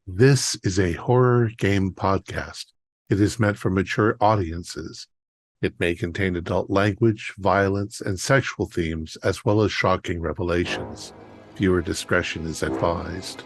This is a horror game podcast. It is meant for mature audiences. It may contain adult language, violence, and sexual themes, as well as shocking revelations. Viewer discretion is advised.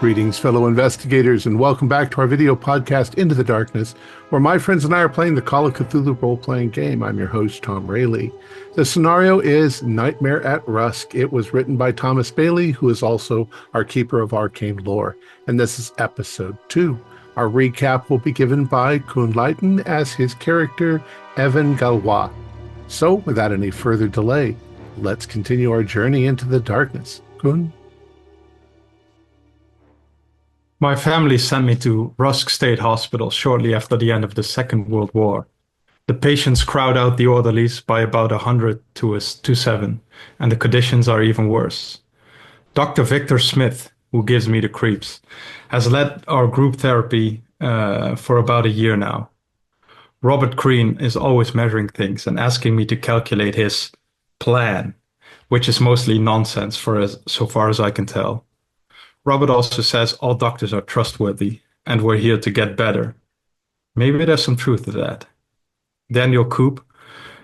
Greetings, fellow investigators, and welcome back to our video podcast, Into the Darkness, where my friends and I are playing the Call of Cthulhu role-playing game. I'm your host, Thom Raley. The scenario is Nightmare at Rusk. It was written by Thomas Bailey, who is also our keeper of arcane lore, and this is episode 2. Our recap will be given by Kun Leiten as his character, Evan Galois. So, without any further delay, let's continue our journey into the darkness. Kun? My family sent me to Rusk State Hospital shortly after the end of the Second World War. The patients crowd out the orderlies by about 100 to 7, and the conditions are even worse. Dr. Victor Smith, who gives me the creeps, has led our group therapy for about a year now. Robert Green is always measuring things and asking me to calculate his plan, which is mostly nonsense so far as I can tell. Robert also says all doctors are trustworthy, and we're here to get better. Maybe there's some truth to that. Daniel Coop,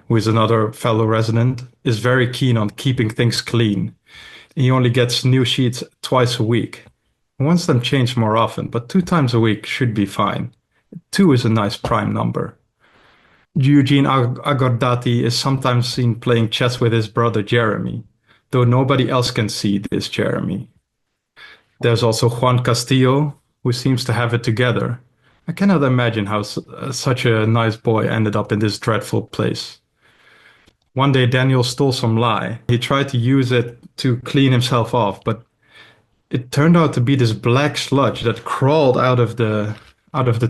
who is another fellow resident, is very keen on keeping things clean. He only gets new sheets twice a week. He wants them changed more often, but 2 times a week should be fine. 2 is a nice prime number. Eugene Agordati is sometimes seen playing chess with his brother Jeremy, though nobody else can see this Jeremy. There's also Juan Castillo, who seems to have it together. I cannot imagine how such a nice boy ended up in this dreadful place. One day Daniel stole some lye. He tried to use it to clean himself off, but it turned out to be this black sludge that crawled out of the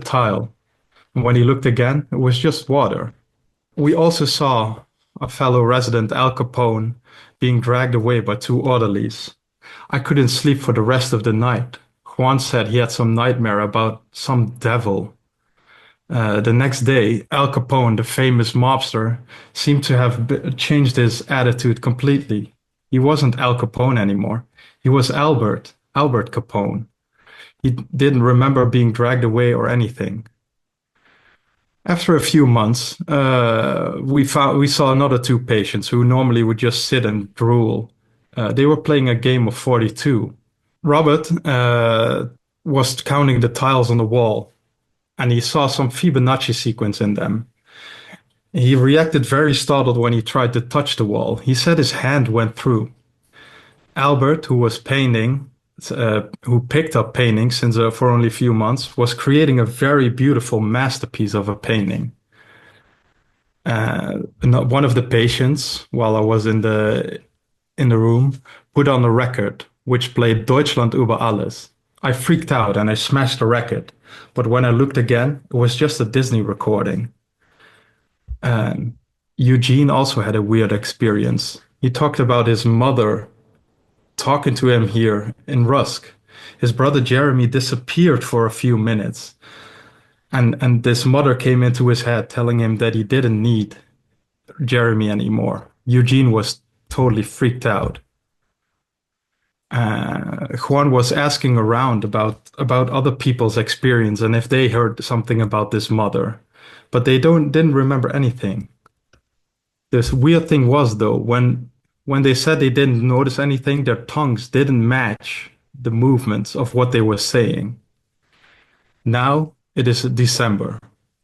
tile. And when he looked again, it was just water. We also saw a fellow resident, Al Capone, being dragged away by 2 orderlies. I couldn't sleep for the rest of the night. Juan said he had some nightmare about some devil. The next day, Al Capone, the famous mobster, seemed to have changed his attitude completely. He wasn't Al Capone anymore. He was Albert Capone. He didn't remember being dragged away or anything. After a few months, we saw another 2 patients who normally would just sit and drool. They were playing a game of 42. Robert was counting the tiles on the wall, and he saw some Fibonacci sequence in them. He reacted very startled when he tried to touch the wall. He said his hand went through. Albert, who was painting, who picked up painting since for only a few months, was creating a very beautiful masterpiece of a painting. One of the patients, while I was in the room, put on a record which played Deutschland über alles. I freaked out and I smashed the record, but when I looked again, it was just a Disney recording. Eugene also had a weird experience. He talked about his mother talking to him here in Rusk. His brother Jeremy disappeared for a few minutes, and this mother came into his head telling him that he didn't need Jeremy anymore. Eugene was totally freaked out. Juan was asking around about other people's experience and if they heard something about this mother, but they didn't remember anything. This weird thing was, though, when they said they didn't notice anything, their tongues didn't match the movements of what they were saying. Now it is December.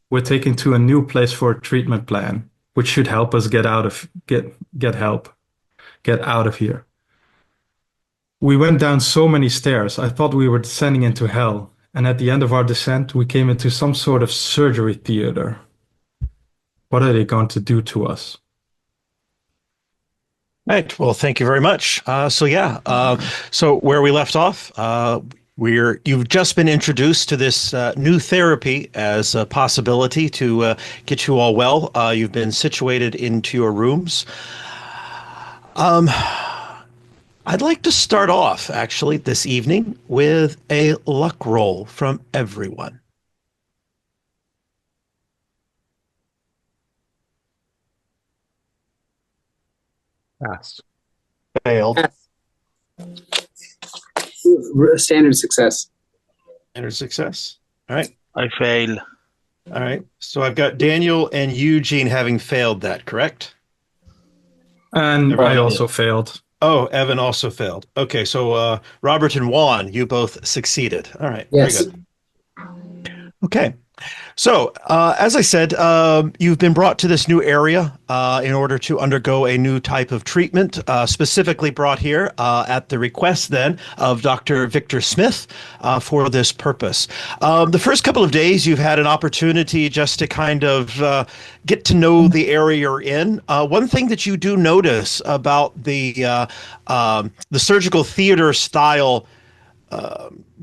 We're taken to a new place for a treatment plan, which should help us get out of here. We went down so many stairs, I thought we were descending into hell, and at the end of our descent, we came into some sort of surgery theater. What are they going to do to us? Right. Well, thank you very much. So where we left off, You've just been introduced to this new therapy as a possibility to get you all well. You've been situated into your rooms. Um, I'd like to start off, actually, this evening with a luck roll from everyone. Pass. Failed. Standard success. Standard success. All right. I fail. All right. So I've got Daniel and Eugene having failed that, correct? And Right. I also failed. Oh, Evan also failed. Okay, so Robert and Juan, you both succeeded. All right, Yes. very good. Okay. So, as I said, you've been brought to this new area in order to undergo a new type of treatment, specifically brought here at the request then of Dr. Victor Smith for this purpose. The first couple of days, you've had an opportunity just to kind of get to know the area you're in. One thing that you do notice about the surgical theater style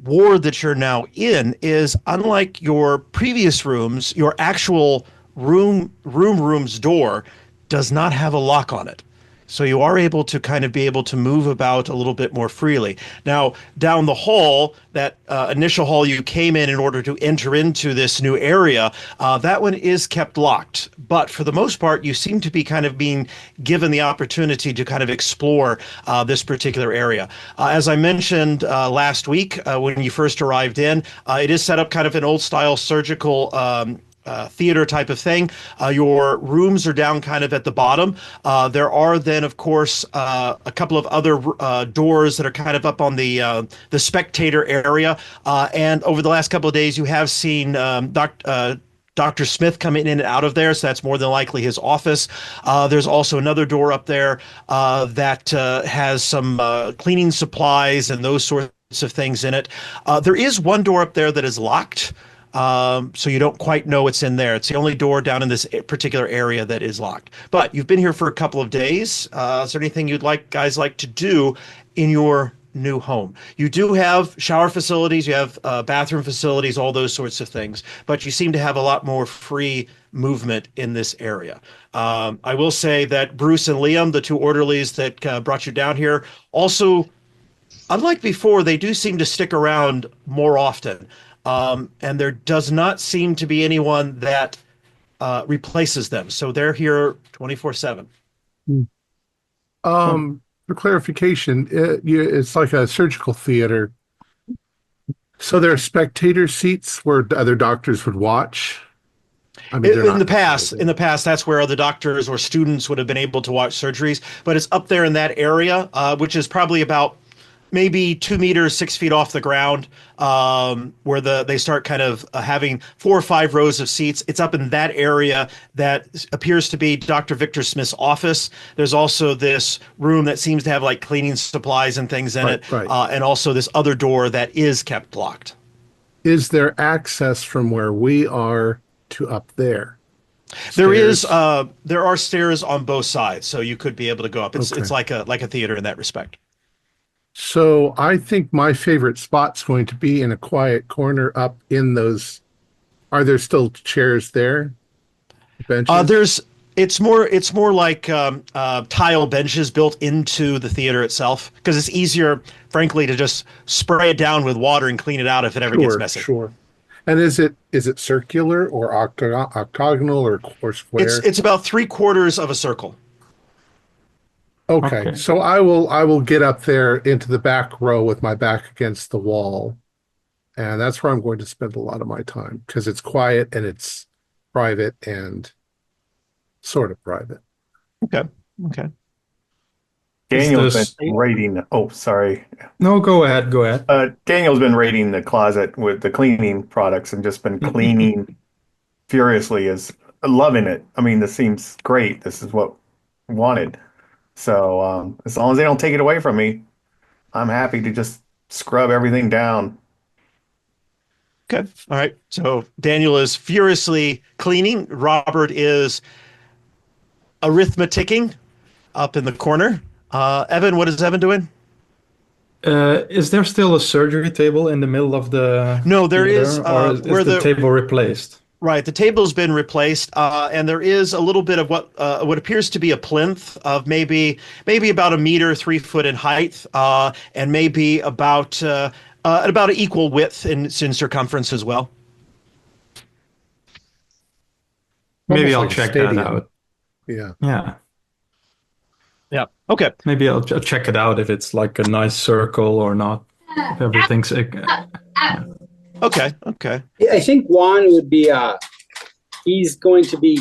ward that you're now in is, unlike your previous rooms, your actual room's door does not have a lock on it. So you are able to kind of be able to move about a little bit more freely. Now, down the hall, that initial hall you came in order to enter into this new area, that one is kept locked. But for the most part, you seem to be kind of being given the opportunity to kind of explore this particular area. As I mentioned last week when you first arrived in, it is set up kind of an old-style surgical theater type of thing. Your rooms are down kind of at the bottom. There are then, of course, a couple of other doors that are kind of up on the spectator area. And over the last couple of days, you have seen Dr. Smith come in and out of there, so that's more than likely his office. There's also another door up there that has some cleaning supplies and those sorts of things in it. There is one door up there that is locked. So you don't quite know what's in there. It's the only door down in this particular area that is locked. But you've been here for a couple of days. Is there anything you'd guys like to do in your new home? You do have shower facilities, you have bathroom facilities, all those sorts of things, but you seem to have a lot more free movement in this area. I will say that Bruce and Liam, the two orderlies that brought you down here, also, unlike before, they do seem to stick around more often. And there does not seem to be anyone that replaces them. So they're here 24/7. For clarification, it's like a surgical theater. So there are spectator seats where other doctors would watch. I mean, In the past, that's where other doctors or students would have been able to watch surgeries. But it's up there in that area, which is probably about maybe 2 meters, 6 feet off the ground, where they start kind of having 4 or 5 rows of seats. It's up in that area that appears to be Dr. Victor Smith's office. There's also this room that seems to have like cleaning supplies and things in it, right. And also this other door that is kept locked. Is there access from where we are to up there? There are stairs on both sides, so you could be able to go up. It's like a theater in that respect. So I think my favorite spot's going to be in a quiet corner up in those. Are there still chairs there? Benches? It's more like tile benches built into the theater itself, because it's easier, frankly, to just spray it down with water and clean it out if it ever gets messy. Sure. And is it circular or octagonal or square? It's about 3/4 of a circle. Okay, so I will get up there into the back row with my back against the wall, and that's where I'm going to spend a lot of my time because it's quiet and it's private and sort of private. Okay. Daniel's been raiding. Oh, sorry. No, go ahead. Daniel's been raiding the closet with the cleaning products and just been cleaning furiously. Is loving it. I mean, this seems great. This is what I wanted. So as long as they don't take it away from me, I'm happy to just scrub everything down. Okay. All right. So Daniel is furiously cleaning. Robert is arithmeticking up in the corner. Evan, what is Evan doing? Is there still a surgery table in the middle of the No, there theater, is, or is the table replaced? Right, the table's been replaced, and there is a little bit of what appears to be a plinth of maybe about a meter, 3 foot in height, and maybe about an equal width in circumference as well. Maybe Almost I'll like a check that stadium. out. Yeah. Yeah. Yeah. Okay. Maybe I'll check it out if it's like a nice circle or not. If everything's Okay. Okay. I think Juan would be. He's going to be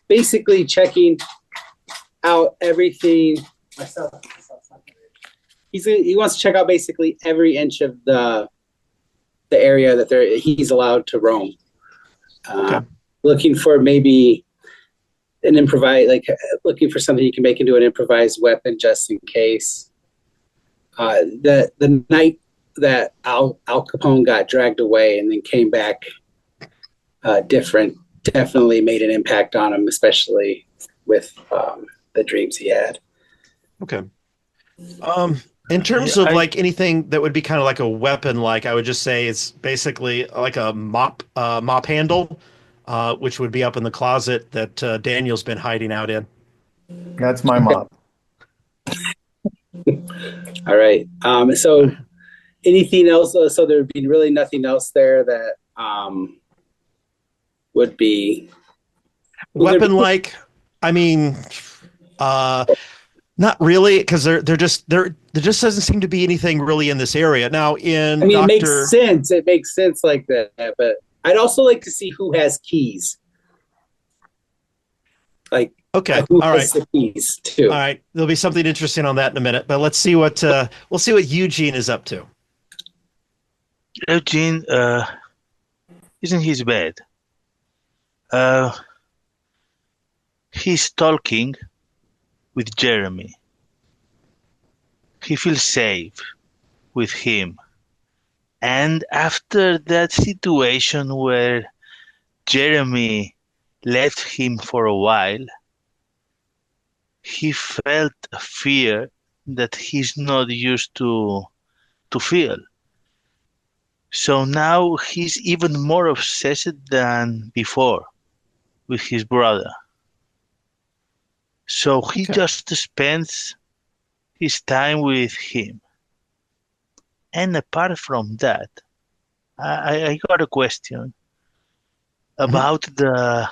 basically checking out everything. He wants to check out basically every inch of the area that he's allowed to roam. Okay. Looking for maybe looking for something you can make into an improvised weapon just in case. The night that Al Capone got dragged away and then came back different definitely made an impact on him, especially with the dreams he had. Okay. In terms of like anything that would be kind of like a weapon, like I would just say it's basically like a mop handle, which would be up in the closet that Daniel's been hiding out in. That's my mop. All right. So anything else? So there would be really nothing else there that would be weapon like. I mean, not really, because there just doesn't seem to be anything really in this area now. It makes sense. It makes sense like that, but I'd also like to see who has keys. Like, okay, who all has right, the keys too. All right, there'll be something interesting on that in a minute. But let's see what we'll see what Eugene is up to. Eugene is in his bed. He's talking with Jeremy. He feels safe with him. And after that situation where Jeremy left him for a while, he felt a fear that he's not used to feel. So now he's even more obsessed than before with his brother. So he just spends his time with him. And apart from that, I got a question about the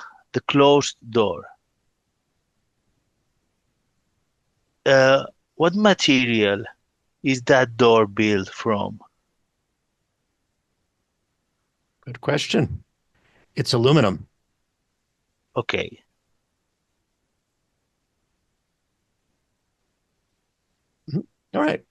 closed door. What material is that door built from? Good question. It's aluminum. Okay. All right.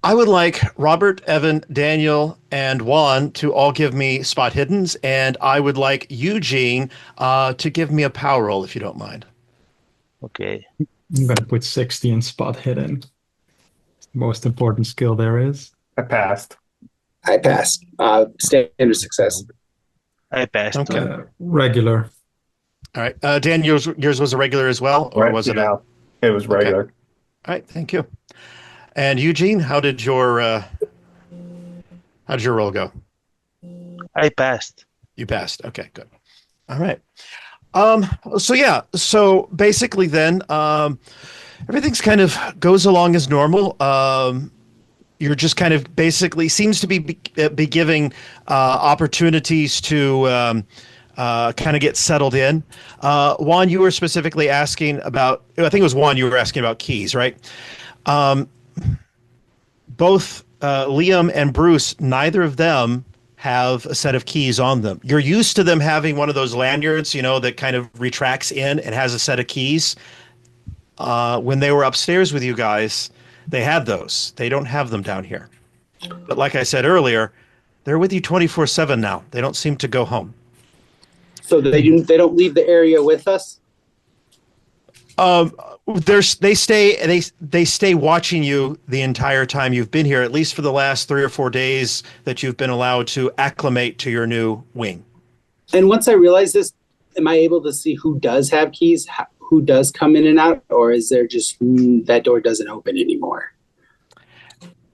I would like Robert, Evan, Daniel, and Juan to all give me spot hiddens, and I would like Eugene to give me a power roll, if you don't mind. Okay. I'm going to put 60 in spot hidden. It's the most important skill there is. I passed. I passed. Standard success. I passed. Okay. Regular. All right. Dan, yours was a regular as well, or was it? Yeah, it was regular. Okay. All right. Thank you. And Eugene, how did your roll go? I passed. You passed. Okay, good. All right. So basically then, everything's kind of goes along as normal. You're just kind of basically seems to be giving opportunities to kind of get settled in. Juan, you were specifically asking about, I think it was Juan, you were asking about keys, right? Both Liam and Bruce, neither of them have a set of keys on them. You're used to them having one of those lanyards, that kind of retracts in and has a set of keys. When they were upstairs with you guys, they had those. They don't have them down here. But like I said earlier, they're with you 24/7 now. They don't seem to go home. So they don't leave the area with us? They stay watching you the entire time you've been here, at least for the last 3 or 4 days that you've been allowed to acclimate to your new wing. And once I realize this, am I able to see who does have keys, who does come in and out, or is there just that door doesn't open anymore?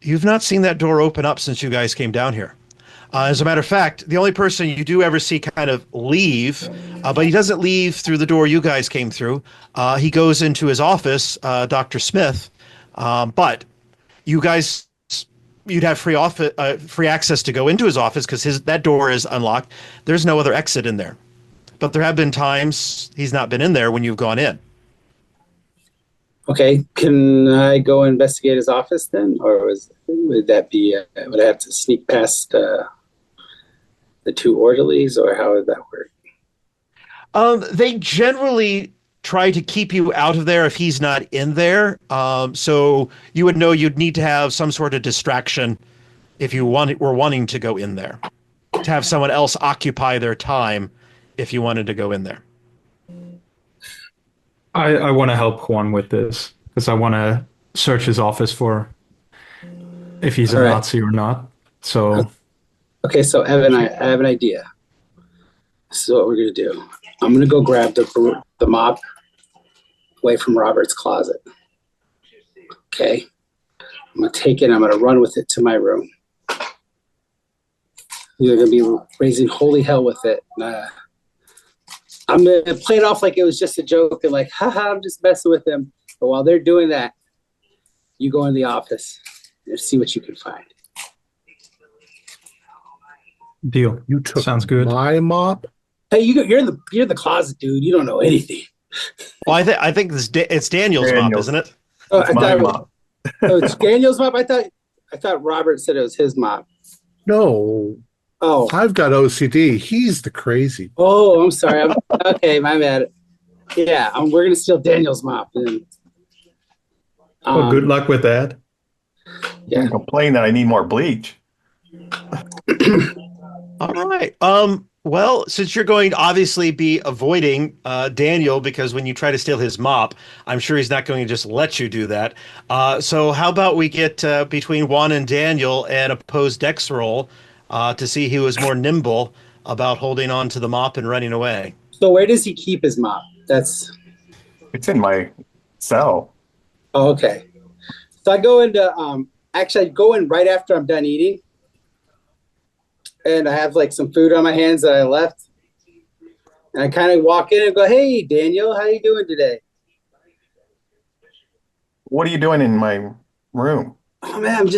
You've not seen that door open up since you guys came down here. As a matter of fact, the only person you do ever see kind of leave, but he doesn't leave through the door you guys came through. He goes into his office, Dr. Smith, but you guys, you'd have free access to go into his office because that door is unlocked. There's no other exit in there. But there have been times he's not been in there when you've gone in. Okay, can I go investigate his office then, or would that be? Would I have to sneak past the two orderlies, or how would that work? They generally try to keep you out of there if he's not in there. So you would know you'd need to have some sort of distraction if you were wanting to go in there, to have someone else occupy their time if you wanted to go in there. I want to help Juan with this because I want to search his office for if he's a Nazi or not. So, okay, so Evan, I have an idea. This is what we're gonna do. I'm gonna go grab the mop away from Robert's closet. Okay, I'm gonna take it. I'm gonna run with it to my room. You're gonna be raising holy hell with it. I'm going to play it off like it was just a joke and like, haha, I'm just messing with them. But while they're doing that, you go in the office and see what you can find. Deal. You took Sounds good. my mop? Hey, you're in the closet, dude. You don't know anything. Well, I think it's Daniel's mop, isn't it? Oh, My mop. It's Daniel's mop? I thought Robert said it was his mop. No. Oh. I've got OCD. He's the crazy. Oh, I'm sorry. Okay, my bad. Yeah, we're going to steal Daniel's mop. And, well, good luck with that. Yeah. I complain that I need more bleach. All right. Well, since you're going to obviously be avoiding Daniel because when you try to steal his mop, I'm sure he's not going to just let you do that. So how about we get between Juan and Daniel an opposed dex roll to see who is more nimble about holding on to the mop and running away. So where does he keep his mop? It's in my cell. Oh, okay. So I go into I go in right after I'm done eating. And I have like some food on my hands that I left. And I kind of walk in and go, "Hey, Daniel, how you doing today?" What are you doing in my room? Oh man,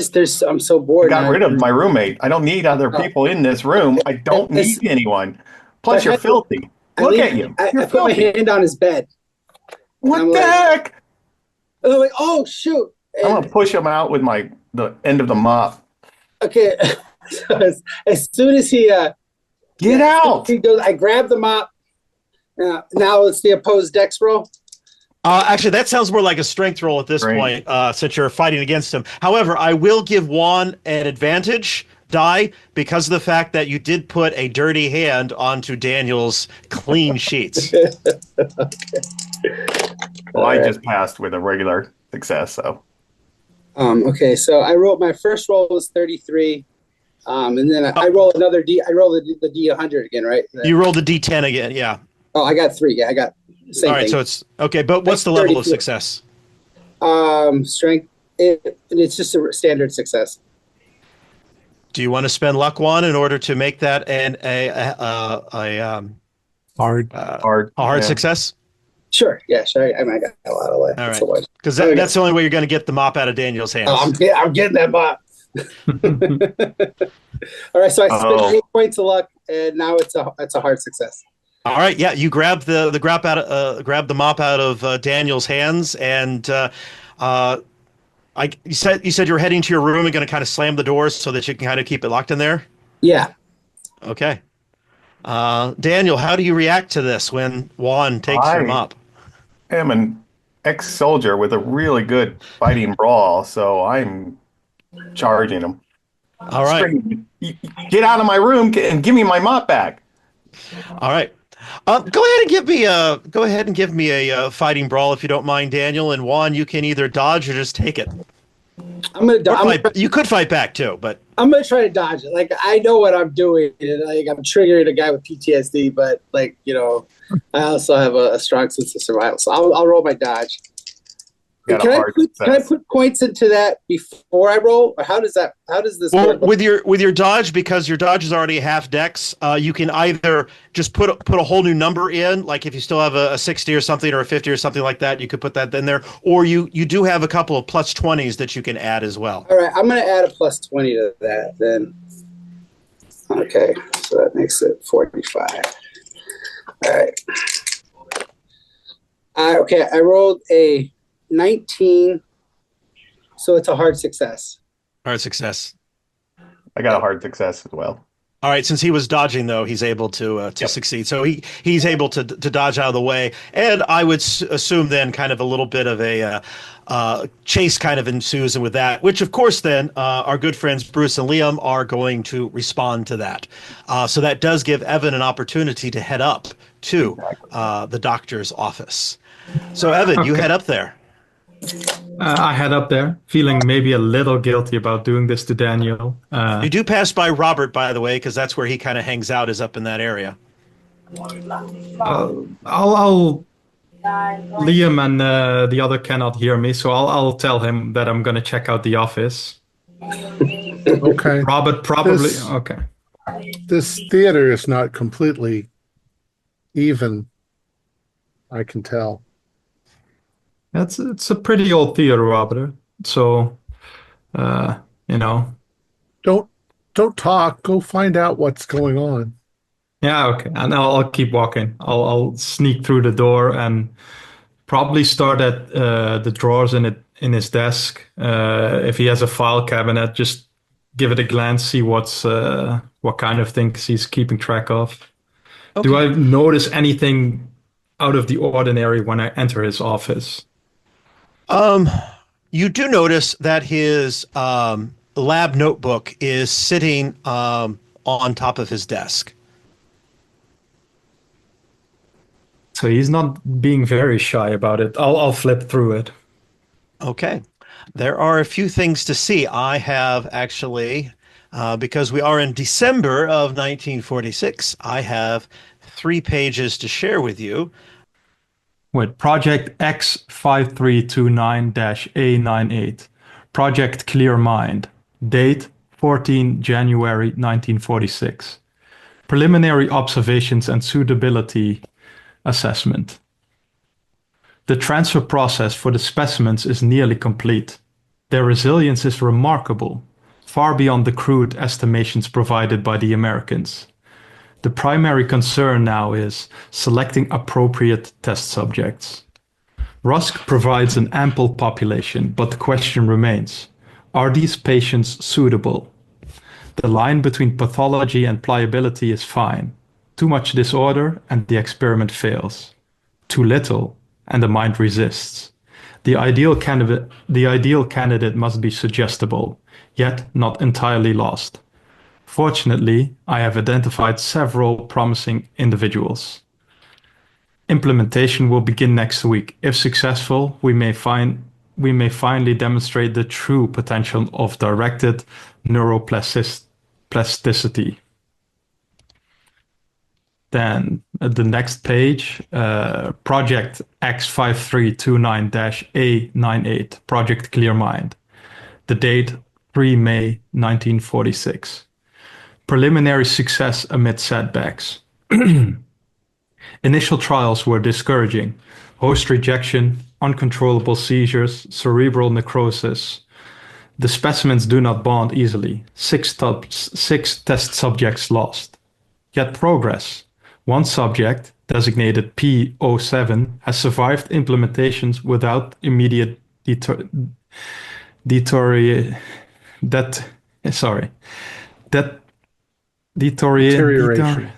I'm so bored. I got rid of my roommate. I don't need other people in this room. I don't need anyone. Plus, you're filthy. Look at you. I put my hand on his bed. What the heck? And I'm like, oh shoot! And I'm gonna push him out with the end of the mop. Okay. So as soon as he get out, he goes. I grab the mop. Now it's the opposed dex roll. Actually, that sounds more like a strength roll at this point, since you're fighting against him. However, I will give Juan an advantage die because of the fact that you did put a dirty hand onto Daniel's clean sheets. Okay. Well, I just passed with a regular success, so. Okay, so I rolled my first roll was 33. And then I roll another D. I roll the D100 again, right? You rolled the D10 again, yeah. Oh, I got 3. Yeah, I got the same All right, thing. so it's okay. But what's the level of success? Strength. It's just a standard success. Do you want to spend luck, Juan, in order to make that hard success? Sure. Yeah. Sure. I got a lot of life. All right. Because that's the only way you're going to get the mop out of Daniel's hands. Oh, I'm getting that mop. All right, so I spent 8 points of luck, and now it's a hard success. All right, yeah, you grab grab the mop out of Daniel's hands, and you said you were heading to your room and going to kind of slam the doors so that you can kind of keep it locked in there. Yeah. Okay. Daniel, how do you react to this when Juan takes your mop? I am an ex-soldier with a really good fighting brawl, so I'm charging him. All right. Get out of my room and give me my mop back. All right. Go ahead and give me a fighting brawl if you don't mind, Daniel. And Juan, you can either dodge or just take it. You could fight back too, but I'm gonna try to dodge it. Like I know what I'm doing, and like I'm triggering a guy with PTSD, but like I also have a strong sense of survival. So I'll roll my dodge. got a Can I hard put success. points into that before I roll, or how does this Well, work? with your dodge, because your dodge is already half dex, you can either just put a whole new number in, like if you still have a 60 or something or a 50 or something like that, you could put that in there, or you do have a couple of plus 20s that you can add as well. All right, I'm going to add a plus 20 to that then. Okay, so that makes it 45. All right. Okay, I rolled a 19, so it's a hard success. Hard success. I got a hard success as well. All right, since he was dodging, though, he's able to succeed. So he's able to dodge out of the way, and I would assume then kind of a little bit of a chase kind of ensues with that, which of course then our good friends Bruce and Liam are going to respond to that. So that does give Evan an opportunity to head up to the doctor's office. So Evan, you Okay. head up there. I head up there, feeling maybe a little guilty about doing this to Daniel. You do pass by Robert, by the way, because that's where he kind of hangs out, is up in that area. I'll Liam and the other cannot hear me, so I'll tell him that I'm gonna check out the office. Okay. Robert probably This- okay. This theater is not completely even, I can tell. It's a pretty old theater, Robert. So you know. Don't talk. Go find out what's going on. Yeah, okay. And I'll keep walking. I'll sneak through the door and probably start at the drawers in his desk. If he has a file cabinet, just give it a glance, see what kind of things he's keeping track of. Okay. Do I notice anything out of the ordinary when I enter his office? You do notice that his lab notebook is sitting on top of his desk. So he's not being very shy about it. I'll flip through it. Okay. There are a few things to see. I have actually, because we are in December of 1946, I have 3 pages to share with you. With Project X5329-A98, Project Clear Mind, date 14 January 1946. Preliminary observations and suitability assessment. The transfer process for the specimens is nearly complete. Their resilience is remarkable, far beyond the crude estimations provided by the Americans. The primary concern now is selecting appropriate test subjects. Rusk provides an ample population, but the question remains, are these patients suitable? The line between pathology and pliability is fine. Too much disorder and the experiment fails. Too little and the mind resists. The ideal candidate must be suggestible, yet not entirely lost. Fortunately, I have identified several promising individuals. Implementation will begin next week. If successful, we may finally demonstrate the true potential of directed neuroplasticity. Then the next page, Project X5329-A98, Project Clear Mind. The date 3 May 1946. Preliminary success amid setbacks. Initial trials were discouraging. Host rejection, uncontrollable seizures, cerebral necrosis. The specimens do not bond easily. 6 test subjects lost. Yet progress. One subject, designated P07, has survived implementations without immediate deterioration.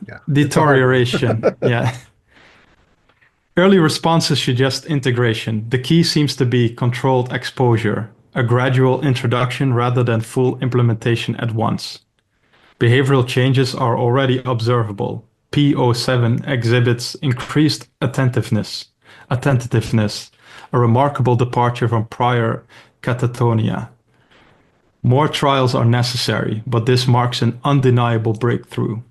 Yeah. Deterioration. Yeah. Early responses suggest integration. The key seems to be controlled exposure, a gradual introduction rather than full implementation at once. Behavioral changes are already observable. P07 exhibits increased attentiveness, a remarkable departure from prior catatonia. More trials are necessary, but this marks an undeniable breakthrough.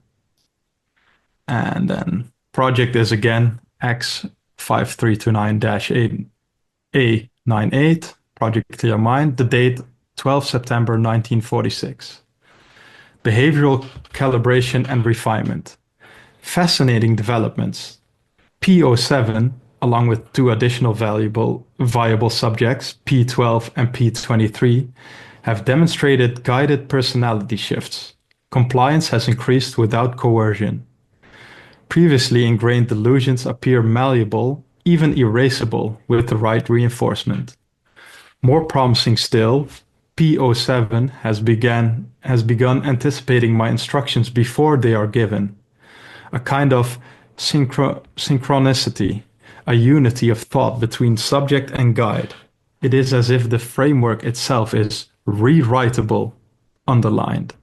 And then project is again X5329-A 98, Project Clear Mind, the date 12 September 1946. Behavioral calibration and refinement. Fascinating developments. P07, along with two additional viable subjects, P12 and P23, have demonstrated guided personality shifts. Compliance has increased without coercion. Previously ingrained delusions appear malleable, even erasable, with the right reinforcement. More promising still, P07 has begun anticipating my instructions before they are given. A kind of synchronicity, a unity of thought between subject and guide. It is as if the framework itself is rewritable, underlined.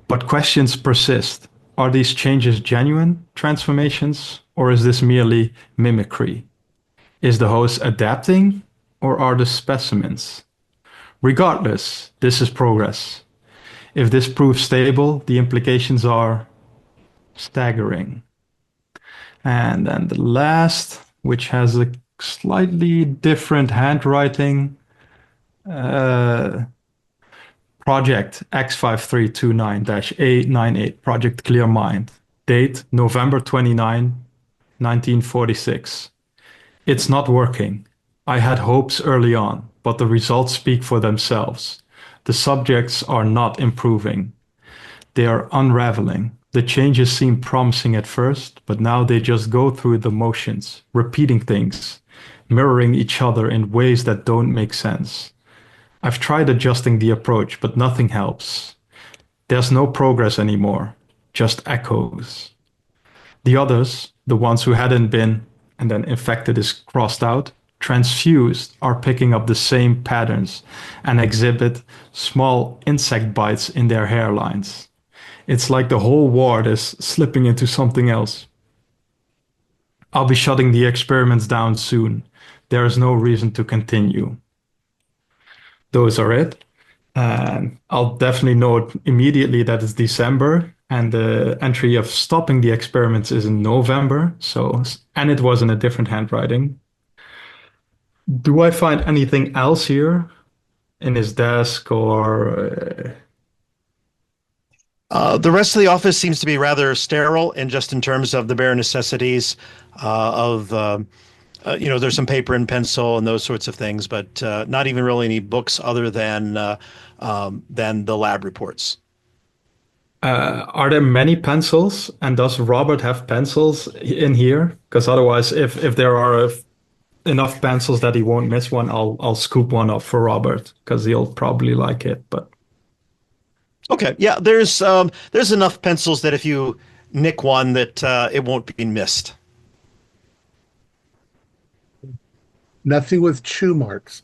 But questions persist. Are these changes genuine transformations, or is this merely mimicry? Is the host adapting, or are the specimens? Regardless, this is progress. If this proves stable, the implications are staggering. And then the last, which has a slightly different handwriting, Project X5329-A98, Project Clear Mind, date November 29, 1946. It's not working. I had hopes early on, but the results speak for themselves. The subjects are not improving. They are unraveling. The changes seem promising at first, but now they just go through the motions, repeating things, mirroring each other in ways that don't make sense. I've tried adjusting the approach, but nothing helps. There's no progress anymore, just echoes. The others, the ones who hadn't been, and then infected is crossed out, transfused, are picking up the same patterns and exhibit small insect bites in their hairlines. It's like the whole ward is slipping into something else. I'll be shutting the experiments down soon. There is no reason to continue. Those are it. And I'll definitely note immediately that it's December and the entry of stopping the experiments is in November. So, and it was in a different handwriting. Do I find anything else here in his desk or The rest of the office seems to be rather sterile, and just in terms of the bare necessities of, there's some paper and pencil and those sorts of things, but not even really any books other than the lab reports. are there many pencils? And does Robert have pencils in here? Because otherwise, if there are enough pencils that he won't miss one, I'll scoop one up for Robert because he'll probably like it. But Okay, yeah, there's enough pencils that if you nick one, that it won't be missed. Nothing with chew marks.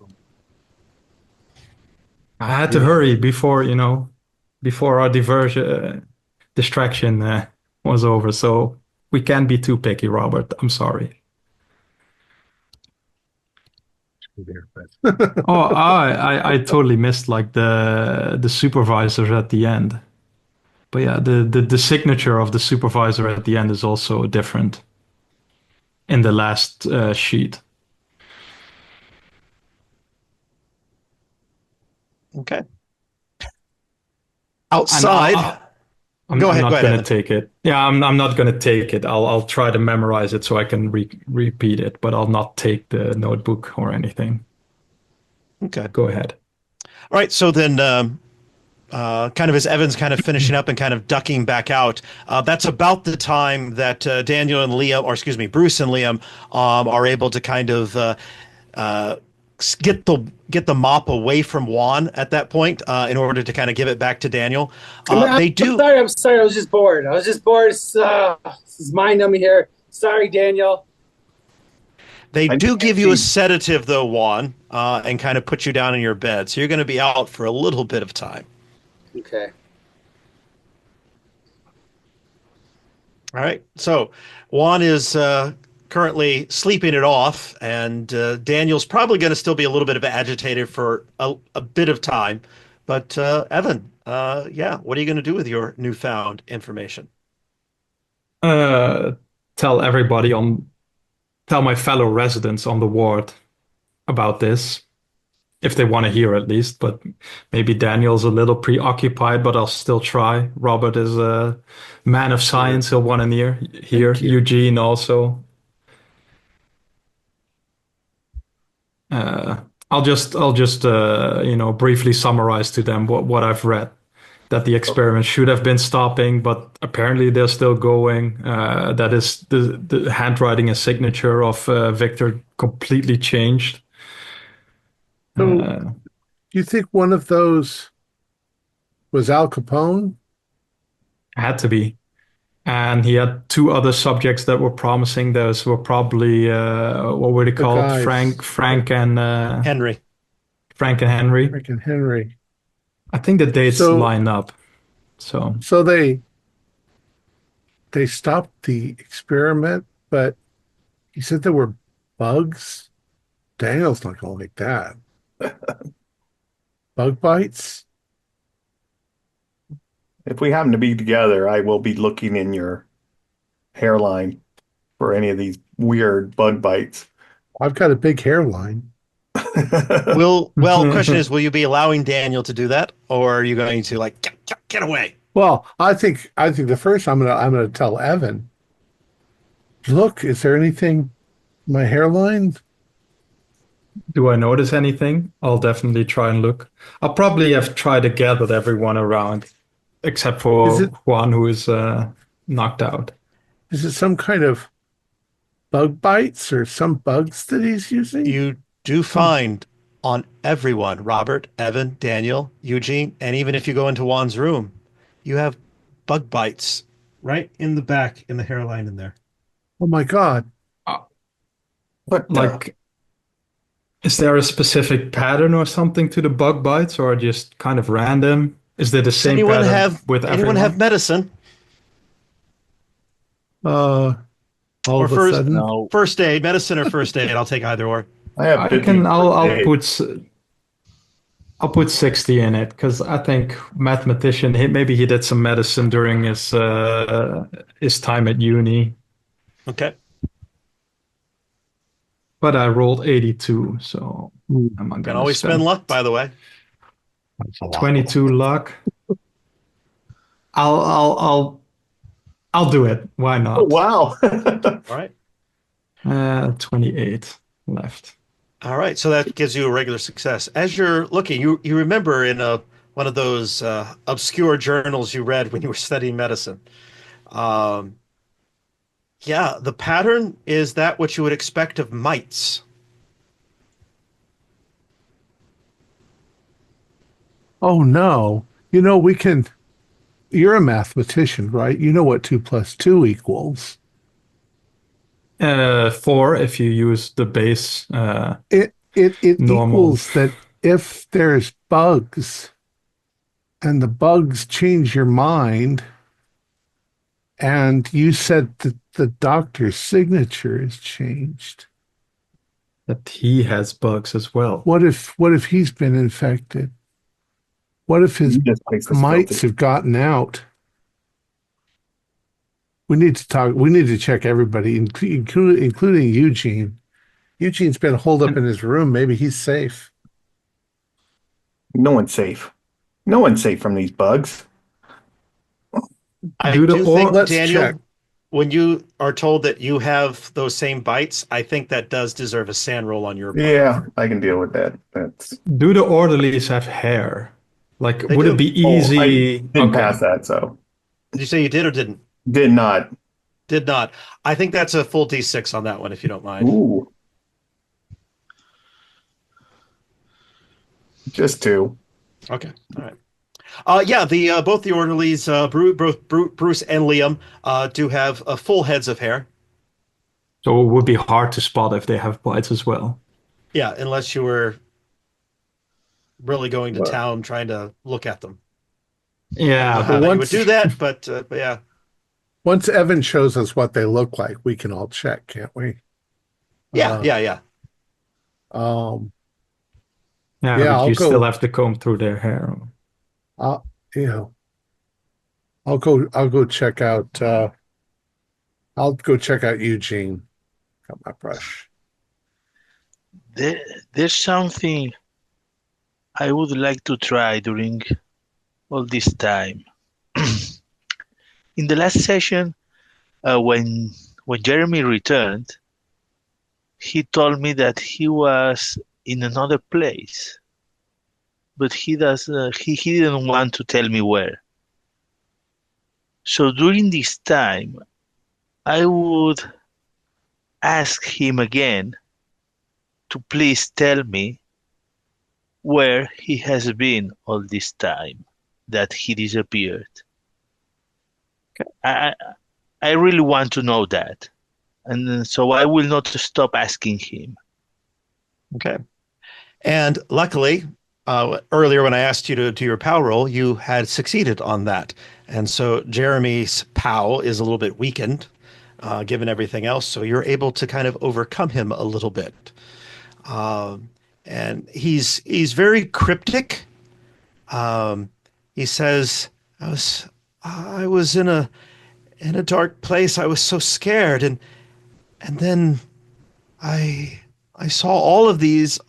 I had to hurry before our distraction was over. So we can't be too picky, Robert. I'm sorry. Oh, I totally missed like the supervisor at the end. But yeah, the signature of the supervisor at the end is also different in the last sheet. Okay. Outside. I'm Go ahead, not go ahead, gonna Evan. take it. Yeah, I'm not gonna take it. I'll try to memorize it so I can repeat it, but I'll not take the notebook or anything. Okay. Go ahead. All right. So then, kind of as Evan's kind of finishing up and kind of ducking back out, that's about the time that Daniel and Liam, or excuse me, Bruce and Liam, are able to kind of get the mop away from Juan at that point in order to kind of give it back to Daniel. They do. I'm sorry. I was just bored. This is mind numbing here. Sorry, Daniel. They do give you a sedative, though, Juan, and kind of put you down in your bed. So you're going to be out for a little bit of time. Okay. All right. So Juan is currently sleeping it off, and Daniel's probably going to still be a little bit of agitated for a bit of time. But Evan, yeah, what are you going to do with your newfound information? Uh, tell my fellow residents on the ward about this, if they want to hear at least. But maybe Daniel's a little preoccupied, but I'll still try. Robert is a man of science. He'll want to hear. Thank you. Eugene also. I'll just briefly summarize to them what I've read. That the experiment should have been stopping, but apparently they're still going. That is the handwriting and signature of Victor completely changed. So, do you think one of those was Al Capone? Had to be. And he had two other subjects that were promising. Those were probably what were they The called? guys. Frank and Henry. Frank and Henry. Rick and Henry. I think the dates So- line up. So So they stopped the experiment, but you said there were bugs. Daniel's not going to like that. Bug bites? If we happen to be together, I will be looking in your hairline for any of these weird bug bites. I've got a big hairline. Question is, will you be allowing Daniel to do that, or are you going to like get away? Well, I think the first I'm gonna tell Evan. Look, is there anything in my hairline? do I notice anything? I'll definitely try and look. I'll probably have tried to gather everyone around, except for Juan, who is knocked out. Is it some kind of bug bites or some bugs that he's using? You do find on everyone, Robert, Evan, Daniel, Eugene, and even if you go into Juan's room, you have bug bites right in the back, in the hairline in there. Oh my God. What Like, is there a specific pattern or something to the bug bites, or just kind of random? Is there the same anyone pattern have with anyone everyone? have medicine All or of a first sudden. first aid, medicine or first aid? I'll take either or. I have I 50 can. per day. I'll put 60 in it because I think mathematician. Maybe he did some medicine during his time at uni. Okay. But I rolled 82, so I'm not Can gonna always spend luck, by the way. That's a lot. 22 luck. I'll do it. Why not? Oh, wow. All right. 28 left. All right. So that gives you a regular success. As you're looking, you remember in one of those obscure journals you read when you were studying medicine. Yeah, the pattern is that what you would expect of mites. Oh no. You're a mathematician, right? You know what 2 + 2 equals. 4 if you use the base. It Normal. equals that if there's bugs and the bugs change your mind, and you said that the doctor's signature is changed. That he has bugs as well. What if he's been infected? What if his This place is mites filthy. have gotten out? We need to talk. We need to check everybody, including Eugene. Eugene's been holed up in his room. Maybe he's safe. No one's safe. No one's safe from these bugs. I Do the do or- think, let's Daniel, check. when you are told that you have those same bites, I think that does deserve a sand roll on your part. Yeah, I can deal with that. That's Do the orderlies have hair? Like, They would do. it be I easy? didn't pass that, so Did you say you did or didn't? did not. Did not. I think that's a full D6 on that one, if you don't mind. Ooh, just 2. Okay. All right. Yeah, the both the orderlies, both Bruce and Liam, do have full heads of hair. So it would be hard to spot if they have bites as well. Yeah, unless you were really going to town trying to look at them. I don't know Yeah, how but you would do that, but yeah. Once Evan shows us what they look like, we can all check, can't we? Yeah, yeah. Um, yeah, Yeah, but I'll you go- still have to comb through their hair. you know, I'll go check out. I'll go check out Eugene. Got my brush. there's something I would like to try during all this time. In the last session, when Jeremy returned, he told me that he was in another place, but he didn't want to tell me where. So during this time, I would ask him again to please tell me where he has been all this time that he disappeared. Okay. I really want to know that. And so I will not stop asking him. Okay. And luckily, earlier when I asked you to do your POW roll, you had succeeded on that. And so Jeremy's POW is a little bit weakened, given everything else. So you're able to kind of overcome him a little bit. And he's very cryptic. He says, I was in a dark place. I was so scared. And then I saw all of these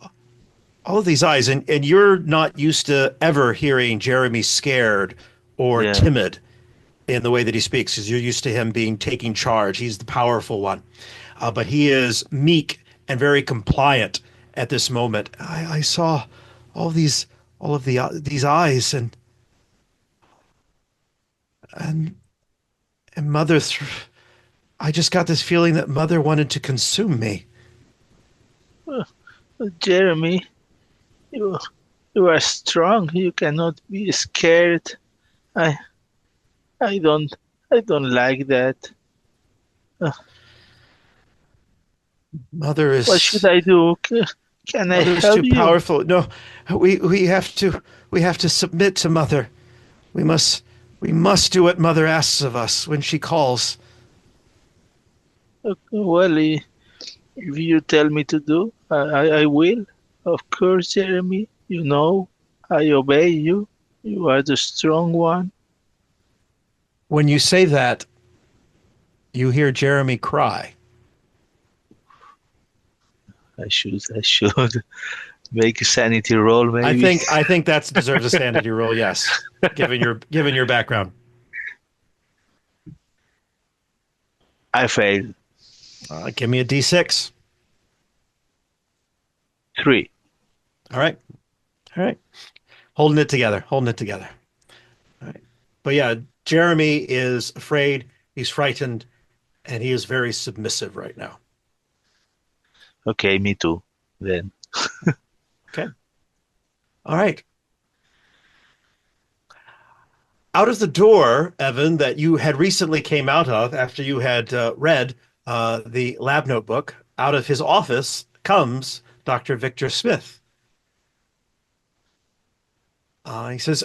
eyes, and you're not used to ever hearing Jeremy scared or timid in the way that he speaks, because you're used to him taking charge. He's the powerful one, but he is meek and very compliant at this moment. I saw all of these eyes, and Mother. I just got this feeling that Mother wanted to consume me. Jeremy, you are strong. You cannot be scared. I don't like that. Mother is. What should I do? Can I Mother's help too you? powerful. No, we have to submit to Mother. We must do what Mother asks of us when she calls. Well, if you tell me to do, I will. Of course, Jeremy. You know, I obey you. You are the strong one. When you say that, you hear Jeremy cry. I should make a sanity roll, maybe. I think that deserves a sanity roll. Yes, given your background. I failed. Give me a D6. 3. All right. Holding it together. All right. But yeah, Jeremy is afraid. He's frightened, and he is very submissive right now. Okay, me too. Then. Okay. All right. Out of the door, Evan, that you had recently came out of after you had read the lab notebook, out of his office comes Dr. Victor Smith. He says,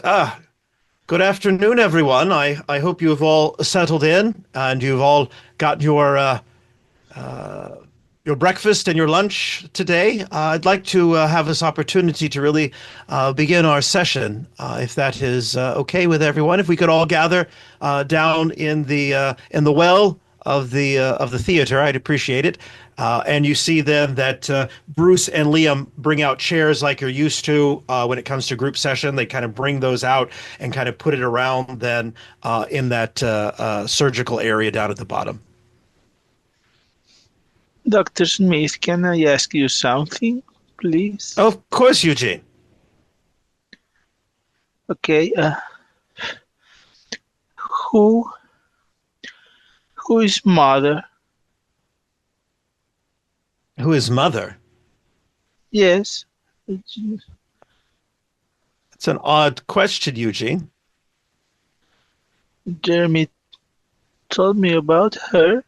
good afternoon, everyone. I hope you have all settled in and you've all got your breakfast and your lunch today. I'd like to have this opportunity to really begin our session, if that is okay with everyone. If we could all gather down in the well of the theater, I'd appreciate it. And you see then that Bruce and Liam bring out chairs like you're used to when it comes to group session. They kind of bring those out and kind of put it around then in that surgical area down at the bottom. Dr. Smith, can I ask you something, please? Of course, Eugene. Okay. Who is Mother? Who is Mother? Yes. It's an odd question, Eugene. Jeremy told me about her,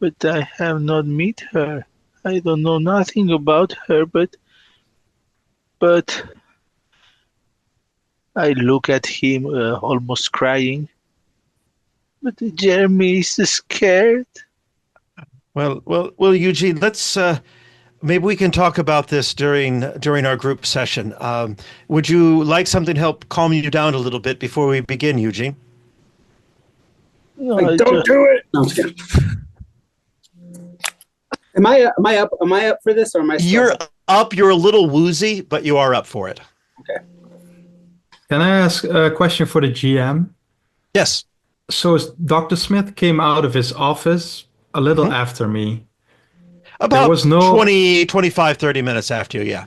but I have not met her. I don't know nothing about her, but I look at him almost crying. But Jeremy is scared. Well, Eugene, let's maybe we can talk about this during our group session. Would you like something to help calm you down a little bit before we begin, Eugene? No, don't do it. No, I'm just kidding. Am I up for this, or am I? up. You're a little woozy, but you are up for it. Okay. Can I ask a question for the GM? Yes. So Dr. Smith came out of his office a little after me. There About was no... 20, 25, 30 minutes after you, yeah.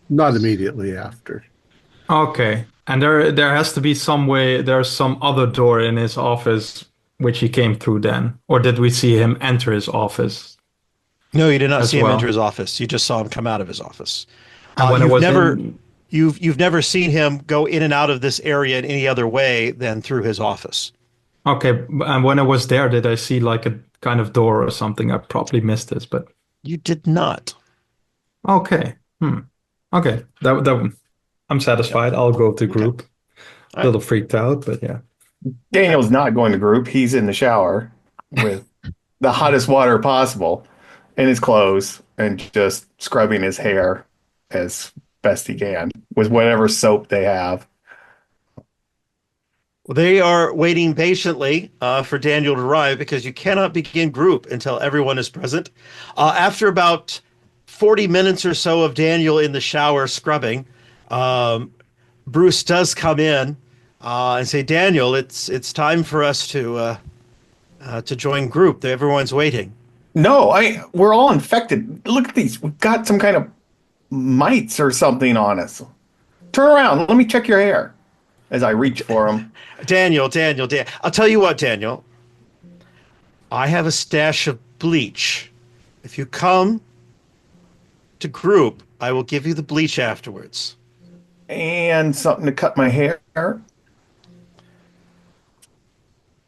Not immediately after. Okay. And there has to be some way, there's some other door in his office which he came through then. Or did we see him enter his office No, you did not as see him well? enter his office. You just saw him come out of his office. And when it was You've never seen him go in and out of this area in any other way than through his office. Okay, and when I was there, did I see like a kind of door or something? I probably missed this, but You did not. okay. Okay, that I'm satisfied. I'll go to group. A little freaked out, but yeah. Daniel's not going to group. He's in the shower with the hottest water possible in his clothes and just scrubbing his hair as best he can with whatever soap they have. They are waiting patiently for Daniel to arrive because you cannot begin group until everyone is present. After about 40 minutes or so of Daniel in the shower scrubbing, Bruce does come in and say, "Daniel, it's time for us to join group. Everyone's waiting." No, we're all infected. Look at these. We've got some kind of mites or something on us. Turn around. Let me check your hair as I reach for him. Daniel. I'll tell you what, Daniel. I have a stash of bleach. If you come to group, I will give you the bleach afterwards. And something to cut my hair.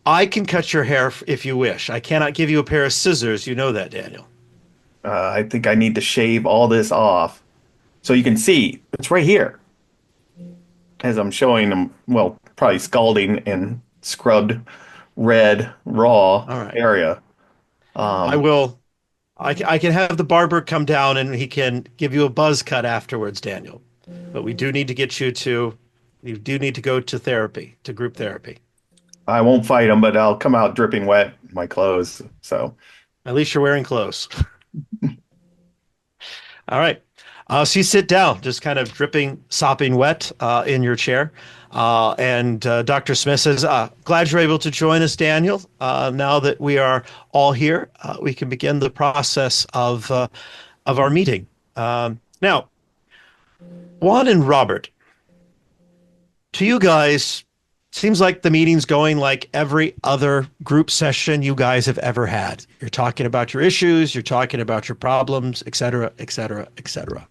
I can cut your hair if you wish. I cannot give you a pair of scissors. You know that, Daniel. I think I need to shave all this off so you can see. It's right here. As I'm showing them, well, probably scalding and scrubbed red raw area. I will. I can have the barber come down and he can give you a buzz cut afterwards, Daniel. But we do need to get you to. You do need to go to therapy, to group therapy. I won't fight him, but I'll come out dripping wet in my clothes. So at least you're wearing clothes. All right. So you sit down, just kind of dripping, sopping wet in your chair. And Dr. Smith says, glad you're able to join us, Daniel. Now that we are all here, we can begin the process of our meeting. Now, Juan and Robert, to you guys, seems like the meeting's going like every other group session you guys have ever had. You're talking about your issues, you're talking about your problems, et cetera, et cetera, et cetera.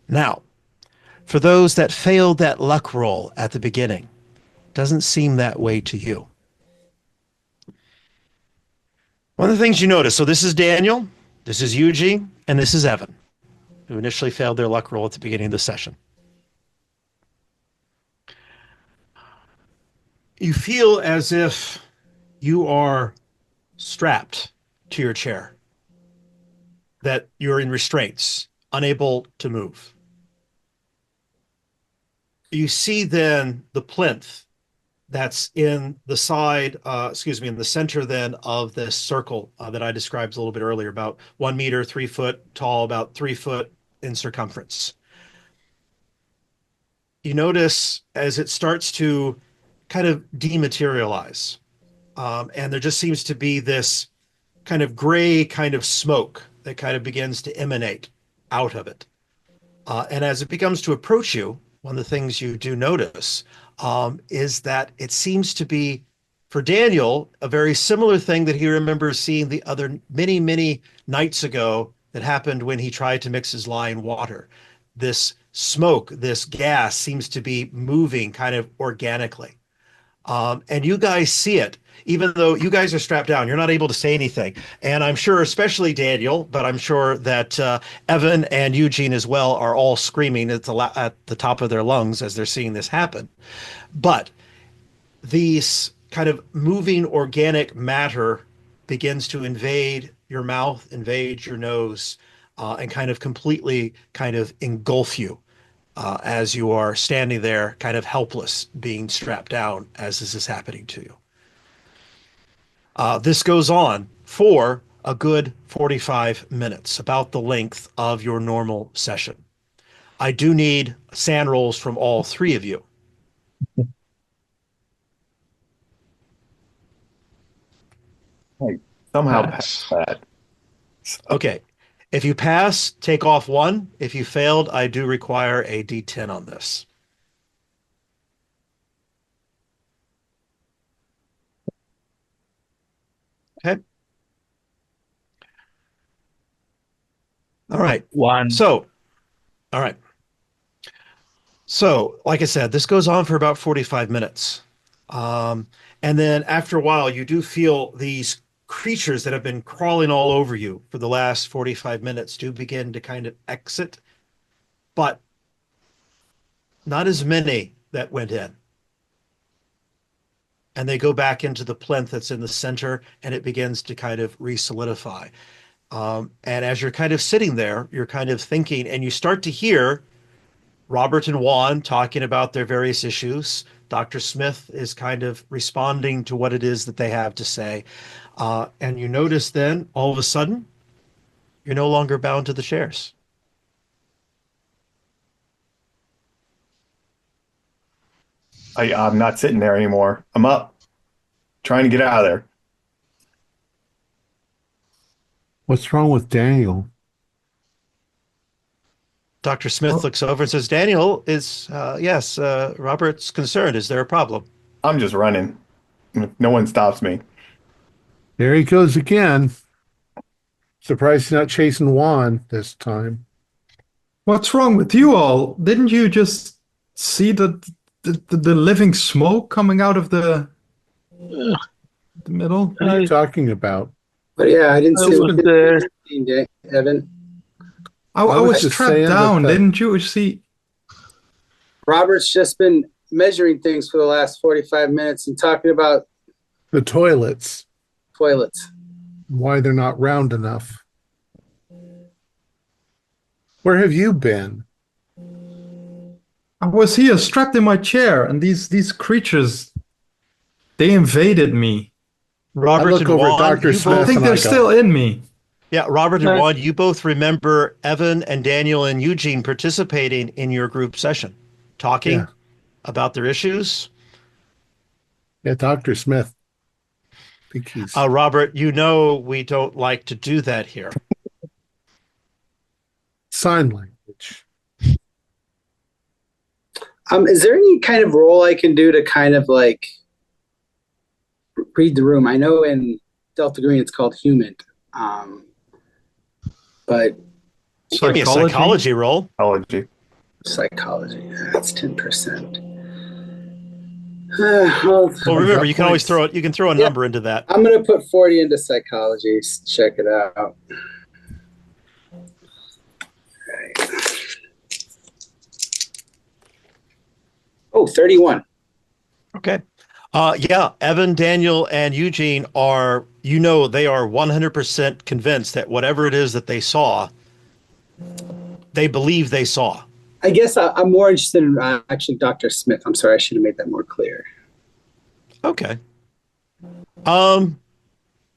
Now, for those that failed that luck roll at the beginning, doesn't seem that way to you. One of the things you notice, so this is Daniel, this is Eugene, and this is Evan, who initially failed their luck roll at the beginning of the session. You feel as if you are strapped to your chair, that you're in restraints, unable to move. You see then the plinth that's in the side, in the center then of this circle that I described a little bit earlier, about 1 meter, 3 foot tall, about 3 foot in circumference. You notice as it starts to kind of dematerialize, and there just seems to be this kind of gray kind of smoke that kind of begins to emanate out of it. And as it becomes to approach you, one of the things you do notice is that it seems to be, for Daniel, a very similar thing that he remembers seeing the other many, many nights ago that happened when he tried to mix his lye in water. This smoke, this gas seems to be moving kind of organically. And you guys see it, even though you guys are strapped down, you're not able to say anything. And I'm sure, especially Daniel, but I'm sure that Evan and Eugene as well are all screaming at the top of their lungs as they're seeing this happen. But these kind of moving organic matter begins to invade your mouth, invade your nose, and kind of completely kind of engulf you. As you are standing there kind of helpless, being strapped down as this is happening to you. This goes on for a good 45 minutes, about the length of your normal session. I do need sand rolls from all three of you. Like somehow Pass. past that. Okay. If you pass, take off 1. If you failed, I do require a D10 on this. Okay. All right. 1. All right. So, like I said, this goes on for about 45 minutes. And then after a while, you do feel these creatures that have been crawling all over you for the last 45 minutes do begin to kind of exit, but not as many that went in. And they go back into the plinth that's in the center, and it begins to kind of re-solidify. And as you're kind of sitting there, you're kind of thinking, and you start to hear Robert and Juan talking about their various issues. Dr. Smith is kind of responding to what it is that they have to say. And you notice then, all of a sudden, you're no longer bound to the chairs. I'm not sitting there anymore. I'm up, trying to get out of there. What's wrong with Daniel? Dr. Smith looks over and says, Daniel is, yes, Robert's concerned. Is there a problem? I'm just running. No one stops me. There he goes again. Surprised he's not chasing Juan this time. What's wrong with you all? Didn't you just see the living smoke coming out of the middle? What are you talking about? But yeah, I didn't I see was what there. Evan. I was was just trapped saying down. that Didn't you see? Robert's just been measuring things for the last 45 minutes and talking about The toilets, toilets. why they're not round enough. Where have you been? I was here strapped in my chair, and these creatures, they invaded me. Robert I look and over at Juan, Dr. you Smith. I both, think and they're go, still in me. yeah, Robert and Right. Juan, you both remember Evan and Daniel and Eugene participating in your group session, talking Yeah. about their issues. Yeah, Dr. Smith. I think he's Robert, you know we don't like to do that here. sign language. Is there any kind of role I can do to kind of like read the room? I know in Delta Green it's called human, but Give me a psychology roll. Psychology. psychology, that's 10%. Well, remember, got you can always points. throw it. You can throw a Yeah. number into that. I'm going to put 40 into psychology. Check it out. Right. Oh, 31. Okay. Yeah, Evan, Daniel, and Eugene are, they are 100% convinced that whatever it is that they saw, they believe they saw. I guess I'm more interested in actually Dr. Smith. I'm sorry, I should have made that more clear. Okay.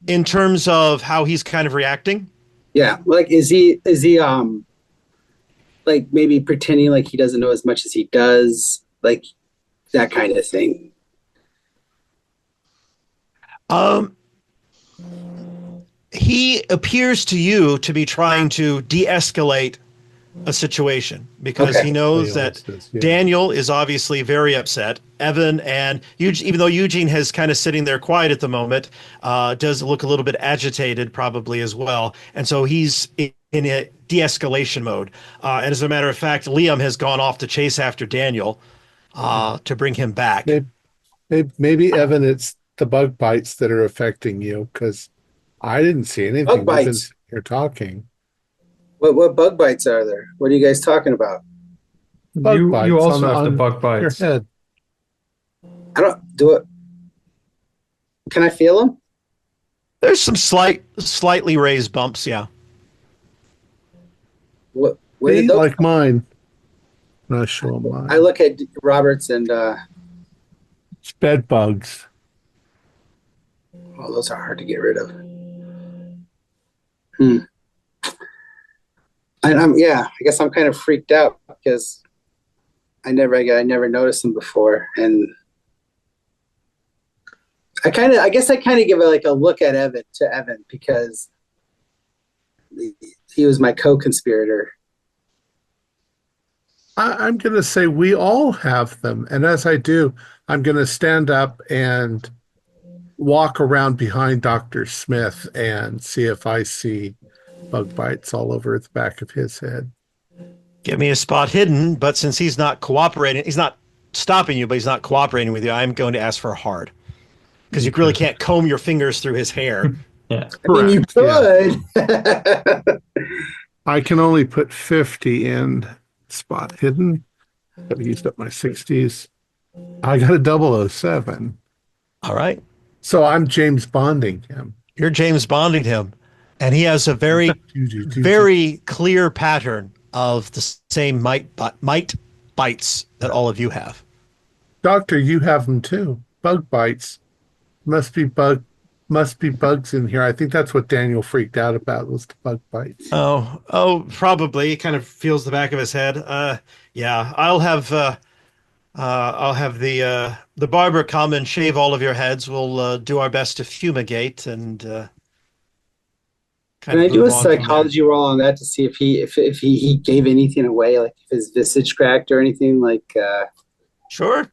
In terms of how he's kind of reacting, Yeah, like is he like maybe pretending like he doesn't know as much as he does, like that kind of thing. he appears to you to be trying to de-escalate a situation because Okay. he knows He that always does, yeah. Daniel is obviously very upset. Evan and Eugene, even though Eugene has kind of sitting there quiet at the moment, does look a little bit agitated probably as well. And so he's in a de-escalation mode. And as a matter of fact, Liam has gone off to chase after Daniel to bring him back. Maybe Evan, it's the bug bites that are affecting you because I didn't see anything. Bug We've been bites? sitting here talking. What bug bites are there? What are you guys talking about? Bug You bites also on- have the on bug Your bites. head. I don't do it. Can I feel them? There's some slightly raised bumps, yeah. Where See, did those? like mine. Not sure mine. I look at Roberts and It's bed bugs. those are hard to get rid of. Hmm. I guess I'm kind of freaked out because I never noticed him before, and I guess I kind of give a look at Evan because he was my co-conspirator. I'm going to say we all have them. And as I do, I'm going to stand up and walk around behind Dr. Smith and see if I see bug bites all over the back of his head. Give me a spot hidden, but since he's not cooperating, he's not stopping you, but he's not cooperating with you, I'm going to ask for a hard. Because you really can't comb your fingers through his hair. Yeah. I mean, you could. Yeah. I can only put 50 in spot hidden. I've used up my 60s. I got a 007. All right. So I'm James Bonding him. You're James Bonding him. And he has a very, very clear pattern of the same mite bites that all of you have. Doctor, you have them too. Bug bites. Must be bugs in here. I think that's what Daniel freaked out about, was the bug bites. Oh, probably. He kind of feels the back of his head. Yeah, I'll have the barber come and shave all of your heads. We'll do our best to fumigate and Can I do a psychology roll on that to see if he gave anything away, like if his visage cracked or anything like? Sure.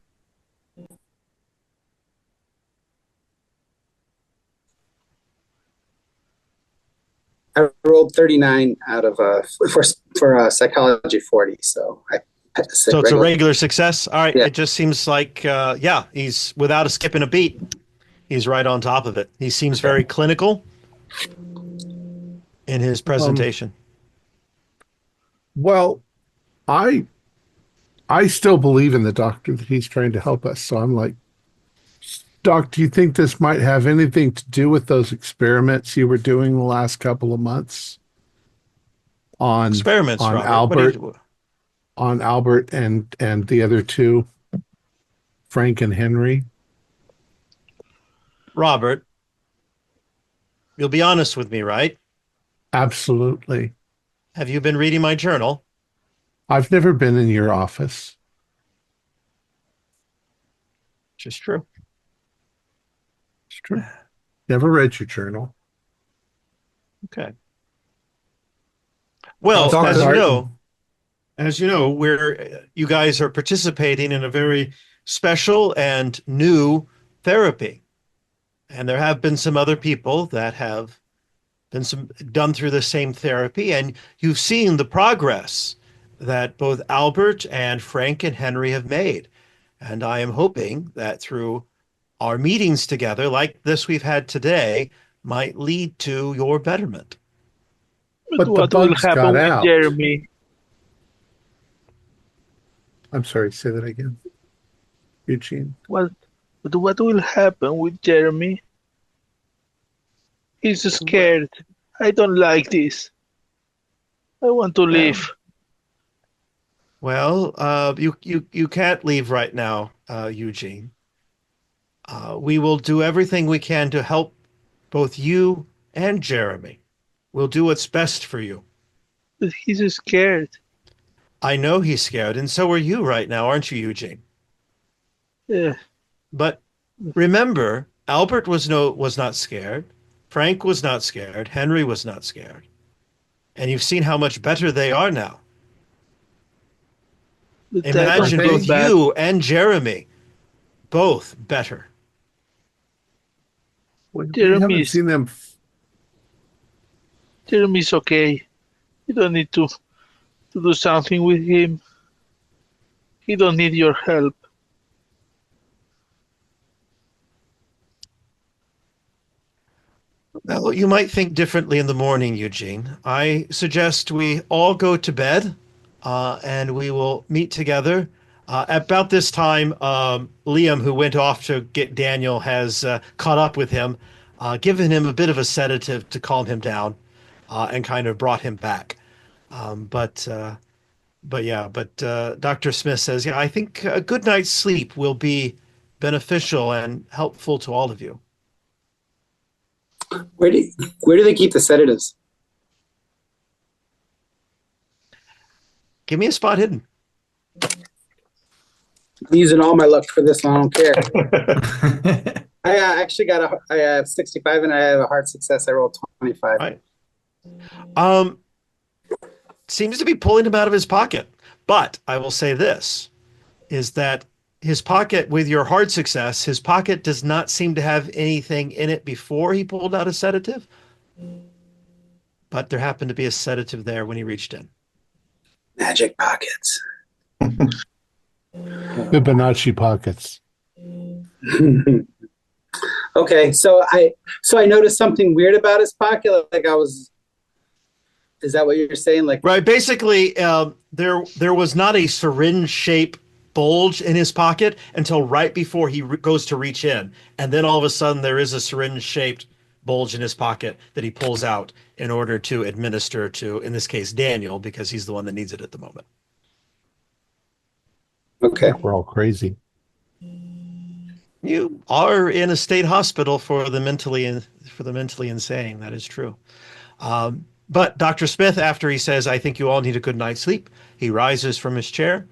I rolled 39 out of for psychology 40, so so it's a regular success. All right, yeah. It just seems like he's without a skip and a beat. He's right on top of it. He seems very clinical in his presentation. Well, I still believe in the doctor that he's trying to help us. So I'm like, Doc, do you think this might have anything to do with those experiments you were doing the last couple of months on experiments on Albert and the other two, Frank and Henry? Robert, you'll be honest with me, right? Absolutely. Have you been reading my journal? I've never been in your office. Which is true. It's true. Never read your journal. Okay. Well, Dr. as you know, you guys are participating in a very special and new therapy. And there have been some other people that have been done through the same therapy, and you've seen the progress that both Albert and Frank and Henry have made. And I am hoping that through our meetings together, like this we've had today, might lead to your betterment. But what will happen with Jeremy? I'm sorry, say that again. Eugene. What will happen with Jeremy? He's scared. I don't like this. I want to leave. Well, you can't leave right now, Eugene. We will do everything we can to help both you and Jeremy. We'll do what's best for you. But he's scared. I know he's scared, and so are you right now, aren't you, Eugene? Yeah. But remember, Albert was not scared. Frank was not scared. Henry was not scared. And you've seen how much better they are now. But imagine both you and Jeremy both better. We haven't seen them. Jeremy's okay. You don't need to do something with him. He don't need your help. Well, you might think differently in the morning, Eugene. I suggest we all go to bed, and we will meet together. About this time, Liam, who went off to get Daniel, has caught up with him, given him a bit of a sedative to calm him down, and kind of brought him back. But Dr. Smith says, yeah, I think a good night's sleep will be beneficial and helpful to all of you. Where do they keep the sedatives? Give me a spot hidden. I'm using all my luck for this one. I don't care. I actually I have 65 and I have a hard success. I rolled 25. All right. Seems to be pulling him out of his pocket. But I will say this, is that his pocket, with your hard success, his pocket does not seem to have anything in it before he pulled out a sedative. But there happened to be a sedative there when he reached in. Magic pockets. Fibonacci pockets. Okay, so I noticed something weird about his pocket. Like is that what you're saying? Like, right, basically, there was not a syringe shape bulge in his pocket until right before he goes to reach in, and then all of a sudden there is a syringe shaped bulge in his pocket that he pulls out in order to administer to, in this case, Daniel, because he's the one that needs it at the moment. okay. We're all crazy. You are in a state hospital for the mentally insane. That is true. But Dr. Smith, after he says, "I think you all need a good night's sleep," he rises from his chair,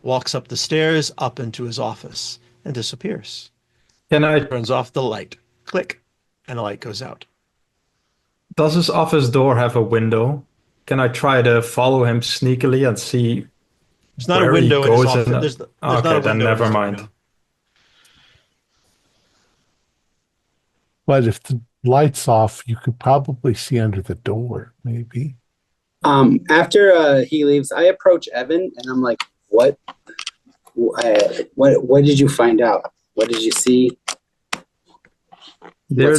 walks up the stairs, up into his office, and disappears. Turns off the light. Click, and the light goes out. Does his office door have a window? Can I try to follow him sneakily and see? There's not a where he window in his goes office. in There's the- not a Okay, then window in never his mind. window. But if the light's off, you could probably see under the door, maybe. After he leaves, I approach Evan and I'm like, what did you find out? What did you see? There,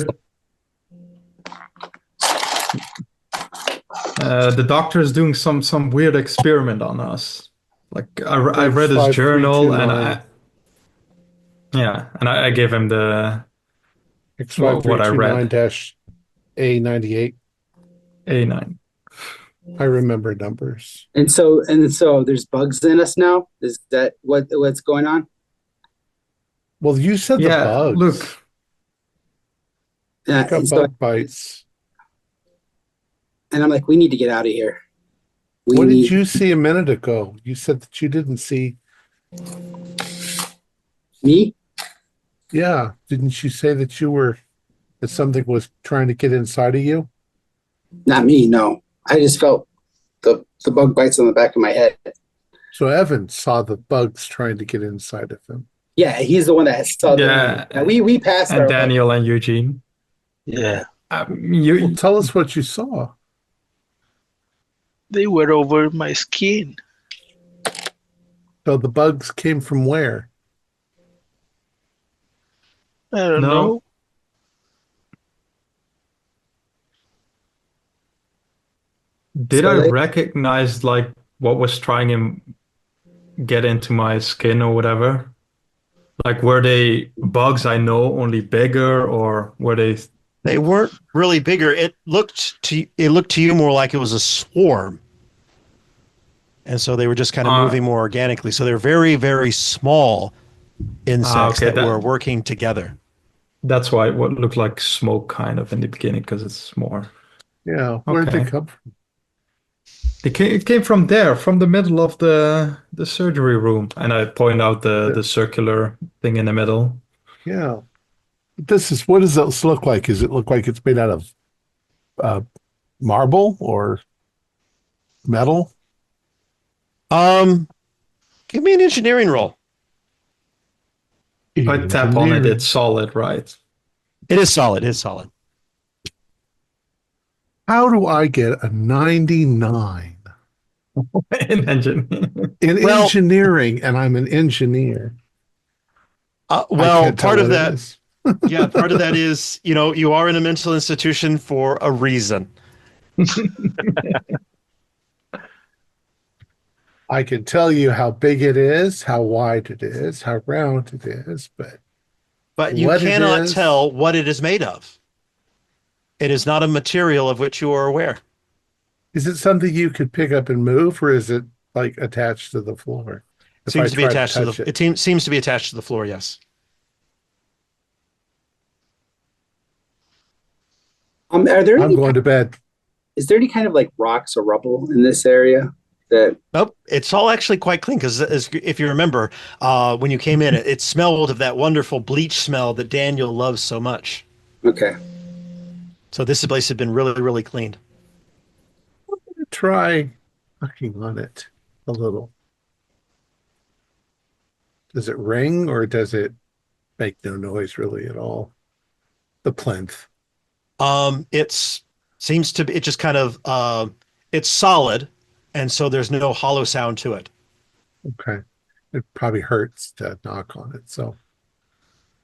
the doctor is doing some weird experiment on us. Like I read his journal and I gave him the what I read. X5329-A98. A9. I remember numbers. And so there's bugs in us now. Is that what's going on? Well, you said the bugs. Look, I got and, so, bug bites. and I'm like, we need to get out of here. What did you see a minute ago? You said that you didn't see. Me? Yeah. Didn't you say that that something was trying to get inside of you? Not me, no. I just felt the bug bites on the back of my head. So Evan saw the bugs trying to get inside of him. Yeah, he's the one that saw we passed and Daniel and Eugene. Yeah. Well, tell us what you saw. They were over my skin. So the bugs came from where? I don't know. Did I recognize like what was trying to get into my skin or whatever? Like were they bugs I know, only bigger, or were they? They weren't really bigger. It looked to you more like it was a swarm. And so they were just kind of moving more organically. So they're very, very small insects that were working together. That's why what looked like smoke kind of in the beginning, because it's more. Yeah. Where did they come from? It came from there, from the middle of the surgery room. And I point out the circular thing in the middle. Yeah. What does this look like? Does it look like it's made out of marble or metal? Give me an engineering roll. If I tap on it, it's solid, right? It is solid. It's solid. How do I get a 99 in engineering, and I'm an engineer? Part of that, part of that is, you are in a mental institution for a reason. I can tell you how big it is, how wide it is, how round it is, but you cannot tell what it is made of. It is not a material of which you are aware. Is it something you could pick up and move, or is it like attached to the floor? It seems to be attached to the floor, yes. Are there I'm going to bed. Is there any kind of like rocks or rubble in this area? That Nope, it's all actually quite clean because if you remember, when you came in, it smelled of that wonderful bleach smell that Daniel loves so much. okay. So this place has been really, really cleaned. Try knocking on it a little. Does it ring or does it make no noise really at all? The plinth. It's seems to be it just kind of it's solid, and so there's no hollow sound to it. Okay. It probably hurts to knock on it. So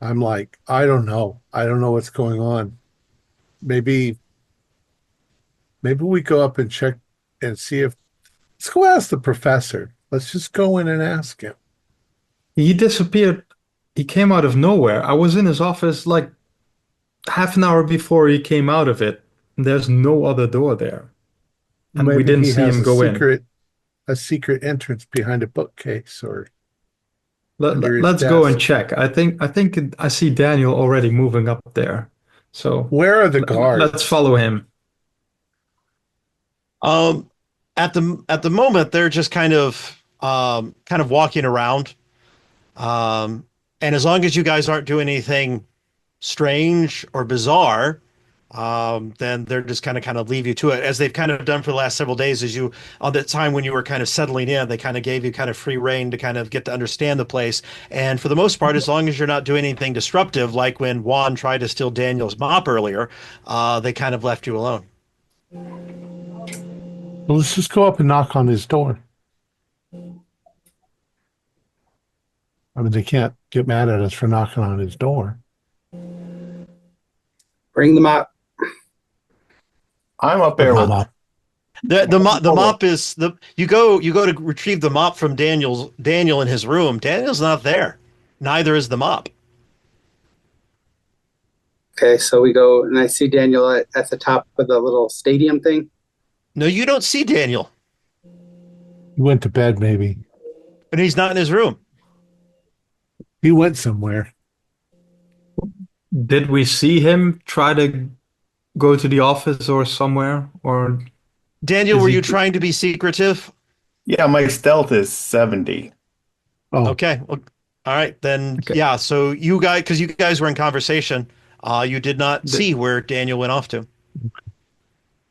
I'm like, I don't know. I don't know what's going on. Maybe we go up and check and see if let's go ask the professor. Let's just go in and ask him. He disappeared. He came out of nowhere. I was in his office like half an hour before he came out of it. There's no other door there. And we Maybe didn't he see has him go in. a secret entrance behind a bookcase or under his Let's go and desk. check. I see Daniel already moving up there. So Where are the let's guards? follow him. Um, at the moment, they're just kind of walking around. And as long as you guys aren't doing anything strange or bizarre, then they're just kind of leave you to it, as they've kind of done for the last several days. As you on that time when you were kind of settling in, they kind of gave you kind of free reign to kind of get to understand the place. And for the most part, as long as you're not doing anything disruptive, like when Juan tried to steal Daniel's mop earlier, they kind of left you alone. Well, let's just go up and knock on his door. I mean, they can't get mad at us for knocking on his door. Bring them up. I'm up there with The mop is the you go to retrieve the mop from Daniel in his room. Daniel's not there. Neither is the mop. Okay, so we go, and I see Daniel at the top of the little stadium thing. No, you don't see Daniel, He went to bed, maybe. and he's not in his room. He went somewhere. Did we see him try to go to the office or somewhere? Or Daniel, Is were he- you trying to be secretive? Yeah, my stealth is 70. Oh, Okay. Well, all right then. Okay. Yeah. So you guys, because you guys were in conversation, you did not see where Daniel went off to.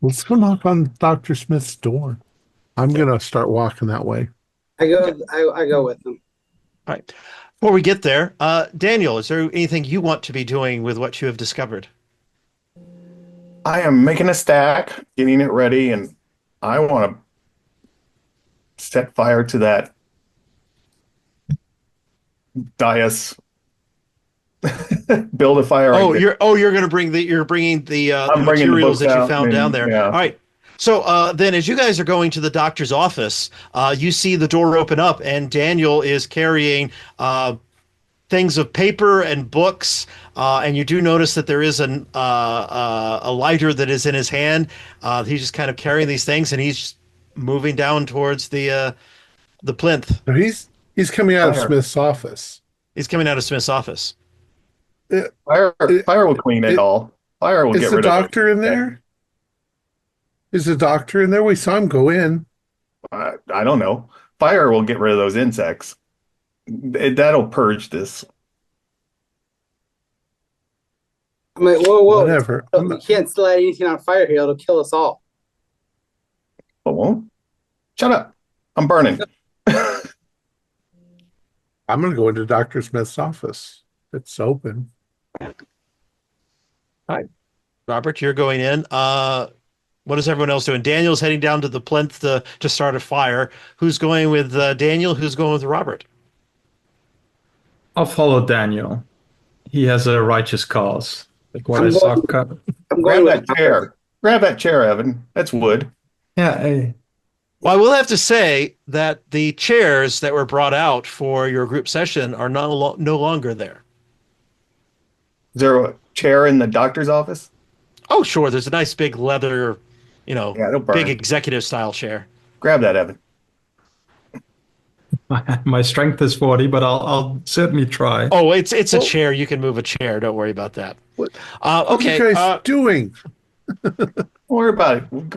let's go knock on Dr. Smith's door. I'm going to start walking that way. I go with them. All right. Before we get there, Daniel, is there anything you want to be doing with what you have discovered? I am making a stack, getting it ready, and I want to set fire to that dais. Build a fire. You're going to bring you're bringing the I'm bringing the materials books that you out found and- down there. yeah. All right. So then, as you guys are going to the doctor's office, you see the door open up, and Daniel is carrying things of paper and books, and you do notice that there is a lighter that is in his hand. He's just kind of carrying these things, and he's moving down towards the plinth. So he's coming out of Fire. Smith's office. He's coming out of Smith's office. Fire will clean it all. Fire will Is get the rid of doctor in there? Is the doctor in there? We saw him go in. I don't know. Fire will get rid of those insects. That'll purge this. I'm like, whoa, whoa. Whatever. We can't light anything on fire here. It'll kill us all. But won't. Shut up. I'm burning. I'm going to go into Dr. Smith's office. It's open. Robert, you're going in. What is everyone else doing? Daniel's heading down to the plinth to start a fire. Who's going with Daniel? Who's going with Robert? I'll follow Daniel. He has a righteous cause. Like what I'm I saw. I'm Grab going that with chair. Grab that chair, Evan. That's wood. Yeah. Well, I will have to say that the chairs that were brought out for your group session are no longer there. Is there a chair in the doctor's office? Oh, sure. There's a nice big leather, Yeah, it'll burn. big executive style chair. Grab that, Evan. My strength is 40, but I'll certainly try. Oh, it's a chair. You can move a chair. Don't worry about that. What Okay. are you guys doing? Don't worry about it.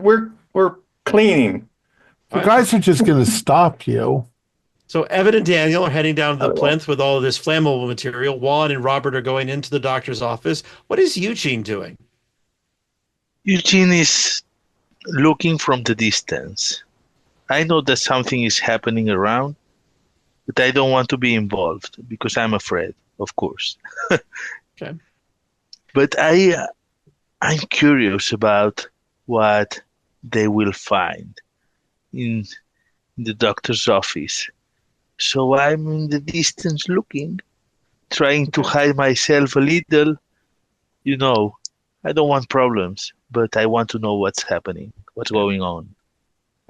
We're cleaning. The guys are just going to stop you. So Evan and Daniel are heading down to the Oh, well. plinth with all of this flammable material. Juan and Robert are going into the doctor's office. What is Eugene doing? Eugene is looking from the distance. I know that something is happening around, but I don't want to be involved because I'm afraid, of course. Okay. But I'm curious about what they will find in the doctor's office. So I'm in the distance looking, trying to hide myself a little. You know, I don't want problems, but I want to know what's happening, what's going on.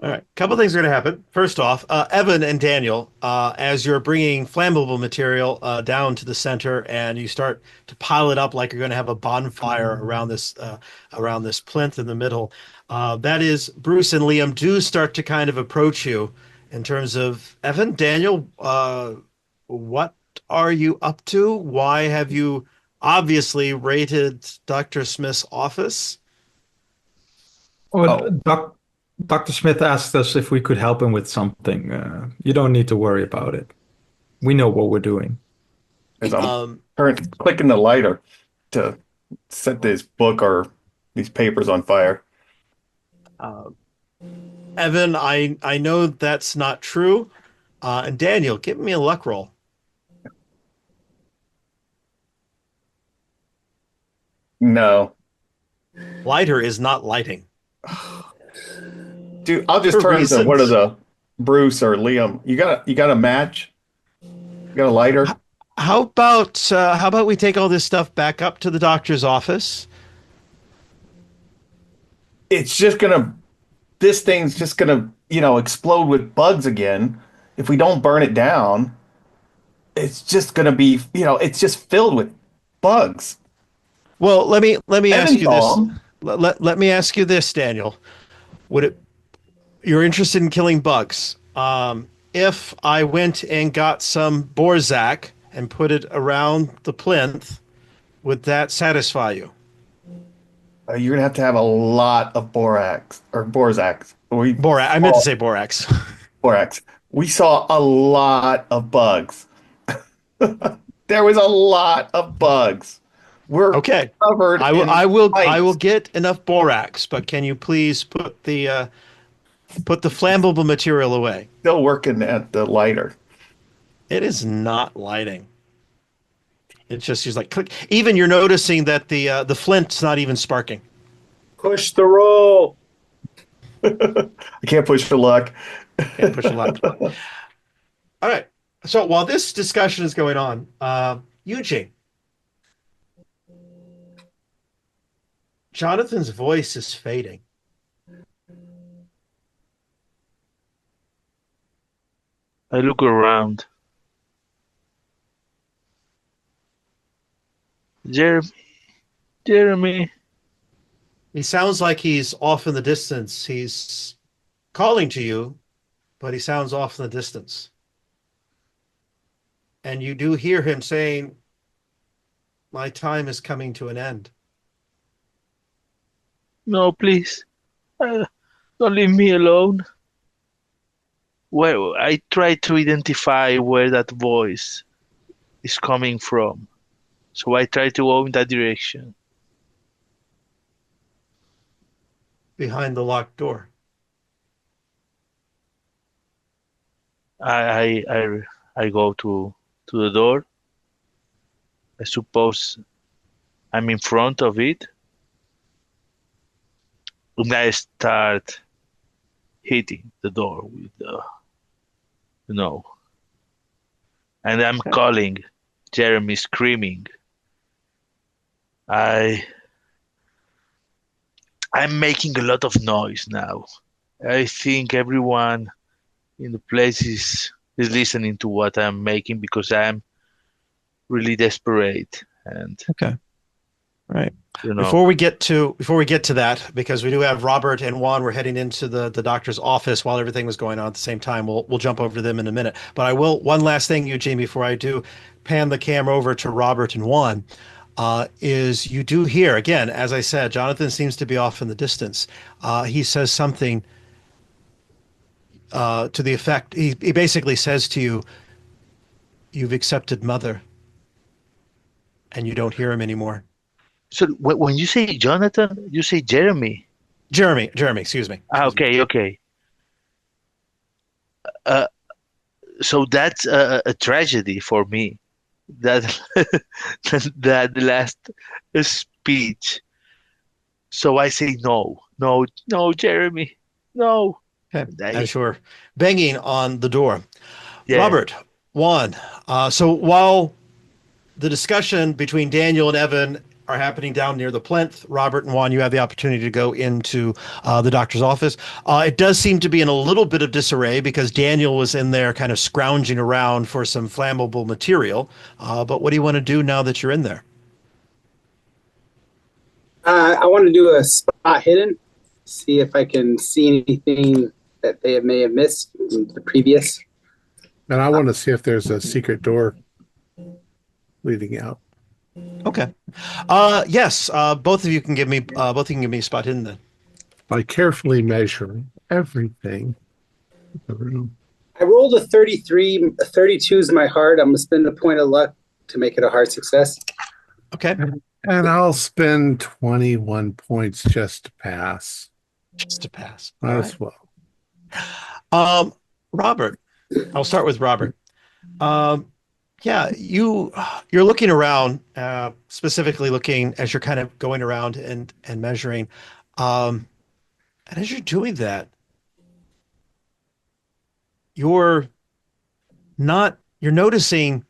All right. A couple things are going to happen. First off, Evan and Daniel, as you're bringing flammable material down to the center and you start to pile it up like you're going to have a bonfire around this plinth in the middle, that is, Bruce and Liam do start to kind of approach you in terms of, Evan, Daniel, what are you up to? Why have you obviously raided Dr. Smith's office? Well, Dr. Smith asked us if we could help him with something. You don't need to worry about it. We know what we're doing. As I'm clicking the lighter to set this book or these papers on fire. Evan, I know that's not true. And Daniel, give me a luck roll. No. Lighter is not lighting. Dude, I'll just For turn reasons. to one of the Bruce or Liam. You got a match? You got a lighter? How about we take all this stuff back up to the doctor's office? It's just this thing's just gonna, explode with bugs again. If we don't burn it down, it's just gonna be, it's just filled with bugs. Well, let me ask Evan, you this. Thom. Let me ask you this, Daniel. You're interested in killing bugs? If I went and got some Borzak and put it around the plinth, would that satisfy you? You're gonna have to have a lot of borax or Borax. I meant to say borax. Borax. We saw a lot of bugs. There was a lot of bugs. We're Okay. covered. I will ice. get enough borax, but can you please put the flammable material away? Still working at the lighter. It is not lighting. It's just she's like click. Even you're noticing that the flint's not even sparking. Push the roll. I can't push the luck. Can't push a lot. All right. So while this discussion is going on, Eugene, Jonathan's voice is fading. I look around. Jeremy. He sounds like he's off in the distance. He's calling to you, but he sounds off in the distance. And you do hear him saying, "My time is coming to an end." No, please. Don't leave me alone. Well, I try to identify where that voice is coming from. So I try to go in that direction. Behind the locked door. I go to the door. I suppose I'm in front of it. And I start hitting the door with and I'm calling. Jeremy screaming. I'm making a lot of noise now. I think everyone in the place is listening to what I'm making because I'm really desperate and Okay. Right. you know. Before we get to that, because we do have Robert and Juan, we're heading into the doctor's office while everything was going on at the same time. We'll jump over to them in a minute. But I will one last thing, Eugene, before I do pan the camera over to Robert and Juan, is you do hear again, as I said, Jonathan seems to be off in the distance. He says something. to the effect, he basically says to you, "You've accepted Mother," and you don't hear him anymore. So when you say Jonathan, you say Jeremy. Jeremy, excuse me. Okay, okay. Uh, so that's a tragedy for me. That that last speech. So I say no, no, no, Jeremy, no. Okay. I- As you're banging on the door. yeah. Robert, Juan. So while the discussion between Daniel and Evan are happening down near the plinth, Robert and Juan, you have the opportunity to go into the doctor's office. It does seem to be in a little bit of disarray because Daniel was in there kind of scrounging around for some flammable material. But what do you want to do now that you're in there? I want to do a spot hidden, see if I can see anything that they may have missed in the previous. And I want to see if there's a secret door leading out. Okay. Yes. Both of you can give me a spot hidden then. By carefully measuring everything in the room. I rolled a 33. A 32 is my heart. I'm going to spend a point of luck to make it a hard success. Okay. And I'll spend 21 points just to pass. Just to pass. Might All as right. well. Robert, I'll start with Robert. Yeah, you're looking around, specifically looking as you're kind of going around and measuring. And as you're doing that, you're noticing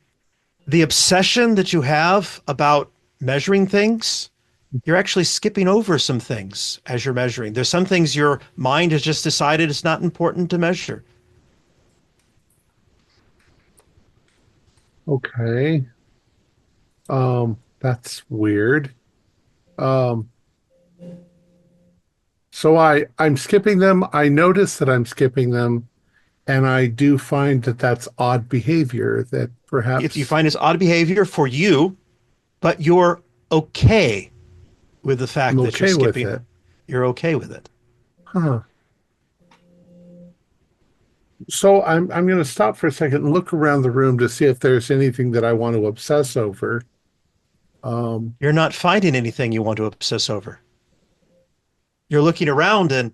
the obsession that you have about measuring things. You're actually skipping over some things as you're measuring. There's some things your mind has just decided it's not important to measure. Okay. That's weird. So I'm skipping them. I notice that I'm skipping them, and I do find that that's odd behavior that perhaps If you find it's odd behavior for you, but you're okay with the fact I'm that you're okay with skipping it. You're okay with it. Huh. So I'm going to stop for a second and look around the room to see if there's anything that I want to obsess over. You're not finding anything you want to obsess over. You're looking around and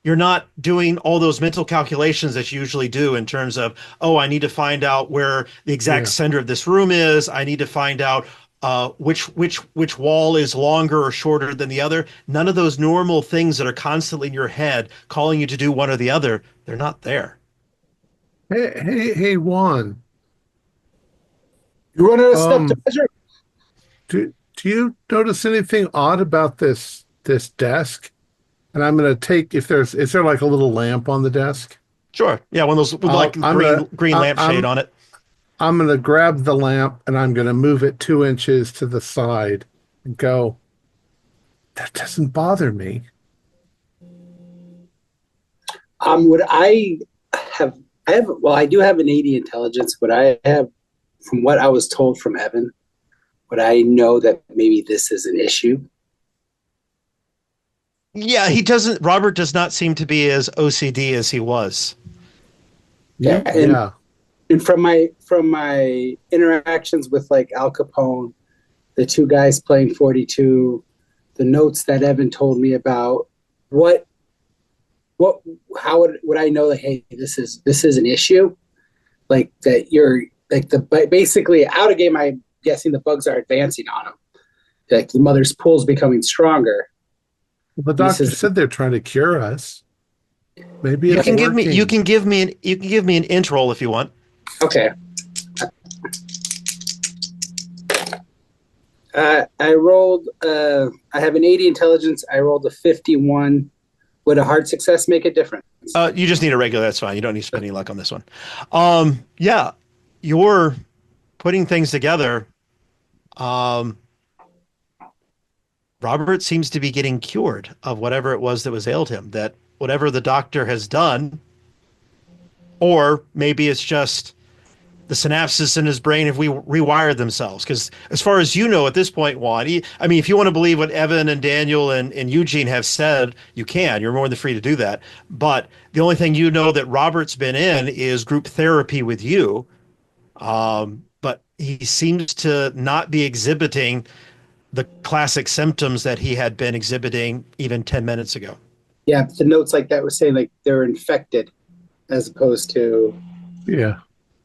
you're not doing all those mental calculations that you usually do in terms of, oh, I need to find out where the exact center of this room is. I need to find out which wall is longer or shorter than the other. None of those normal things that are constantly in your head calling you to do one or the other, they're not there. Hey, Juan. You run out of stuff to measure? Do you notice anything odd about this desk? And I'm going to take, is there like a little lamp on the desk? Sure. Yeah, one of those with like green lampshade on it. I'm going to grab the lamp and I'm going to move it 2 inches to the side and go, that doesn't bother me. Would I have, well, I do have an 80 intelligence. Would I have, from what I was told from Evan, would I know that maybe this is an issue? Yeah, Robert does not seem to be as OCD as he was. Yeah. And from my interactions with like Al Capone, the two guys playing 42, the notes that Evan told me about, how would I know that, hey, this is an issue? Like that you're like basically out of game, I'm guessing the bugs are advancing on him. Like the mother's pool's becoming stronger. Well, the doctor said they're trying to cure us. Maybe you can give me an int roll if you want. Okay. I rolled. I have an 80 intelligence. I rolled a 51. Would a hard success make a difference? You just need a regular. That's fine. You don't need to spend any luck on this one. Yeah, you're putting things together. Robert seems to be getting cured of whatever it was that was ailed him. That whatever the doctor has done, or maybe it's just the synapses in his brain have rewired themselves. Because as far as you know at this point, Juan, I mean, if you want to believe what Evan and Daniel and Eugene have said, you can. You're more than free to do that. But the only thing you know that Robert's been in is group therapy with you. But he seems to not be exhibiting the classic symptoms that he had been exhibiting even 10 minutes ago. Yeah, the notes like that were saying like they're infected as opposed to so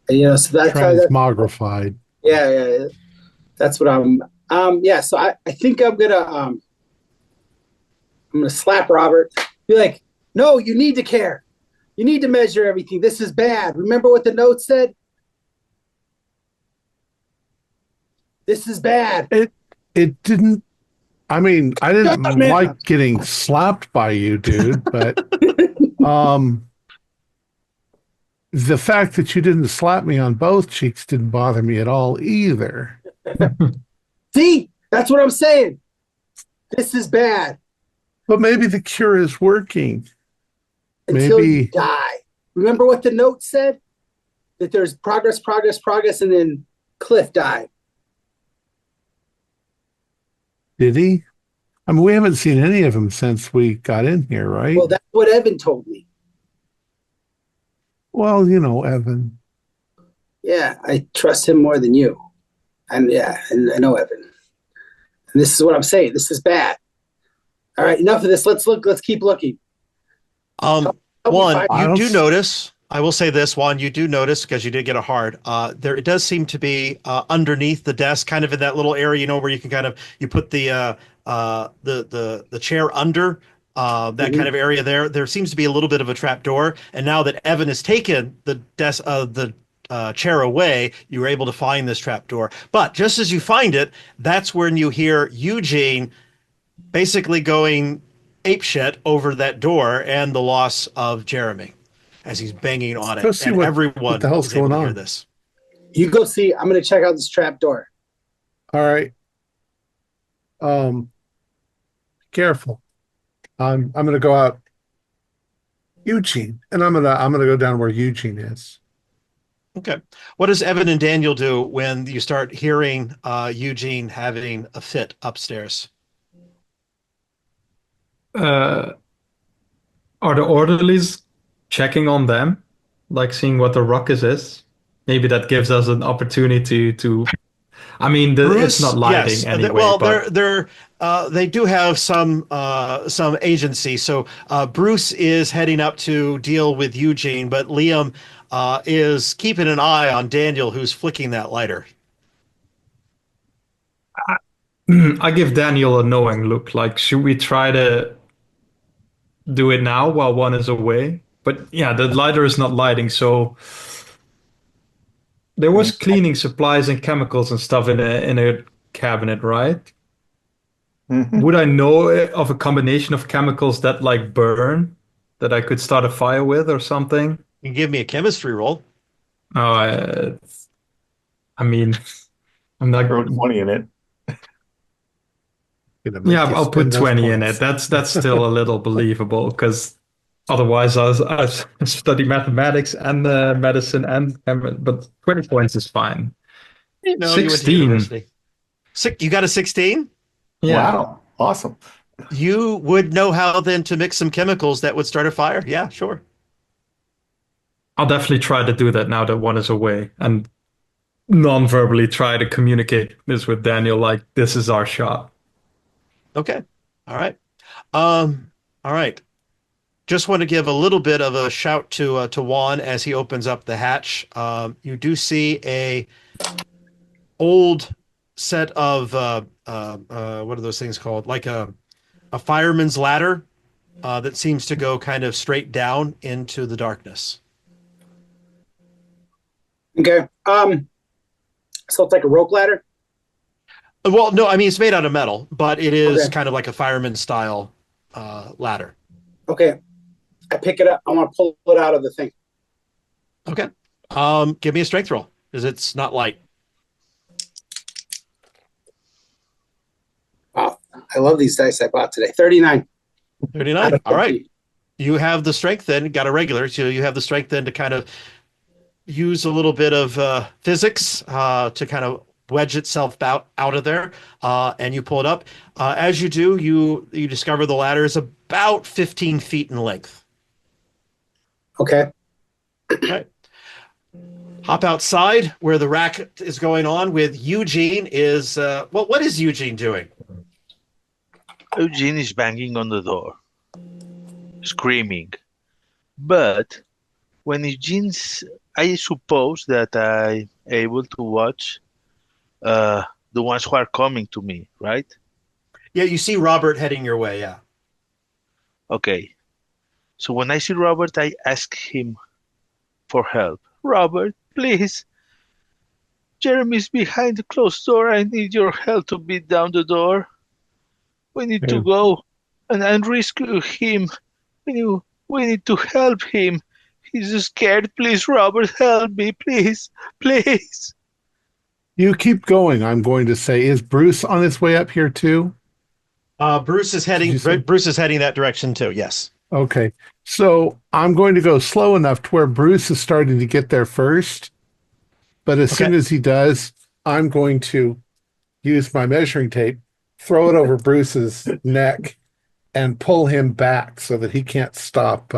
that's transmogrified. Yeah, that's what I'm so I think I'm gonna slap Robert, be like, no, you need to care. You need to measure everything. This is bad. Remember what the note said? This is bad. It didn't. I mean, I didn't like getting slapped by you, dude, but the fact that you didn't slap me on both cheeks didn't bother me at all either. See, that's what I'm saying. This is bad. But maybe the cure is working. Until you die. Remember what the note said? That there's progress, and then Cliff died. Did he? I mean, we haven't seen any of them since we got in here, right? Well, that's what Evan told me. Well, Evan. Yeah, I trust him more than you. And I know Evan. And this is what I'm saying. This is bad. All right, enough of this. Let's keep looking. Juan, you do notice, I will say this, Juan, you do notice, because you did get a hard, it does seem to be underneath the desk, kind of in that little area, where you can you put the chair under that kind of area there. There seems to be a little bit of a trap door. And now that Evan has taken the desk the chair away, you were able to find this trap door. But just as you find it, that's when you hear Eugene basically going apeshit over that door and the loss of Jeremy as he's banging on it. And everyone what the hell's going on. This. You go see. I'm going to check out this trap door. All right. Careful. I'm going to go out, Eugene, and I'm going to go down where Eugene is. Okay. What does Evan and Daniel do when you start hearing Eugene having a fit upstairs? Are the orderlies checking on them, like seeing what the ruckus is? Maybe that gives us an opportunity to. I mean, Bruce, it's not lighting anyway. Well, but they do have some agency. So Bruce is heading up to deal with Eugene, but Liam is keeping an eye on Daniel, who's flicking that lighter. I give Daniel a knowing look. Like, should we try to do it now while one is away? But yeah, the lighter is not lighting, so there was cleaning supplies and chemicals and stuff in a cabinet, right? Mm-hmm. Would I know of a combination of chemicals that like burn that I could start a fire with or something? You can give me a chemistry roll. Oh, I mean, I'm not throw 20 in it. Yeah, I'll put 20 in it. That's still a little believable, because otherwise I study mathematics and medicine but 20 points is fine. 16. You got a 16? Yeah. Wow. Awesome. You would know how then to mix some chemicals that would start a fire? Yeah, sure. I'll definitely try to do that now that one is away, and non-verbally try to communicate this with Daniel, like, this is our shot. Okay. All right. All right. Just want to give a little bit of a shout to Juan as he opens up the hatch. You do see a old set of what are those things called? Like a fireman's ladder that seems to go kind of straight down into the darkness. Okay. So it's like a rope ladder? Well, no, I mean, it's made out of metal, but it is kind of like a fireman style ladder. Okay. I pick it up. I want to pull it out of the thing. Okay. Give me a strength roll, because it's not light. Wow. I love these dice I bought today. 39. 39. All right. You have the strength then, got a regular, so you have the strength then to kind of use a little bit of physics to kind of wedge itself out of there, and you pull it up. As you do, you discover the ladder is about 15 feet in length. Okay. Okay. Hop outside where the racket is going on with Eugene is, well, what is Eugene doing? Eugene is banging on the door, screaming. But when I suppose that I'm able to watch the ones who are coming to me, right? Yeah, you see Robert heading your way, yeah. Okay. So when I see Robert, I ask him for help. Robert, please. Jeremy's behind the closed door. I need your help to beat down the door. We need to go and rescue him. We need to help him. He's scared. Please, Robert, help me, please. Please. You keep going, I'm going to say. Is Bruce on his way up here too? Bruce is heading that direction too, yes. Okay. So I'm going to go slow enough to where Bruce is starting to get there first. But as soon as he does, I'm going to use my measuring tape, throw it over Bruce's neck, and pull him back so that he can't stop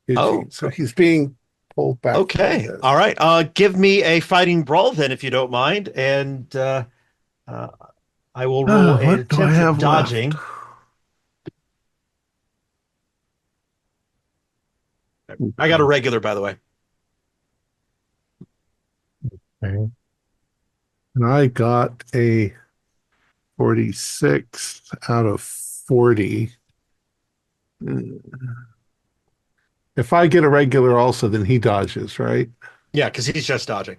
Eugene. So he's being pulled back. Okay. All right. Give me a fighting brawl then, if you don't mind. And I will roll an attempt at dodging. I got a regular, by the way. Okay. And I got a 46 out of 40. If I get a regular also, then he dodges, right? Yeah, because he's just dodging.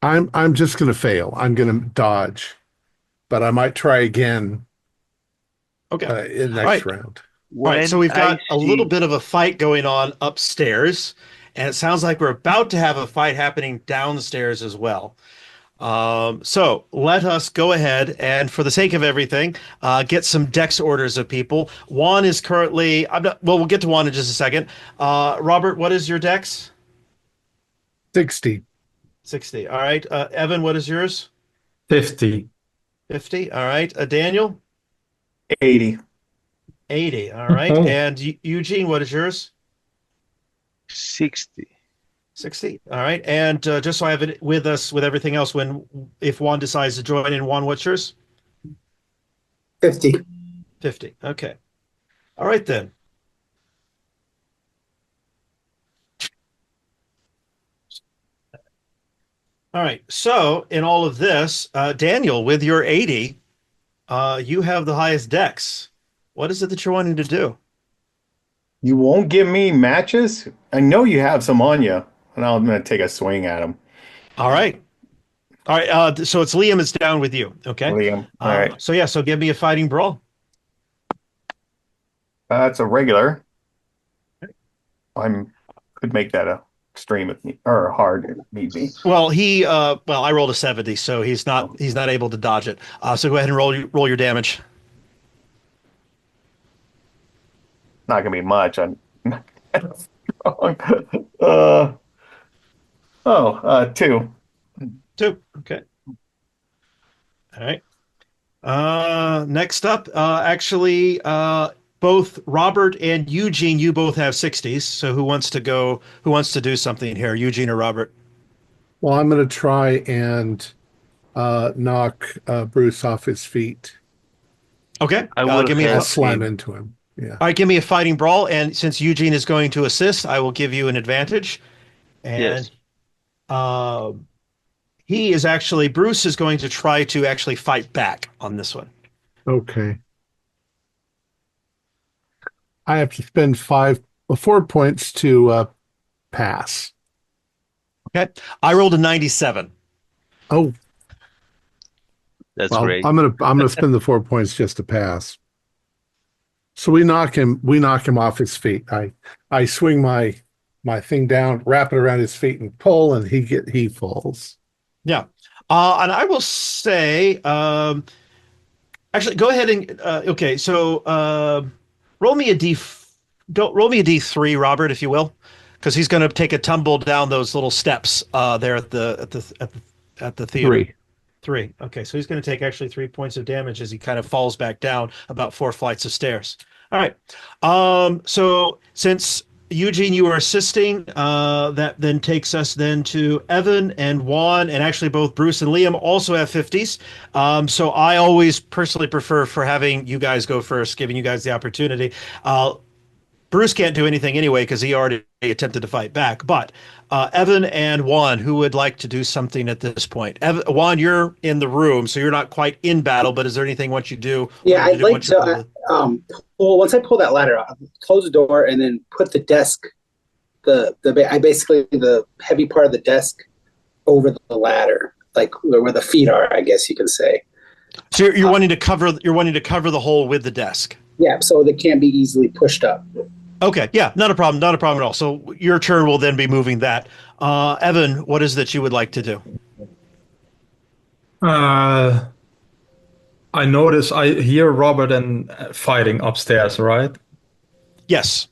I'm just going to fail. I'm going to dodge, but I might try again. Okay. In next round. All right, so we've got a little bit of a fight going on upstairs, and it sounds like we're about to have a fight happening downstairs as well. So let us go ahead and, for the sake of everything, get some dex orders of people. Juan is currently, we'll get to Juan in just a second. Robert, what is your dex? 60. 60. All right. Evan, what is yours? 50. 50. All right. Daniel? 80. 80. All right. And Eugene, what is yours? 60. 60. All right. And just so I have it with us with everything else, if Juan decides to join in, Juan, what's yours? 50. 50. Okay. All right, then. All right. So in all of this, Daniel, with your 80, you have the highest dex. What is it that you're wanting to do? You won't give me matches? I know you have some on you, and I'm going to take a swing at them. All right. All right. So it's Liam is down with you. Okay. Liam. All right. So give me a fighting brawl. That's a regular. Could make that a extreme or hard if need be. Well, I rolled a 70, so he's not able to dodge it. So go ahead and roll your damage. Not gonna be much. I'm wrong. 2. 2. Okay. All right. Next up, both Robert and Eugene, you both have 60s. So who wants to do something here, Eugene or Robert? Well, I'm going to try and knock Bruce off his feet. Okay. I'll slam into him. Yeah. All right, give me a fighting brawl, and since Eugene is going to assist, I will give you an advantage. And Bruce is going to try to actually fight back on this one. Okay. I have to spend 4 points to pass. Okay. I rolled a 97. Oh. That's great. I'm gonna spend the 4 points just to pass. So we knock him off his feet. I swing my thing down, wrap it around his feet and pull, and he falls. Yeah. And I will say, actually go ahead and okay, so roll me a D3, Robert, if you will. because he's going to take a tumble down those little steps there at the theater. 3. Okay, so he's going to take actually 3 points of damage as he kind of falls back down about 4 flights of stairs. All right. So since Eugene, you are assisting, that then takes us then to Evan and Juan, and actually both Bruce and Liam also have 50s. So I always personally prefer for having you guys go first, giving you guys the opportunity. Bruce can't do anything anyway because he already attempted to fight back. But Evan and Juan, who would like to do something at this point? Juan, you're in the room, so you're not quite in battle. But is there anything once you do? Yeah, I'd like to once I pull that ladder out, close the door, and then put the desk, the heavy part of the desk over the ladder, like where the feet are, I guess you can say. So you're wanting to cover the hole with the desk. Yeah, so they can't be easily pushed up. Okay, yeah, not a problem at all. So your turn will then be moving that. Evan, what is that you would like to do? I notice I hear Robert and fighting upstairs, right? Yes.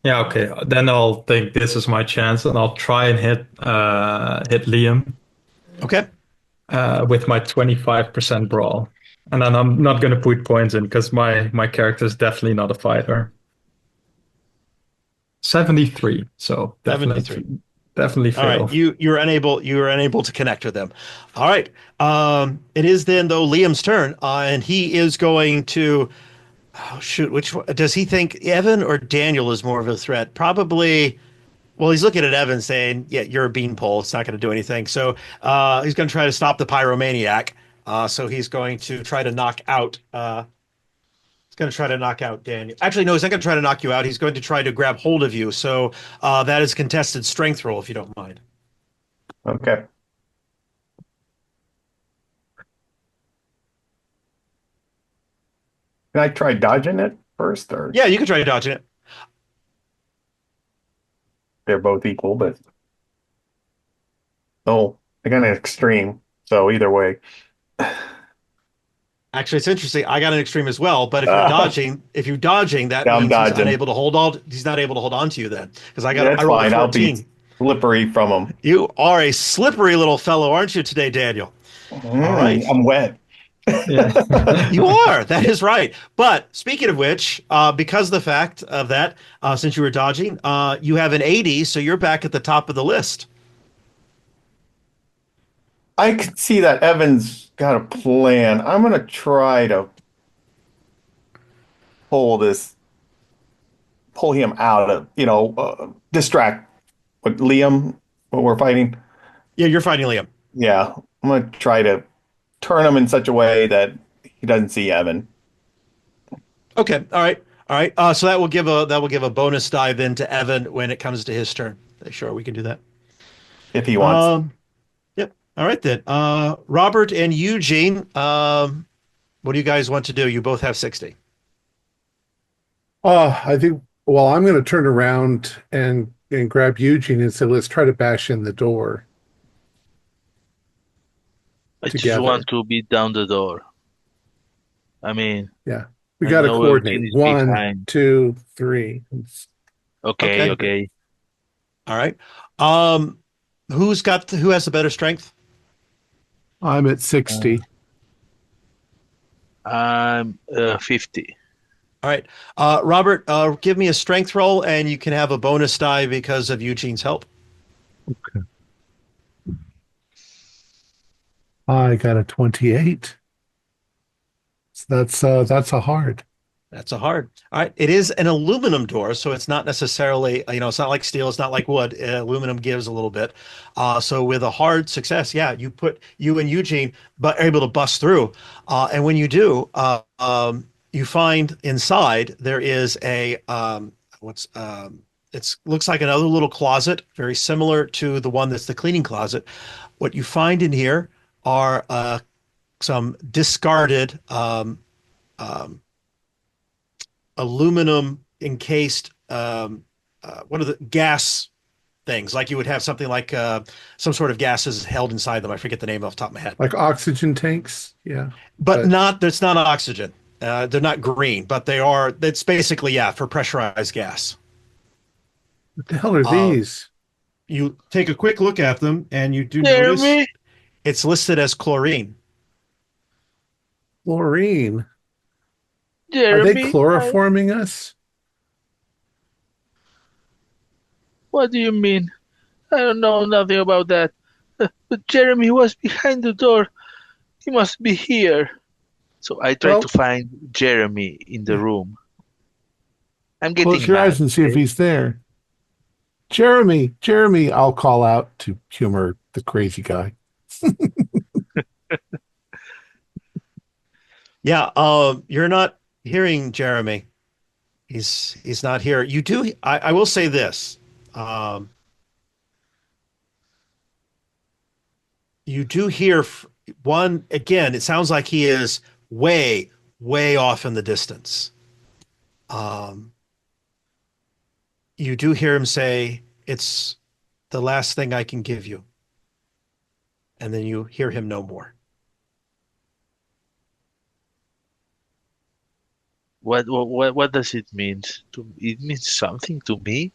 Yeah, okay. Then I'll think this is my chance, and I'll try and hit Liam. Okay. With my 25% brawl, and then I'm not going to put points in because my character is definitely not a fighter. 73. So definitely 73. Definitely fail. All right, you're unable to connect with them. All right, it is then though Liam's turn, and he is going to. Oh shoot! Which one, does he think Evan or Daniel is more of a threat? Probably. Well, he's looking at Evan saying, "Yeah, you're a beanpole. It's not going to do anything." So he's going to try to stop the pyromaniac. So he's going to try to knock out. He's going to try to knock out Daniel. Actually, no, he's not going to try to knock you out. He's going to try to grab hold of you. So that is a contested strength roll, if you don't mind. Okay. Can I try dodging it first, or Yeah, you can try dodging it. they're both equal? But I got an extreme, so either way. Actually, it's interesting. I got an extreme as well, but if you're dodging, that I'm means dodging. he's not able to hold on to you then. Because I That's rolled fine. a I'll 14. be slippery from them. You are a slippery little fellow, aren't you today, Daniel? All right. I'm wet. Yeah. You are. That is right. But speaking of which, because of the fact of that, since you were dodging, you have an 80, so you're back at the top of the list. I can see that Evan's got a plan. I'm going to try to pull him out of, distract Liam, what we're fighting. Yeah, you're fighting Liam. Yeah, I'm going to try to turn him in such a way that he doesn't see Evan. Okay. All right. So that will give a bonus die then to Evan when it comes to his turn. Sure, we can do that if he wants. Yep. All right then. Robert and Eugene, what do you guys want to do? You both have 60. I think. Well, I'm going to turn around and grab Eugene and say, "Let's try to bash in the door." I together. just want to beat down the door. I mean, yeah, we got to coordinate. 1, 2, 3. Okay. All right. Who has the better strength? I'm at 60. I'm 50. All right. Robert, give me a strength roll, and you can have a bonus die because of Eugene's help. Okay. I got a 28. So that's a hard. That's a hard. All right. It is an aluminum door, so it's not necessarily, it's not like steel, it's not like wood. Aluminum gives a little bit. So with a hard success, yeah, you and Eugene are able to bust through. And when you do, you find inside there is it looks like another little closet, very similar to the one that's the cleaning closet. What you find in here are some discarded aluminum encased one of the gas things, like you would have something like some sort of gases held inside them. I forget the name off the top of my head. Like oxygen tanks, yeah. But that's not oxygen. They're not green, but they are. That's basically for pressurized gas. What the hell are these? You take a quick look at them, and you do notice Jeremy, it's listed as chlorine. Chlorine. Are they Jeremy, chloroforming us? what do you mean? I don't know nothing about that. But Jeremy was behind the door. He must be here. So I try Well- to find Jeremy in the room. I'm getting Close your mad. eyes and see if he's there. Jeremy, Jeremy, I'll call out to humor the crazy guy. Yeah, you're not hearing Jeremy. He's not here. You do. I will say this. You do hear one again. It sounds like he is way, way off in the distance. You do hear him say, "It's the last thing I can give you," and then you hear him no more. What does it mean? It means something to me?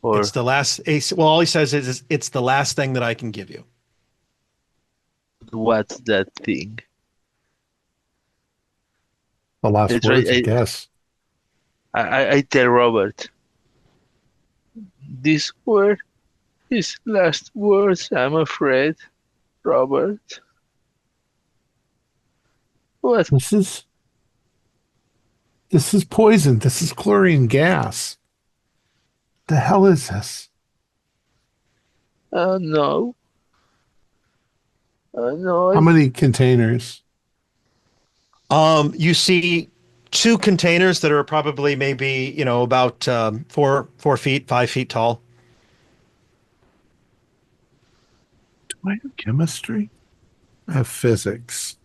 Or It's the last. Well, all he says is, "It's the last thing that I can give you." what's that thing? The last It's words, right, I guess. I tell Robert. These were his last words, I'm afraid. Robert. What? This is poison. This is chlorine gas. The hell is this? No. No. How many containers? You see two containers that are probably maybe, about 4 feet, 5 feet tall. Do I have chemistry? I have physics.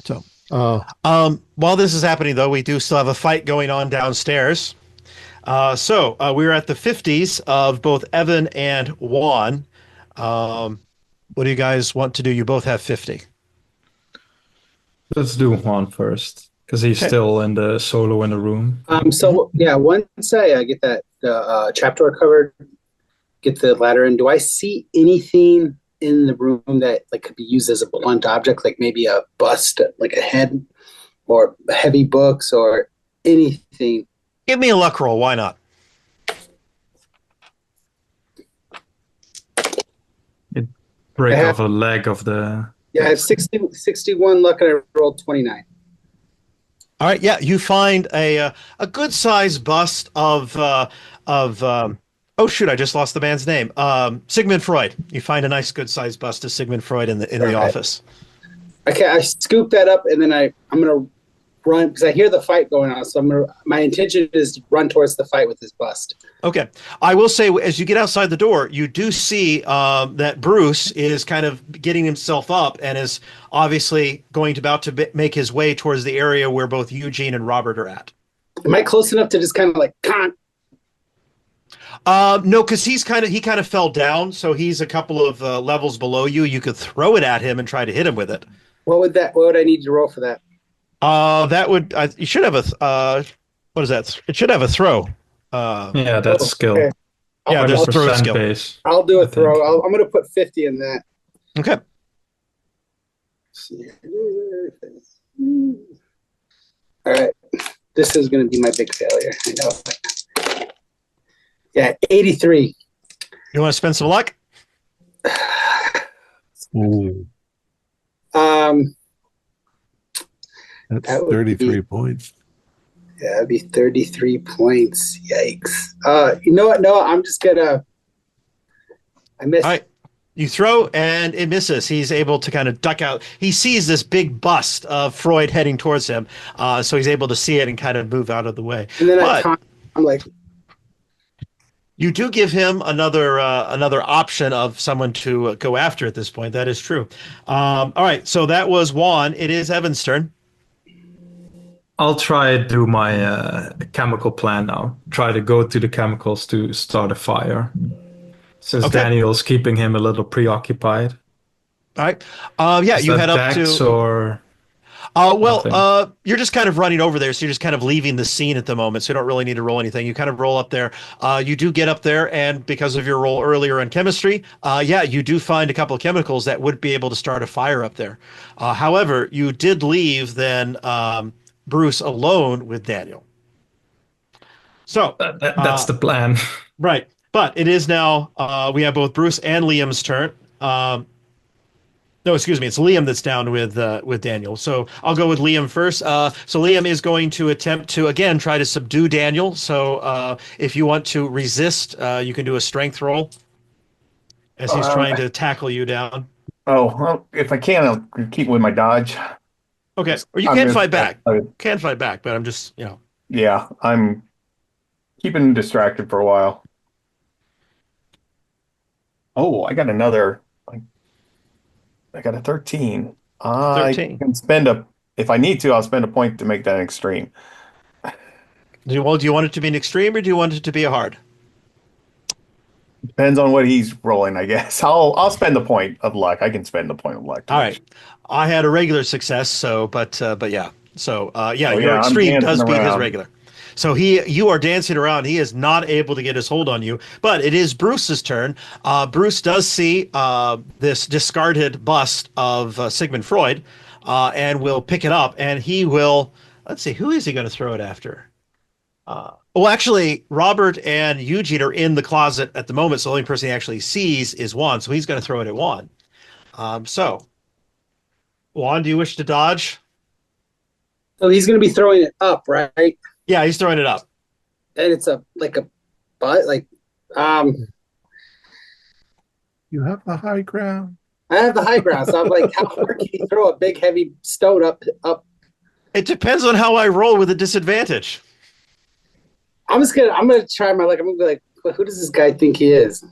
So, Oh, while this is happening, though, we do still have a fight going on downstairs. We're at the 50s of both Evan and Juan. What do you guys want to do? You both have 50. Let's do Juan first, because he's Okay. still in the solo in the room. So yeah, once I get that trapdoor covered, get the ladder in, do I see anything in the room that could be used as a blunt object, like maybe a bust, like a head, or heavy books, or anything? Give me a luck roll. Why not? Break I have- off a leg of the. Yeah, I have 61 luck, and I rolled 29. All right. Yeah, you find a good sized bust of oh shoot, I just lost the man's name. Sigmund Freud. You find a nice good sized bust of Sigmund Freud in the Right. office. Okay, I scoop that up, and then I'm gonna run because I hear the fight going on. So my intention is to run towards the fight with this bust. Okay. I will say, as you get outside the door, you do see that Bruce is kind of getting himself up and is obviously about to make his way towards the area where both Eugene and Robert are at. Am I close enough to just kind of like, con? No, because he kind of fell down, so he's a couple of levels below you. You could throw it at him and try to hit him with it. What would I need to roll for that? That would you should have a what is that? It should have a throw. Yeah, that's skill. Okay. Yeah, there's a throw 100% skill. base. I'll do a I think. throw. I'm going to put 50 in that. Okay. All right. This is going to be my big failure. I know. Yeah, 83. You want to spend some luck? ooh, that's That would 33 be- points. Yeah, that'd be 33 points. Yikes. You know what? No, I'm just going to. I missed. All right. You throw and it misses. He's able to kind of duck out. He sees this big bust of Freud heading towards him, so he's able to see it and kind of move out of the way. And then But I'm like, you do give him another option of someone to go after at this point. That is true. All right, so that was Juan. It is Evan's turn. I'll try to do my chemical plan now. Try to go to the chemicals to start a fire. Since Okay. Daniel's keeping him a little preoccupied. All right. Yeah, Is you that head up Dex to. or You're just kind of running over there, so you're just kind of leaving the scene at the moment, so you don't really need to roll anything. You kind of roll up there. You do get up there, and because of your roll earlier in chemistry, you do find a couple of chemicals that would be able to start a fire up there. However, you did leave then Bruce alone with Daniel. So that's the plan. Right. But it is now, we have both Bruce and Liam's turn. No, excuse me. It's Liam that's down with Daniel. So I'll go with Liam first. So Liam is going to attempt to, again, try to subdue Daniel. So if you want to resist, you can do a strength roll as he's trying to tackle you down. Oh, well, if I can, I'll keep with my dodge. Okay. Or you can fight back. Can fight back, but I'm just, Yeah, I'm keeping distracted for a while. Oh, I got another. I got a 13. 13. I can if I need to, I'll spend a point to make that an extreme. Do you want it to be an extreme or do you want it to be a hard? Depends on what he's rolling, I guess. I'll spend the point of luck. I can spend the point of luck. All right. I had a regular success, so but yeah. So your yeah, extreme does beat his around. regular. So you are dancing around. He is not able to get his hold on you, but it is Bruce's turn. Bruce does see this discarded bust of Sigmund Freud, and will pick it up, and he will. Let's see, who is he going to throw it after? Well, actually, Robert and Eugene are in the closet at the moment, so the only person he actually sees is Juan, so he's going to throw it at Juan. So, Juan, do you wish to dodge? So he's going to be throwing it up, right? Yeah, he's throwing it up. And it's a butt, You have the high ground. I have the high ground, so I'm like, how far can you throw a big heavy stone up? It depends on how I roll with a disadvantage. I'm gonna try my luck. I'm gonna be like, well, who does this guy think he is?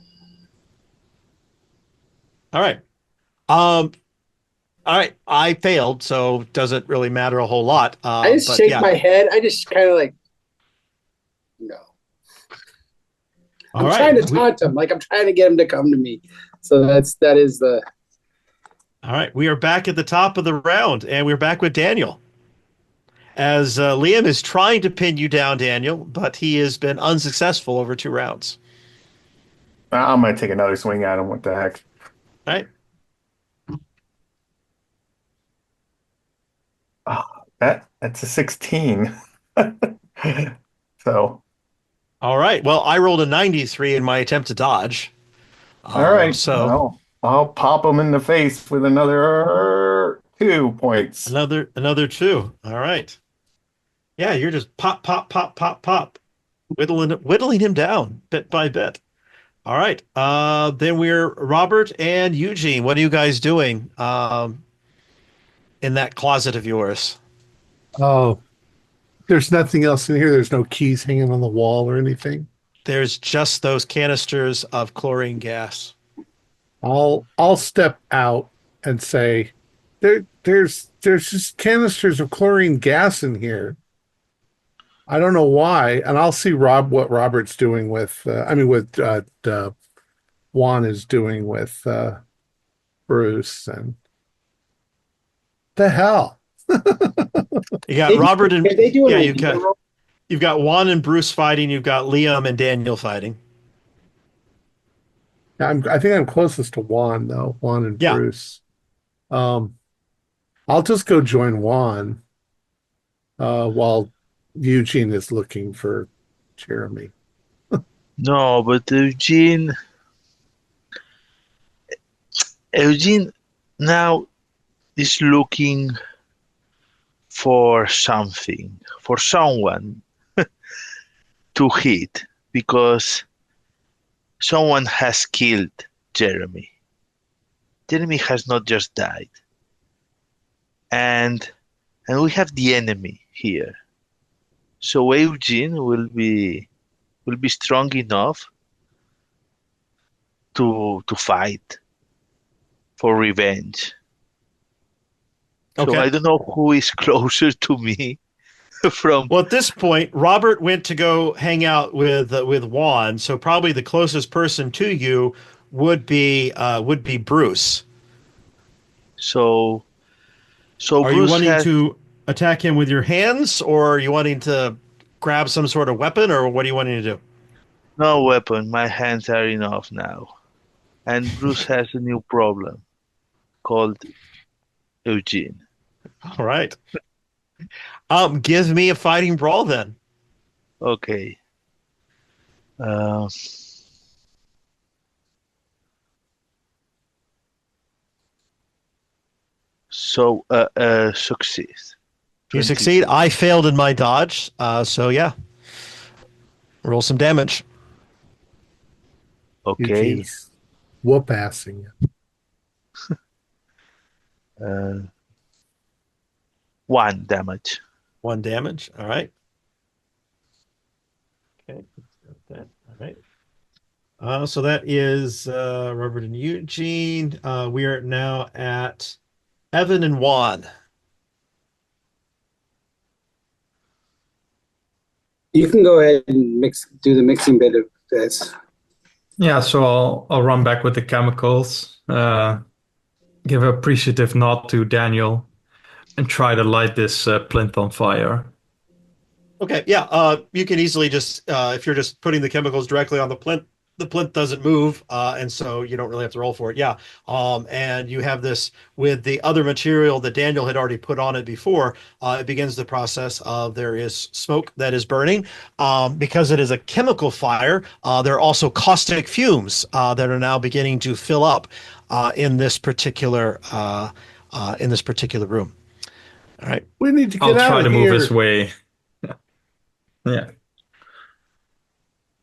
All right. All right. I failed, so it doesn't really matter a whole lot. I just shake my head. I just kind of like, no. I'm trying to taunt him. Like I'm trying to get him to come to me. So that is the. All right. We are back at the top of the round, and we're back with Daniel. As Liam is trying to pin you down, Daniel, but he has been unsuccessful over 2 rounds. I'm going to take another swing at him. What the heck? All right. Oh, that's a 16. So. All right. Well, I rolled a 93 in my attempt to dodge. All right. So I'll pop him in the face with another 2 points. Another 2. All right. Yeah, you're just pop, pop, pop, pop, pop, whittling him down bit by bit. All right. Then we're Robert and Eugene. What are you guys doing in that closet of yours? Oh, there's nothing else in here. There's no keys hanging on the wall or anything. There's just those canisters of chlorine gas. I'll step out and say, there's just canisters of chlorine gas in here. I don't know why, and I'll see what Robert's doing with. Juan is doing with Bruce, and the hell. You got Robert and you've got Juan and Bruce fighting. You've got Liam and Daniel fighting. I think I'm closest to Juan though. Juan and Bruce. I'll just go join Juan while Eugene is looking for Jeremy. No, but Eugene now is looking for something, for someone to hit, because someone has killed Jeremy. Jeremy has not just died. And we have the enemy here. So Eugene will be strong enough to fight for revenge. Okay. So I don't know who is closer to me from. Well, at this point, Robert went to go hang out with Juan, so probably the closest person to you would be Bruce. So So Are you Bruce wanting has to attack him with your hands, or are you wanting to grab some sort of weapon, or what are you wanting to do? no weapon. My hands are enough now. And Bruce has a new problem called Eugene. All right. Give me a fighting brawl then. Okay. Uh, succeed. You succeed. 22. I failed in my dodge. So yeah, roll some damage. Okay. Eugene's whoop-assing you. Uh, 1 damage. 1 damage. All right. Okay. All right. So that is Robert and Eugene. We are now at Evan and Juan. You can go ahead and do the mixing bit of this. Yeah, so I'll run back with the chemicals, give an appreciative nod to Daniel, and try to light this plinth on fire. Okay, yeah. You can easily just if you're just putting the chemicals directly on the plinth doesn't move, and so you don't really have to roll for it. Yeah. And you have this with the other material that Daniel had already put on it before. It begins the process of there is smoke that is burning. Because it is a chemical fire, there are also caustic fumes that are now beginning to fill up in this particular room. All right. We need to get I'll out try of to here. move his way. Yeah. The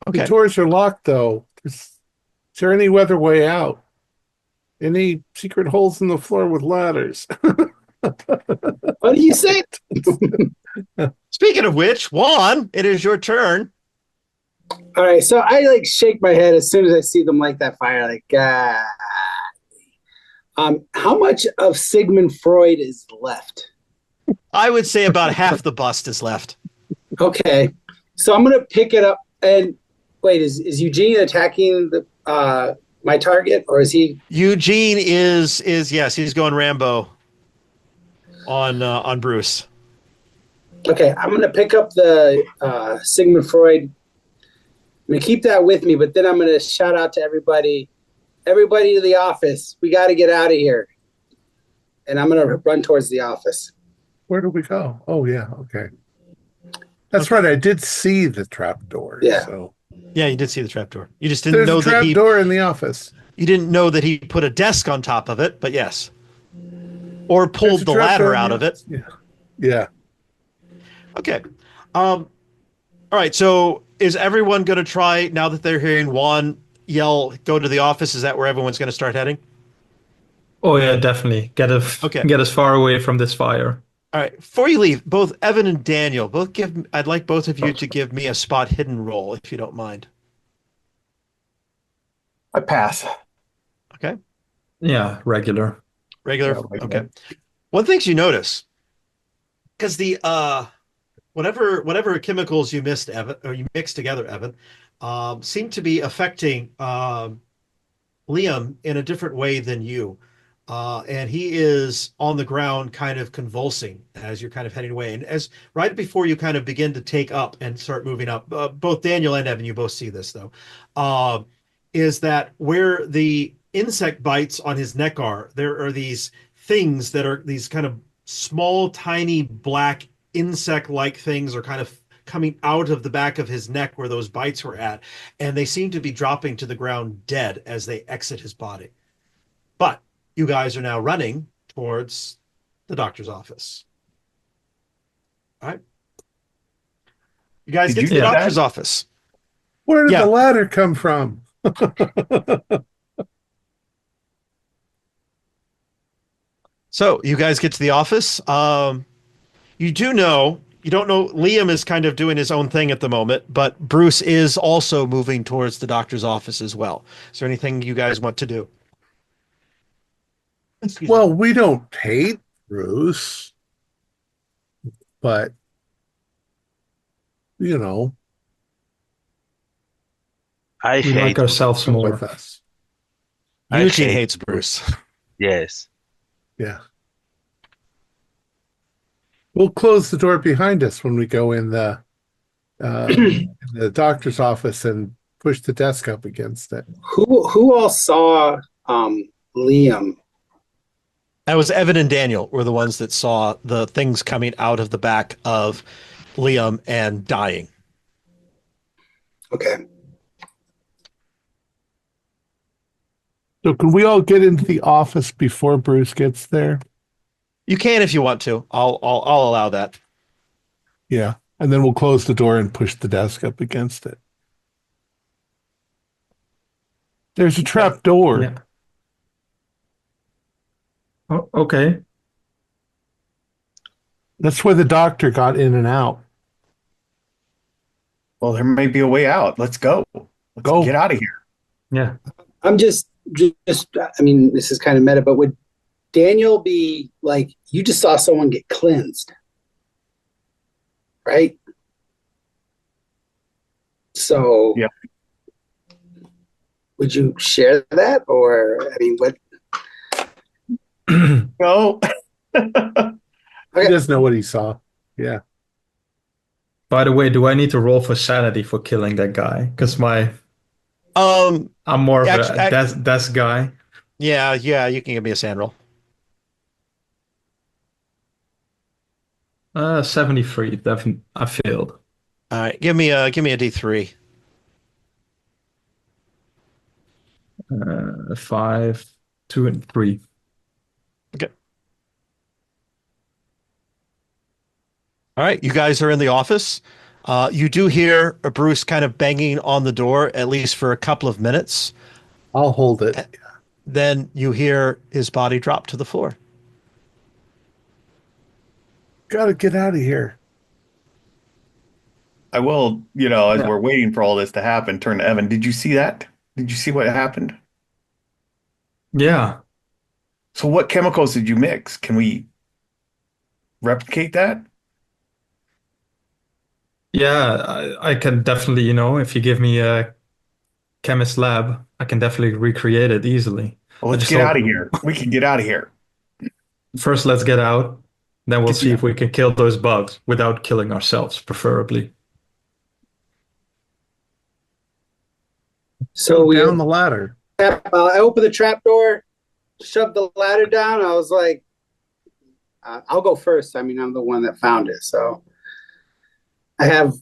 Okay. doors are locked, though. Is there any other way out? Any secret holes in the floor with ladders? What do you say? Speaking of which, Juan, it is your turn. All right, so I like shake my head as soon as I see them light that fire. Like, how much of Sigmund Freud is left? I would say about half the bust is left. Okay, so I'm gonna pick it up and wait. Is Eugene attacking the my target, or is he? Eugene is yes, he's going Rambo on Bruce. Okay, I'm gonna pick up the Sigmund Freud. I'm gonna keep that with me, but then I'm gonna shout out to everybody to the office. We got to get out of here, and I'm gonna run towards the office. Where do we go? Oh, yeah. Okay. That's right. I did see the trap door. Yeah. So Yeah, you did see the trapdoor. You just didn't there's know a trap that door in the office. you didn't know that he put a desk on top of it, but yes. Or There's pulled a the trap door ladder in the out of it. office. Yeah. Yeah. Okay. All right, so is everyone going to try, now that they're hearing Juan yell, go to the office, is that where everyone's going to start heading? Oh yeah, definitely. Get as far away from this fire. All right. Before you leave, both Evan and Daniel, I'd like both of you to give me a spot hidden roll, if you don't mind. I pass. Okay. Yeah, regular. Regular. Yeah, regular. Okay. One thing you notice, because the whatever chemicals you mixed, Evan, or you mixed together, Evan, seem to be affecting Liam in a different way than you. And he is on the ground kind of convulsing as you're kind of heading away. And as right before you kind of begin to take up and start moving up, both Daniel and Evan, you both see this though, is that where the insect bites on his neck are, there are these things that are these kind of small, tiny black insect-like things are kind of coming out of the back of his neck where those bites were at. And they seem to be dropping to the ground dead as they exit his body. But you guys are now running towards the doctor's office. All right. You guys Did get to you the do doctor's that? office. Where did Yeah. the ladder come from? So you guys get to the office. You don't know, Liam is kind of doing his own thing at the moment, but Bruce is also moving towards the doctor's office as well. Is there anything you guys want to do? Excuse me. Well, we don't hate Bruce, but you know, I We hate like ourselves come more. with us. I Eugene hate hates Bruce. Yes. Yeah. We'll close the door behind us when we go in in the doctor's office and push the desk up against it. Who all saw Liam? That was Evan and Daniel were the ones that saw the things coming out of the back of Liam and dying. Okay. So can we all get into the office before Bruce gets there? You can if you want to. I'll allow that. Yeah. And then we'll close the door and push the desk up against it. There's a trap door. Yeah. Oh, okay. That's where the doctor got in and out. Well, there may be a way out. Let's go. Let's get out of here. Yeah. I'm just. I mean, this is kind of meta, but would Daniel be like, you just saw someone get cleansed, right? So, yeah. Would you share that, or I mean, what? No. He doesn't know what he saw. Yeah. By the way, do I need to roll for sanity for killing that guy? Because I'm more of a desk guy. Yeah, you can give me a sand roll. 73. Definitely, I failed. All right, give me a D3. 5, 2, and 3. Okay. All right, you guys are in the office. You do hear Bruce kind of banging on the door, at least for a couple of minutes. I'll hold it. Then you hear his body drop to the floor. Gotta get out of here. I will, as we're waiting for all this to happen, turn to Evan. Did you see that? Did you see what happened? Yeah. So what chemicals did you mix? Can we replicate that? Yeah, I can definitely, if you give me a chemist lab, I can definitely recreate it easily. Well, let's get out of here. We can get out of here. First, let's get out. Then we'll see if we can kill those bugs without killing ourselves, preferably. So we down the ladder. I opened the trap door, shoved the ladder down. I was like, I'll go first. I mean, I'm the one that found it. So I have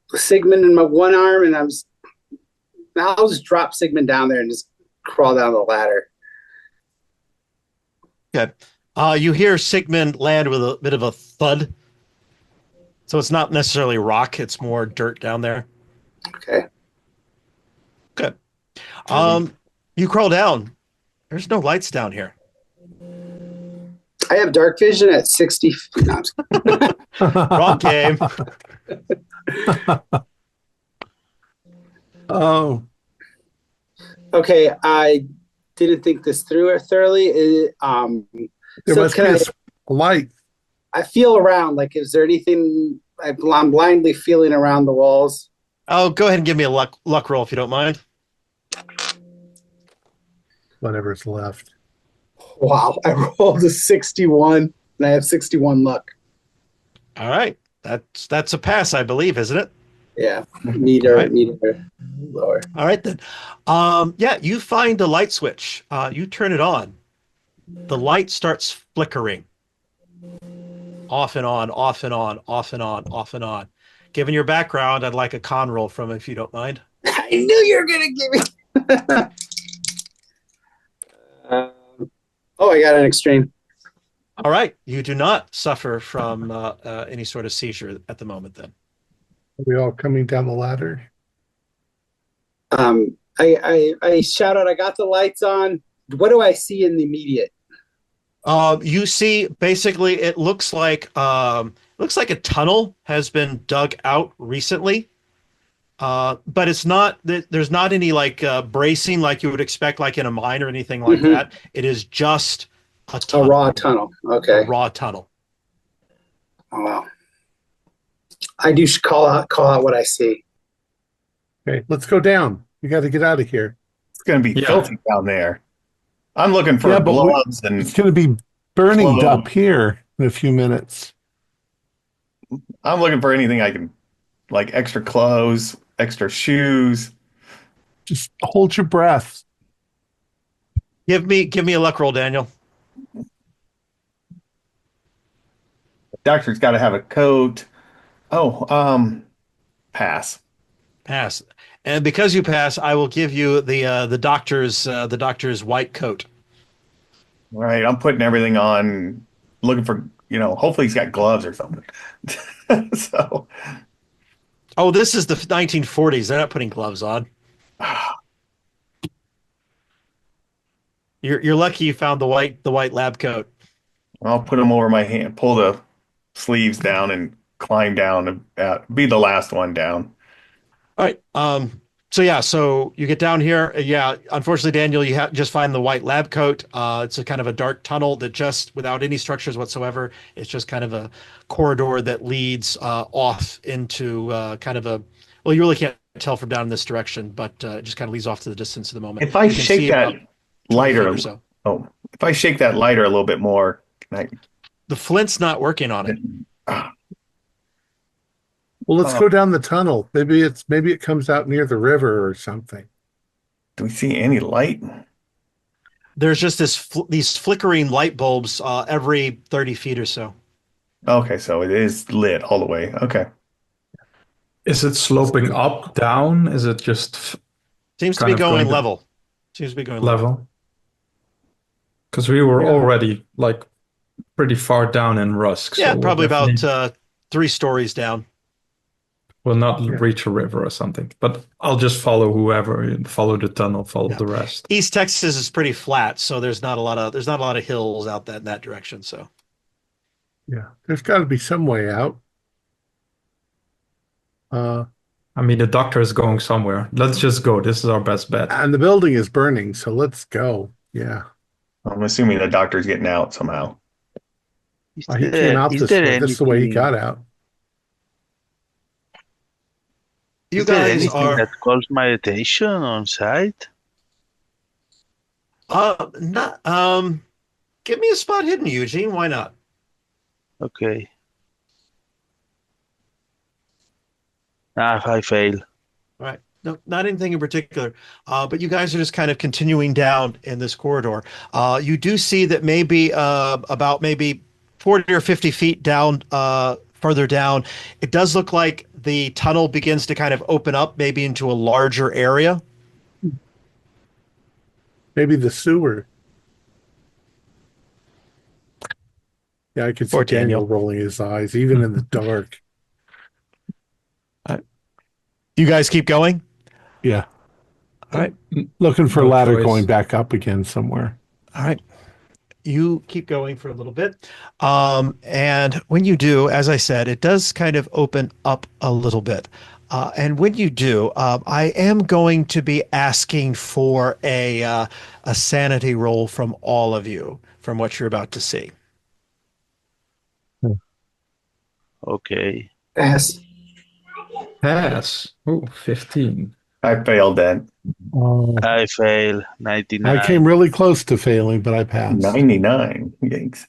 Sigmund in my one arm, and I'll just drop Sigmund down there and just crawl down the ladder. Okay. You hear Sigmund land with a bit of a thud. So it's not necessarily rock, it's more dirt down there. Okay. Good. You crawl down. There's no lights down here. I have dark vision at 60. No, Wrong game. Oh. Okay, I didn't think this through thoroughly. There must be a light. I feel around. Like, is there anything? I'm blindly feeling around the walls. Oh, go ahead and give me a luck roll if you don't mind. Whatever's left. Wow, I rolled a 61, and I have 61 luck. All right, that's a pass, I believe, isn't it? Yeah, meter lower. All right then. Yeah, you find the light switch. You turn it on. The light starts flickering. Off and on, off and on, off and on, off and on. Given your background, I'd like a con roll from it, if you don't mind. I knew you were going to give me. I got an extreme. All right. You do not suffer from any sort of seizure at the moment then. Are we all coming down the ladder? I shout out, I got the lights on. What do I see in the immediate? You see, basically, it looks like a tunnel has been dug out recently, but it's not. There's not any bracing like you would expect, like in a mine or anything like that. It is just a tunnel. A raw tunnel. Okay. A raw tunnel. Oh, wow. I do call out what I see. Okay, let's go down. We got to get out of here. It's going to be filthy down there. I'm looking for gloves and it's going to be burning up here in a few minutes. I'm looking for anything I can, like extra clothes, extra shoes. Just hold your breath. Give me a luck roll, Daniel. Doctor's got to have a coat. Oh, pass. Pass. And because you pass, I will give you the doctor's white coat. All right, I'm putting everything on, looking for, hopefully he's got gloves or something. So, Oh, this is the 1940s. They're not putting gloves on. You're lucky you found the white lab coat. I'll put them over my hand, pull the sleeves down, and climb down and be the last one down. All right. So yeah, so you get down here. Yeah, unfortunately, Daniel, you just find the white lab coat. It's a kind of a dark tunnel that just without any structures whatsoever. It's just kind of a corridor that leads off into kind of a. Well, you really can't tell from down in this direction, but it just kind of leads off to the distance at the moment. If I You can shake see that about 20 lighter, feet or so. if I shake that lighter a little bit more, can The flint's not working on it. I? Well, let's go down the tunnel. Maybe it comes out near the river or something. Do we see any light? There's just these flickering light bulbs every 30 feet or so. Okay, so it is lit all the way. Okay. Is it sloping up, down? Is it just Seems to kind be of going going level. Seems to be going level. level? Because we were already like pretty far down in Rusk. Yeah, so probably we'll about 3 stories down. we'll not reach a river or something. But I'll just follow follow the tunnel, follow the rest. East Texas is pretty flat, so there's not a lot of hills out in that direction. So Yeah, there's got to be some way out. I mean, the doctor is going somewhere. Let's just go. This is our best bet. And the building is burning, so let's go. Yeah. I'm assuming the doctor's getting out somehow. He came out this way. This is the way he got out. you Is there guys anything are that calls my attention on site? not give me a spot hidden, Eugene. Why not? Okay. I fail. All right. No, not anything in particular. But you guys are just kind of continuing down in this corridor. You do see that maybe about maybe 40 or 50 feet down, further down, it does look like the tunnel begins to kind of open up maybe into a larger area. Maybe the sewer. Yeah, I could see Poor Daniel Daniel. rolling his eyes, even in the dark. You guys keep going? Yeah. All right. Looking for a No ladder choice. going back up again somewhere. All right. You keep going for a little bit. And when you do, as I said, it does kind of open up a little bit. And when you do, I am going to be asking for a sanity roll from all of you from what you're about to see. Okay. Pass. Pass. Oh, 15. I failed that. I fail. 99. I came really close to failing, but I passed. 99. Yikes.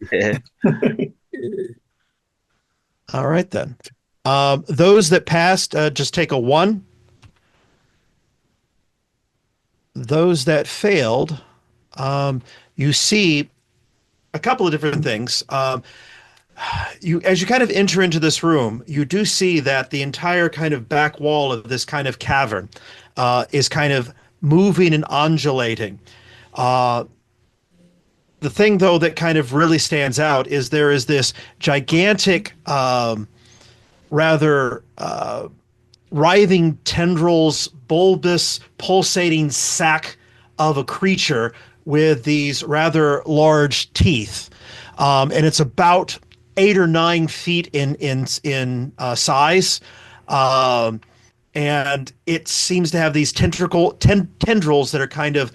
All right, then. Those that passed, just take a 1. Those that failed, you see a couple of different things. As you kind of enter into this room, you do see that the entire kind of back wall of this kind of cavern is kind of moving and undulating. The thing, though, that kind of really stands out is there is this gigantic, rather writhing tendrils, bulbous, pulsating sac of a creature with these rather large teeth. And it's about 8 or 9 feet in size, and it seems to have these tendrils that are kind of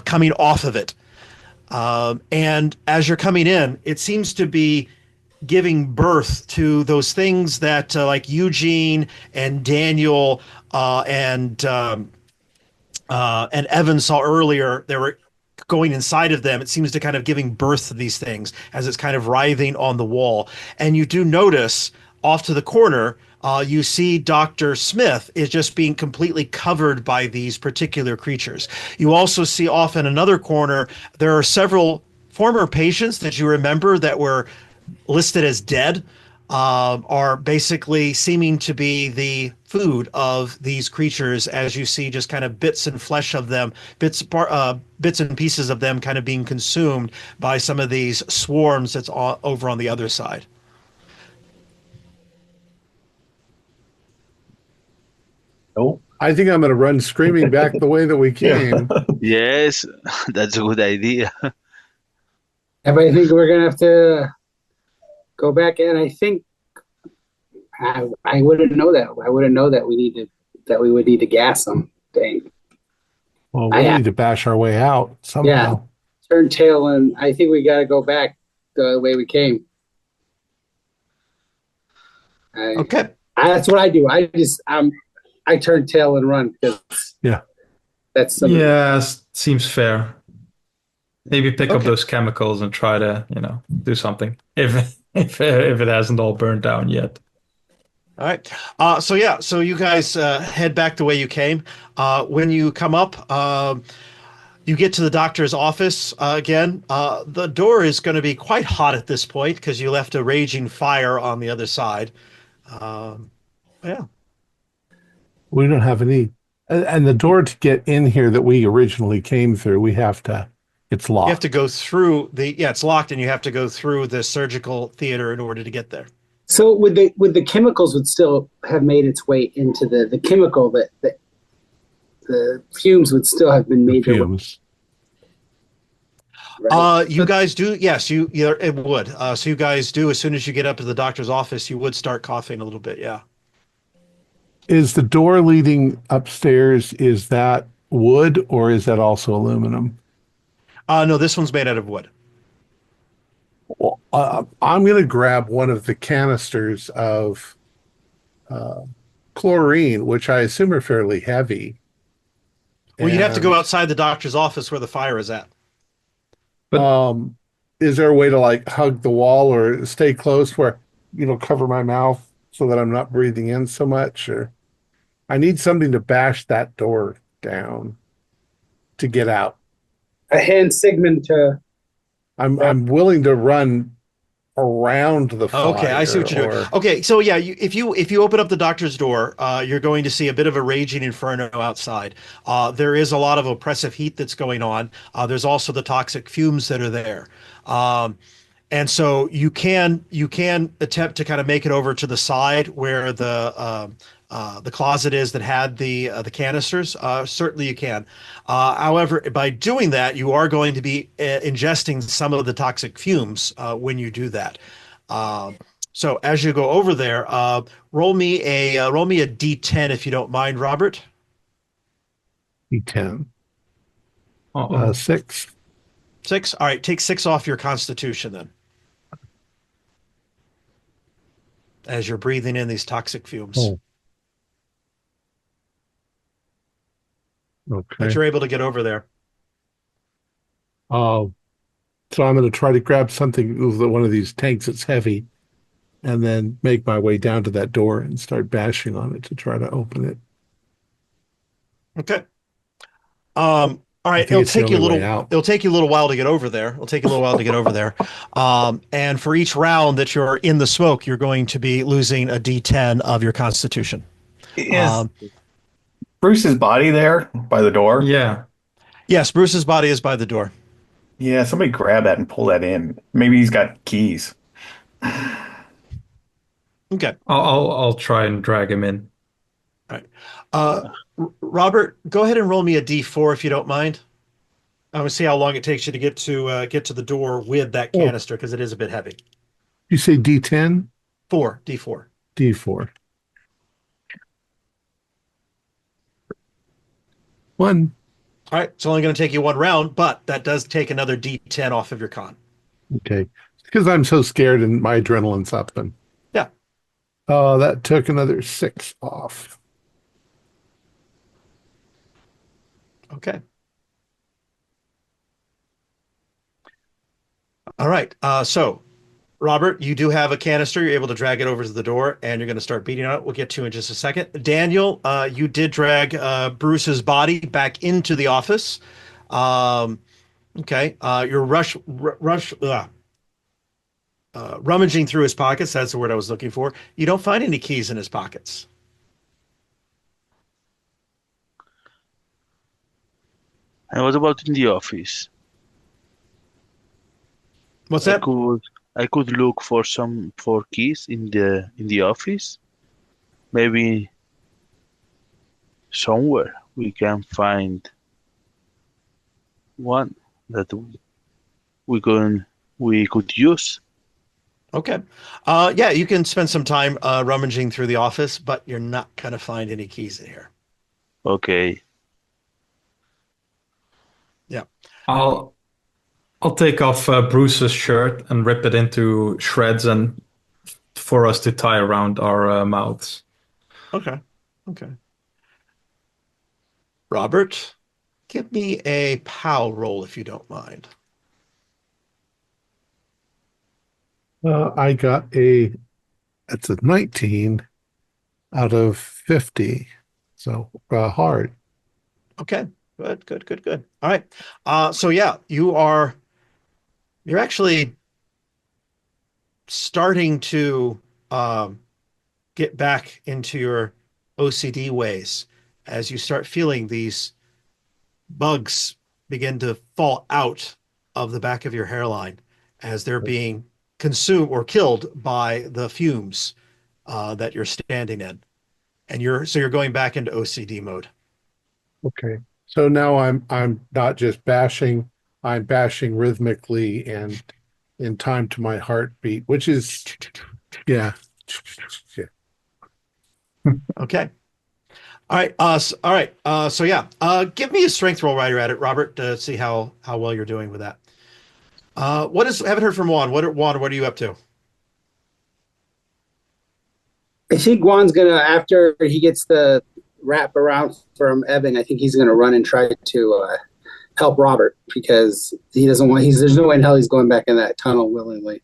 coming off of it. And as you're coming in, it seems to be giving birth to those things that like Eugene and Daniel and Evan saw earlier. They were going inside of them. It seems to kind of giving birth to these things as it's kind of writhing on the wall. And you do notice off to the corner, you see Dr. Smith is just being completely covered by these particular creatures. You also see off in another corner, there are several former patients that you remember that were listed as dead, are basically seeming to be the food of these creatures, as you see just kind of bits and flesh of them, bits and pieces of them kind of being consumed by some of these swarms that's over on the other side. Nope. I think I'm going to run screaming back the way that we Yeah. came. Yes, that's a good idea. Everybody think we're gonna have to go back, and I think I wouldn't know that. I wouldn't know that we would need to gas them. Dang. Well, we need to bash our way out somehow. Turn tail, and I think we got to go back the way we came. Okay. That's what I do. I turn tail and run because that's seems fair. Maybe pick up those chemicals and try to, do something if it hasn't all burned down yet. All right. So you guys head back the way you came. When you come up, you get to the doctor's office again. The door is going to be quite hot at this point because you left a raging fire on the other side. Yeah. We don't have any. And the door to get in here that we originally came through, it's locked. You have to go through it's locked, and you have to go through the surgical theater in order to get there. So would the chemicals would still have made its way into the chemical that the fumes would still have been made. Fumes. Right? You guys do? Yes, it would. So you guys do, as soon as you get up to the doctor's office, you would start coughing a little bit. Yeah. Is the door leading upstairs, is that wood or is that also aluminum? No, this one's made out of wood. Well, I'm going to grab one of the canisters of chlorine, which I assume are fairly heavy. Well, you'd have to go outside the doctor's office where the fire is at. But is there a way to hug the wall or stay close where, cover my mouth so that I'm not breathing in so much? Or I need something to bash that door down to get out. A hand signal to. I'm willing to run around the fire. Okay, I see what you're doing. Okay, so yeah, if you open up the doctor's door, you're going to see a bit of a raging inferno outside. There is a lot of oppressive heat that's going on. There's also the toxic fumes that are there. And so you can attempt to kind of make it over to the side where the closet is that had the canisters. Certainly you can. However, by doing that, you are going to be ingesting some of the toxic fumes when you do that. So as you go over there, roll me a D10 if you don't mind, Robert. D10. 6. 6. All right, take 6 off your constitution then. As you're breathing in these toxic fumes. Oh. Okay. But you're able to get over there. So I'm going to try to grab something, one of these tanks that's heavy, and then make my way down to that door and start bashing on it to try to open it. Okay. All right. It'll take you a little while to get over there. And for each round that you're in the smoke, you're going to be losing a D10 of your constitution. Is Bruce's body there by the door? Yeah. Yes, Bruce's body is by the door. Yeah, somebody grab that and pull that in. Maybe he's got keys. Okay. I'll try and drag him in. All right. Robert, go ahead and roll me a D4 if you don't mind. I'm going to see how long it takes you to get to the door with that canister because it is a bit heavy. You say D10? D4. D4. 1. All right. It's only going to take you one round, but that does take another D10 off of your con. Okay. Because I'm so scared and my adrenaline's up. And yeah. That took another 6 off. Okay. All right. So Robert, you do have a canister. You're able to drag it over to the door, and you're going to start beating on it. We'll get to in just a second. Daniel, you did drag Bruce's body back into the office. Um, okay. You're rummaging through his pockets. That's the word I was looking for. You don't find any keys in his pockets. And what about in the office? What's I that? could look for keys in the office. Maybe somewhere we can find one that we could use. Okay. Yeah, you can spend some time rummaging through the office, but you're not going to find any keys in here. Okay. Yeah. I'll take off Bruce's shirt and rip it into shreds and for us to tie around our mouths. Okay. Okay. Robert, give me a POW roll if you don't mind. I got it's a 19 out of 50. So hard. Okay. Good. All right. So yeah, you're actually starting to get back into your OCD ways as you start feeling these bugs begin to fall out of the back of your hairline as they're being consumed or killed by the fumes that you're standing in. And you're going back into OCD mode. Okay. So now I'm not just bashing, I'm bashing rhythmically and in time to my heartbeat, which is yeah. Okay. All right. All right. So yeah. Give me a strength roll while you're at it, Robert, to see how well you're doing with that. Haven't heard from Juan. Juan, what are you up to? I think Juan's gonna, after he gets the wrap around from Evan, I think he's gonna run and try to help Robert because he doesn't want. There's no way in hell he's going back in that tunnel willingly.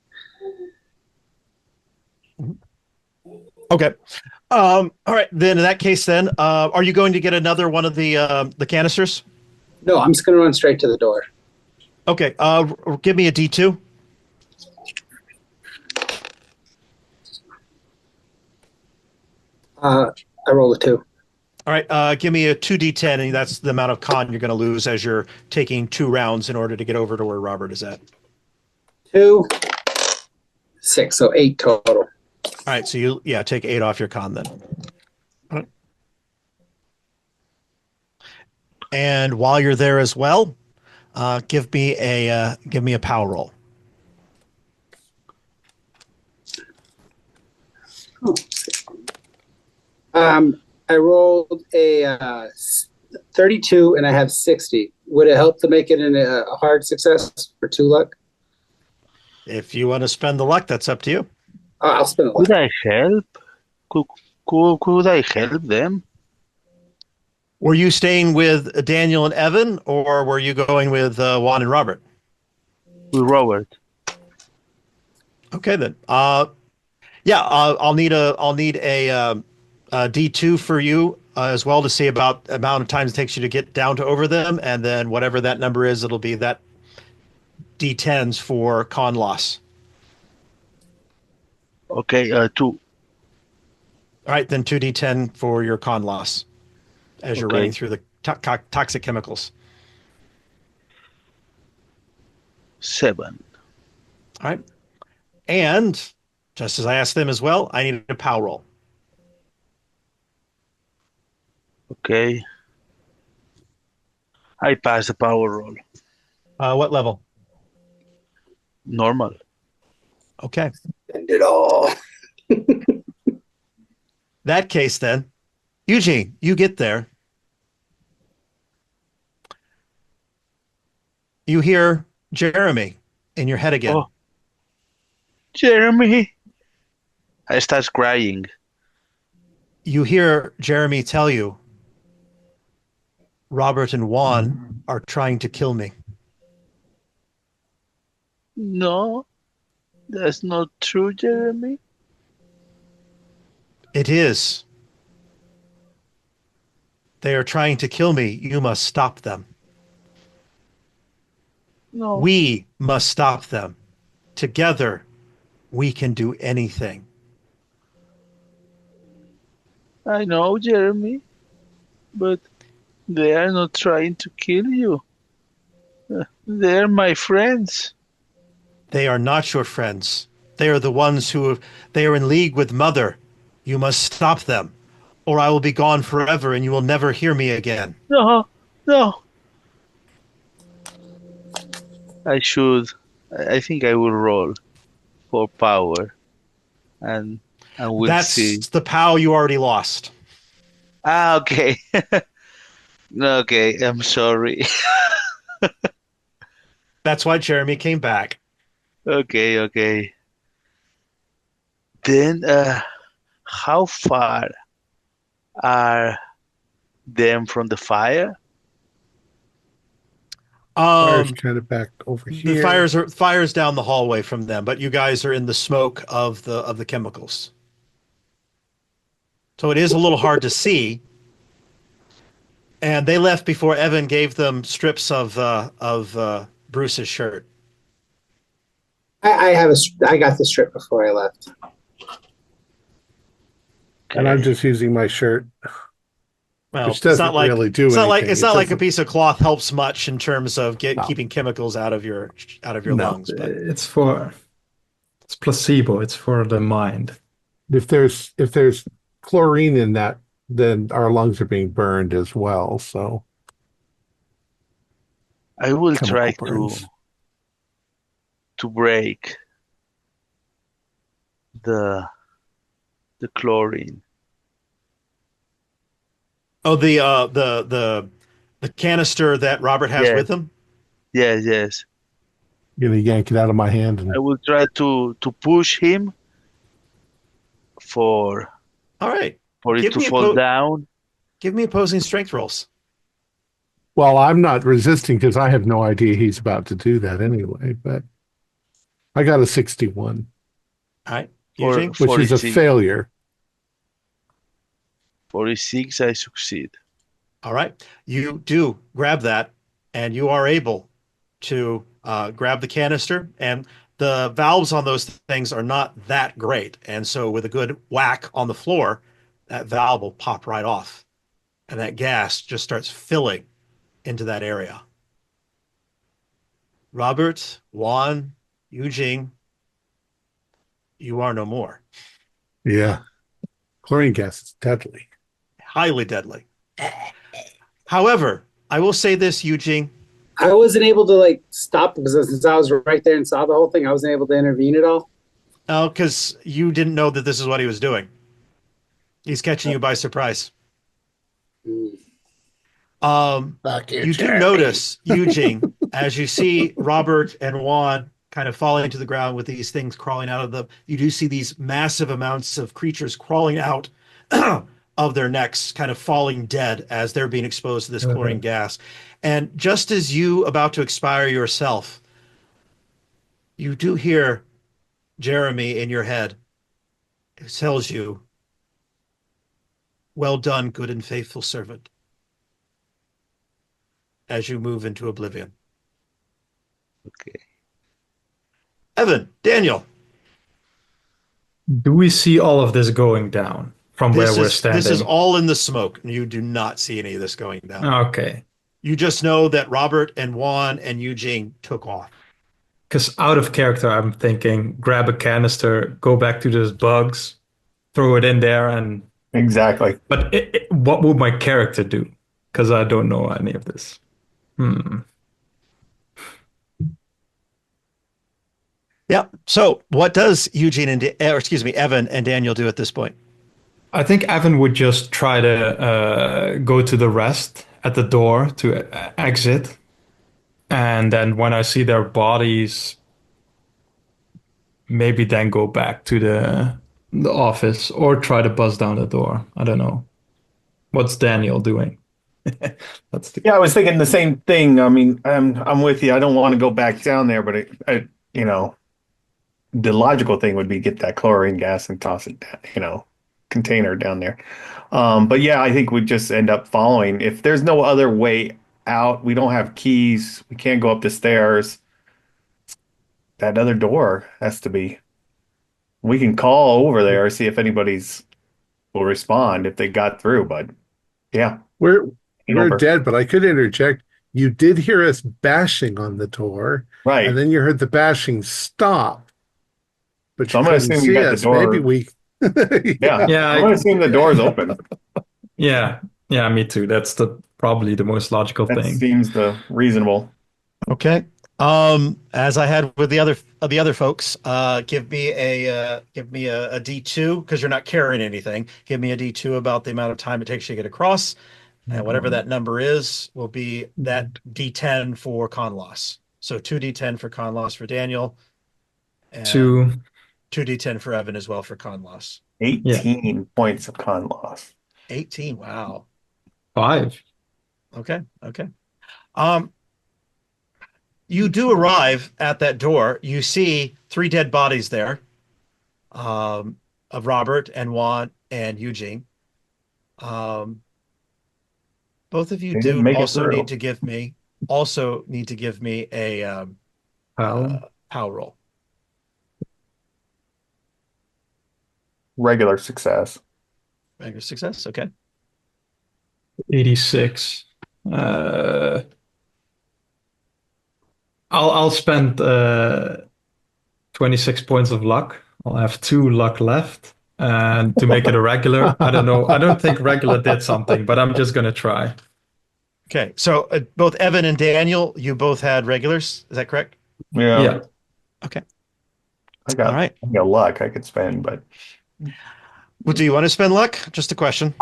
Okay. All right. Then in that case, are you going to get another one of the canisters? No, I'm just gonna run straight to the door. Okay. Give me a D2. I roll a 2. All right. Give me a 2D10, and that's the amount of con you're going to lose as you're taking 2 rounds in order to get over to where Robert is at. 2, 6, so 8 total. All right. So take 8 off your con then. All right. And while you're there as well, give me a power roll. I rolled a 32 and I have 60. Would it help to make it a hard success for 2 luck? If you want to spend the luck, that's up to you. I'll spend the luck. Could I help? Could I help them? Were you staying with Daniel and Evan, or were you going with Juan and Robert? With Robert. Okay then. I'll need a D2 for you as well to see about the amount of time it takes you to get down to over them, and then whatever that number is, it'll be that D10s for con loss. Okay, 2. All right, then 2D10 for your con loss as you're running through the toxic chemicals. 7. All right. And just as I asked them as well, I need a POW roll. Okay. I passed the power roll. What level? Normal. Okay. Spend it all. That case then, Eugene, you get there. You hear Jeremy in your head again. Oh, Jeremy. I start crying. You hear Jeremy tell you, Robert and Juan are trying to kill me. No. That's not true, Jeremy. It is. They are trying to kill me. You must stop them. No, We must stop them. Together, we can do anything. I know, Jeremy, but they are not trying to kill you. They're my friends. They are not your friends. They are the ones they are in league with Mother. You must stop them, or I will be gone forever and you will never hear me again. No, no. I should. I think I will roll for power, and we'll That's see. the POW you already lost. Ah, okay. Okay, I'm sorry. That's why Jeremy came back. Okay. Then, how far are them from the fire? Fire's kind of back over here. The fires down the hallway from them, but you guys are in the smoke of the chemicals. So it is a little hard to see. And they left before Evan gave them strips of Bruce's shirt. I got the strip before I left. And I'm just using my shirt. Well, which doesn't really do anything. It's not like a piece of cloth helps much in terms of keeping chemicals out of your lungs. But it's placebo. It's for the mind. If there's chlorine in that, then our lungs are being burned as well. So I will try burns. to break the chlorine. Oh, the canister that Robert has with him? Yes. I'm gonna yank it out of my hand. I will try to push him all right. For it to fall down. Give me opposing strength rolls. Well, I'm not resisting because I have no idea he's about to do that anyway, but I got a 61. All right. Which is a failure. 46, I succeed. All right. You do grab that, and you are able to grab the canister, and the valves on those things are not that great. And so with a good whack on the floor, that valve will pop right off, and that gas just starts filling into that area. Robert, Juan, Eugene, you are no more. Yeah. Chlorine gas is deadly. Highly deadly. However, I will say this, Eugene. I wasn't able to stop because since I was right there and saw the whole thing, I wasn't able to intervene at all. Oh, because you didn't know that this is what he was doing. He's catching you by surprise. You do notice, Eugene, as you see Robert and Juan kind of falling to the ground with these things crawling out of them, you do see these massive amounts of creatures crawling out of their necks, kind of falling dead as they're being exposed to this chlorine gas. And just as you about to expire yourself, you do hear Jeremy in your head. It tells you, "Well done, good and faithful servant," as you move into oblivion. Okay. Evan, Daniel. Do we see all of this going down from where we're standing? This is all in the smoke. You do not see any of this going down. Okay. You just know that Robert and Juan and Eugene took off. Because out of character, I'm thinking, grab a canister, go back to those bugs, throw it in there, and... Exactly. But what would my character do? Because I don't know any of this. Yeah. So what does Evan and Daniel do at this point? I think Evan would just try to go to the rest at the door to exit. And then when I see their bodies, maybe then go back to the office or try to buzz down the door. I don't know. What's Daniel doing? Yeah, I was thinking the same thing. I mean, I'm with you. I don't want to go back down there, but the logical thing would be get that chlorine gas and toss it down, container down there. But yeah, I think we just end up following. If there's no other way out, we don't have keys, we can't go up the stairs. That other door has to be. We can call over there, see if anybody's will respond if they got through. But yeah, We're over. dead, but I could interject. You did hear us bashing on the door, Right. and then you heard the bashing stop, but So you I'm going to couldn't assume see we got the us. door. Maybe we. Yeah. Yeah, I'm going to assume the door's open. yeah, me too. That's probably the most logical That thing. seems the reasonable. Okay. As I had with the other folks, give me a D2 because you're not carrying anything. Give me a D2 about the amount of time it takes you to get across, and whatever that number is will be that D10 for con loss. So 2D10 for con loss for Daniel, and 2D10 for Evan as well for con loss. 18 points of con loss. 18. Wow. 5. Okay. You do arrive at that door. You see 3 dead bodies there, of Robert and Juan and Eugene. Both of you They didn't make it also through. need to give me a Power. power roll. Regular success. Regular success. Okay. 86. I'll spend 26 points of luck. I'll have 2 luck left. And to make it a regular, I don't know. I don't think regular did something, but I'm just gonna try. Okay. So both Evan and Daniel, you both had regulars. Is that correct? Yeah. Okay. I got All right. luck I could spend, but Well, do you want to spend luck? Just a question.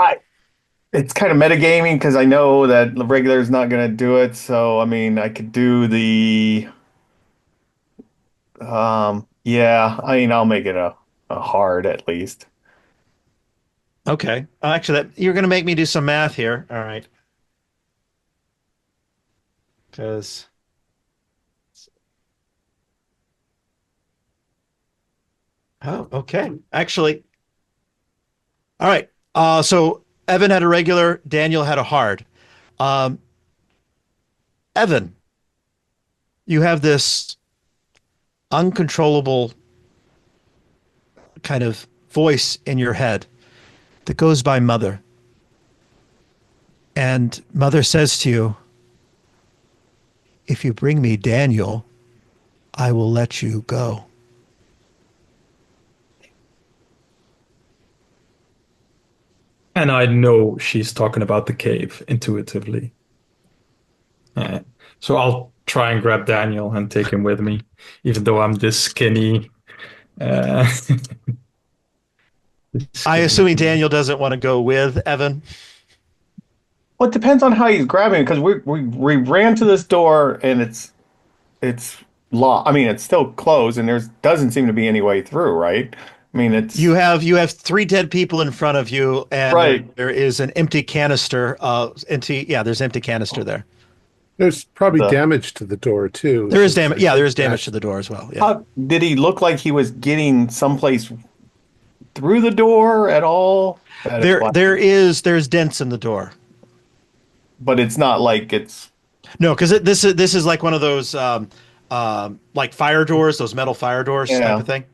it's kind of metagaming because I know that the regular is not going to do it. So, I mean, I could do the, yeah, I mean, I'll make it a hard at least. Okay. Actually, you're going to make me do some math here. All right. Because. Oh, okay. Actually. All right. So Evan had a regular, Daniel had a hard. Evan, you have this uncontrollable kind of voice in your head that goes by Mother. And Mother says to you, if you bring me Daniel, I will let you go. And I know she's talking about the cave intuitively. So I'll try and grab Daniel and take him with me, even though I'm this skinny. I assuming Daniel doesn't want to go with Evan. Well, it depends on how he's grabbing because we ran to this door and it's locked. I mean, it's still closed and there's doesn't seem to be any way through, right? I mean, it's You have 3 dead people in front of you, and Right. there is an empty canister. There's empty canister there. There's probably The- damage to the door too. There is damage. Yeah, there is damage to the door as well. Yeah. How, did he look like he was getting someplace through the door at all? There's dents in the door. But it's not like it's No, because this is like one of those like fire doors, those metal fire doors Yeah. type of thing.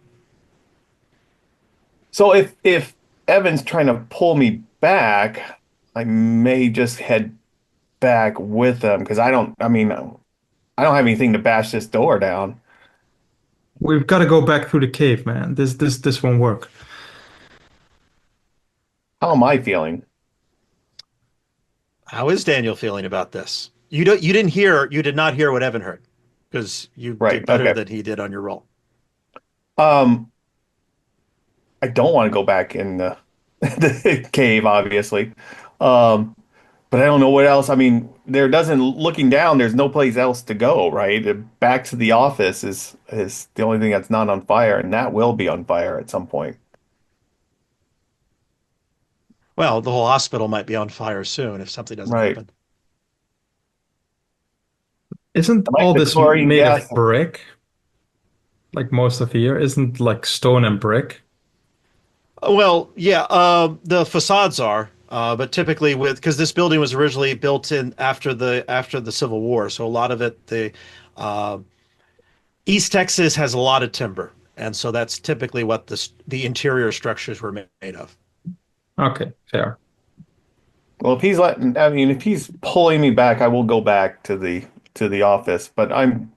so if Evan's trying to pull me back, I may just head back with him because I don't have anything to bash this door down. We've got to go back through the cave, man. This won't work. How am I feeling? How is Daniel feeling about this? You did not hear what Evan heard because you Right, did better okay. than he did on your roll. I don't want to go back in the cave, obviously. But I don't know what else. I mean, looking down, there's no place else to go, right? Back to the office is the only thing that's not on fire, and that will be on fire at some point. Well, the whole hospital might be on fire soon if something doesn't Right. happen. Isn't Like all the this chlorine made gas. of brick? like most of here, isn't like stone and brick. Well, yeah, the facades are, but typically because this building was originally built in after the Civil War, so a lot of it the uh, East Texas has a lot of timber, and so that's typically what the interior structures were made of. Okay, fair. Well, if he's pulling me back, I will go back to the office. But I'm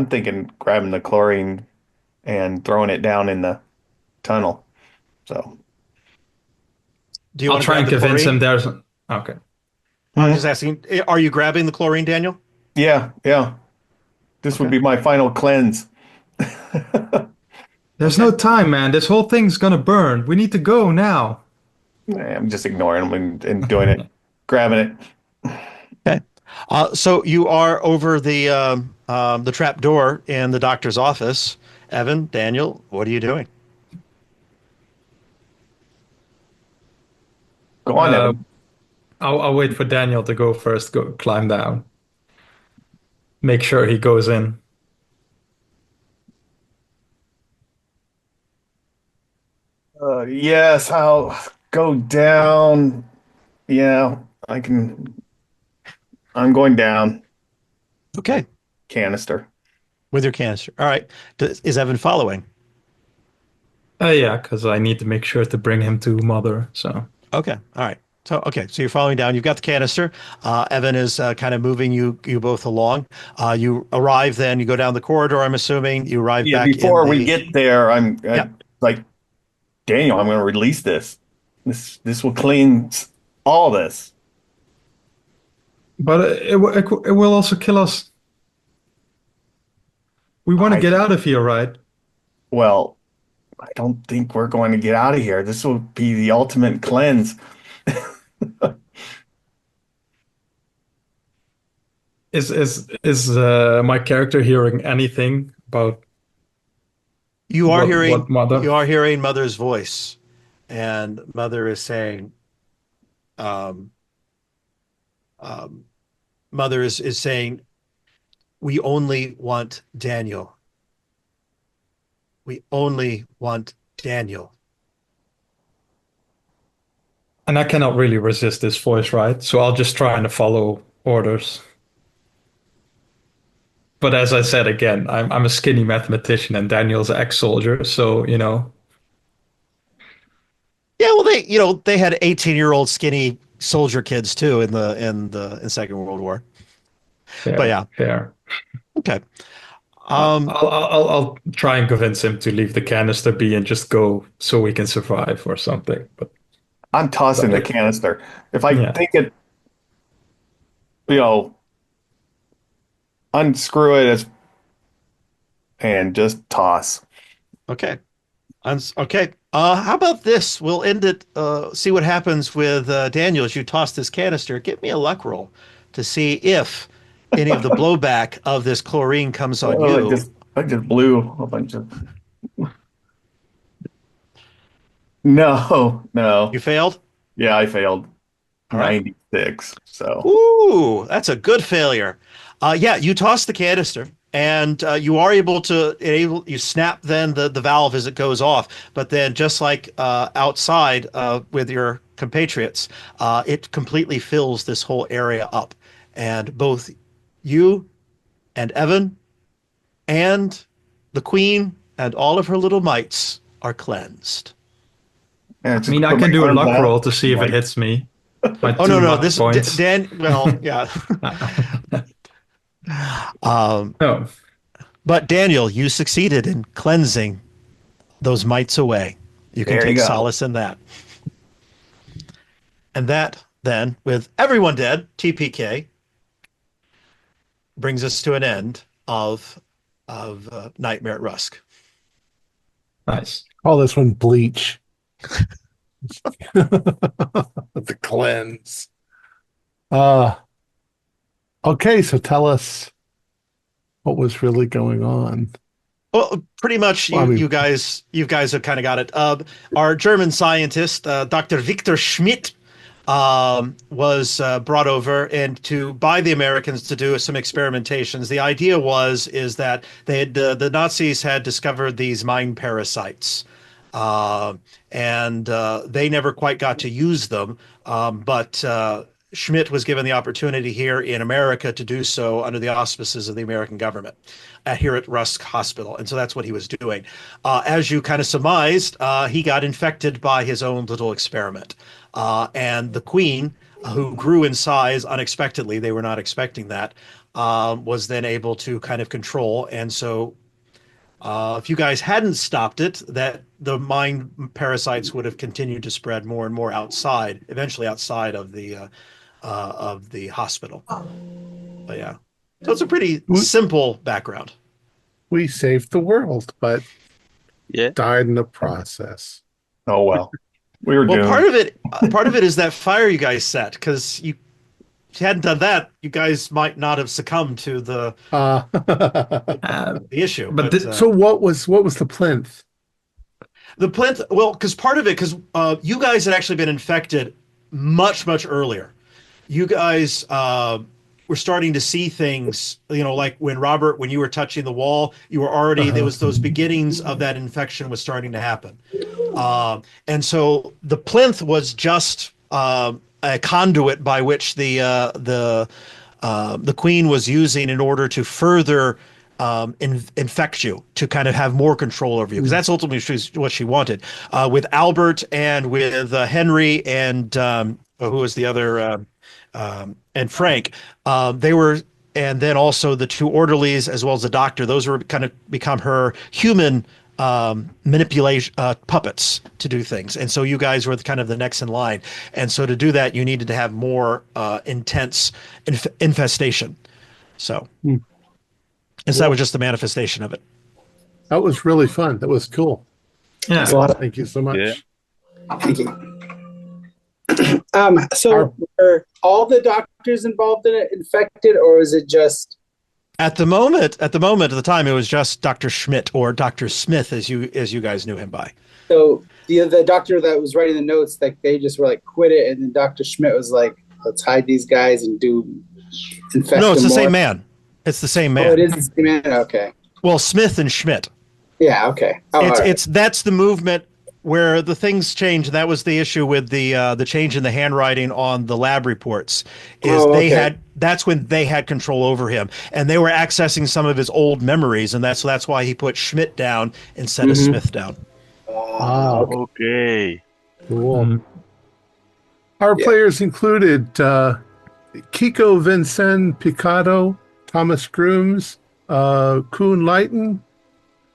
thinking grabbing the chlorine and throwing it down in the tunnel. So, Do you I'll want to try grab and the convince him chlorine? there's okay. I'm just asking, are you grabbing the chlorine, Daniel? yeah, yeah. This would Okay. be my final cleanse. There's Okay. no time, man. This whole thing's gonna burn. We need to go now. I'm just ignoring him and doing it, grabbing it. Okay. So you are over the trap door in the doctor's office. Evan, Daniel, what are you doing? Go on, Uh, Evan. I'll wait for Daniel to go first. Go climb down. Make sure he goes in. Yes, I'll go down. Yeah, I can. I'm going down. Okay. Canister. With your canister. All right. Is Evan following? Yeah, because I need to make sure to bring him to Mother. So Okay. All right. So you're following down. You've got the canister. Evan is kind of moving you both along. You arrive, then you go down the corridor. I'm assuming you arrive Yeah, back in before we the. get there, Yeah. like Daniel. I'm going to release this. This will clean all this. but it will also kill us. We want to I get out of here, right? well, I don't think we're going to get out of here. This will be the ultimate cleanse. Is my character hearing anything about You are hearing what Mother? you are hearing Mother's voice, and Mother is saying, um, um, Mother is saying, "We only want Daniel. We only want Daniel." And I cannot really resist this voice, right? So I'll just try and follow orders. But as I said again, I'm a skinny mathematician and Daniel's an ex-soldier, so Yeah, well, they had 18-year-old skinny soldier kids too in Second World War. But fair, yeah, fair. okay. I'll, Um, I'll try and convince him to leave the canister be and just go so we can survive or something. But I'm tossing the like, canister. If I yeah, think it, you know, unscrew it and just toss. okay. Okay. How about this? We'll end it. See what happens with Daniel as you toss this canister. Give me a luck roll to see if any of the blowback of this chlorine comes on Oh, you. I just blew a bunch of. No, no. You failed? Yeah, I failed All right. 96. So Ooh, that's a good failure. Yeah, you toss the canister and you are you snap then the valve as it goes off. But then just like outside with your compatriots, it completely fills this whole area up. And both you and Evan and the queen and all of her little mites are cleansed. yeah, I just mean, I put my can do a arms luck out. roll to see if it Like, hits me. My Oh two no, luck this points. Dan. Well, yeah. um, No, but Daniel, you succeeded in cleansing those mites away. You can there you take go. solace in that. And that then, with everyone dead, TPK brings us to an end of Nightmare at Rusk. nice. Call this one Bleach. The cleanse. Uh, okay, so tell us what was really going on. Well, pretty much Well, I mean, you guys have kind of got it. Our German scientist, Dr. Victor Schmidt, was brought over and by the Americans to do some experimentations. The idea is that the Nazis had discovered these mind parasites, and they never quite got to use them. But Schmidt was given the opportunity here in America to do so under the auspices of the American government here at Rusk Hospital. And so that's what he was doing. As you kind of surmised, he got infected by his own little experiment. And the queen, who grew in size unexpectedly, they were not expecting that, was then able to kind of control. And so if you guys hadn't stopped it, that the mind parasites would have continued to spread more and more eventually outside of the hospital. But yeah, so it's a pretty simple background. We saved the world, but died in the process. Oh well, we were doomed. Part of it is that fire you guys set, because if you hadn't done that, you guys might not have succumbed to the issue. So what was the plinth? The plinth, well, because you guys had actually been infected much, much earlier. You guys were starting to see things, like when you were touching the wall, you were already, there was those beginnings of that infection was starting to happen. And so the plinth was just a conduit by which the queen was using in order to further infect you, to kind of have more control over you, because that's ultimately what she wanted. With Albert and with Henry and who was the other, and Frank, they were, and then also the two orderlies as well as the doctor. Those were kind of become her human manipulation puppets to do things, and so you guys were kind of the next in line. And so to do that, you needed to have more intense infestation. So, and so that was just the manifestation of it. That was really fun. That was cool. Yeah. Thank you so much. Yeah. Thank you. So were all the doctors involved in it infected, or was it just? At the time, it was just Dr. Schmidt, or Dr. Smith, as you guys knew him by. So the doctor that was writing the notes, like, they just were like, quit it, and then Dr. Schmidt was like, let's hide these guys and infect. No, it's the more. same man. It's the same man. Oh, it is the same man. Okay. Well, Smith and Schmidt. Yeah. Okay. Oh, That's the movement where the things change. That was the issue with the change in the handwriting on the lab reports. That's when they had control over him, and they were accessing some of his old memories, and that's why he put Schmidt down instead of Smith down. Okay. Cool. Our players included Kiko Vincent Picado, Thomas Grooms, Kuhn Leighton,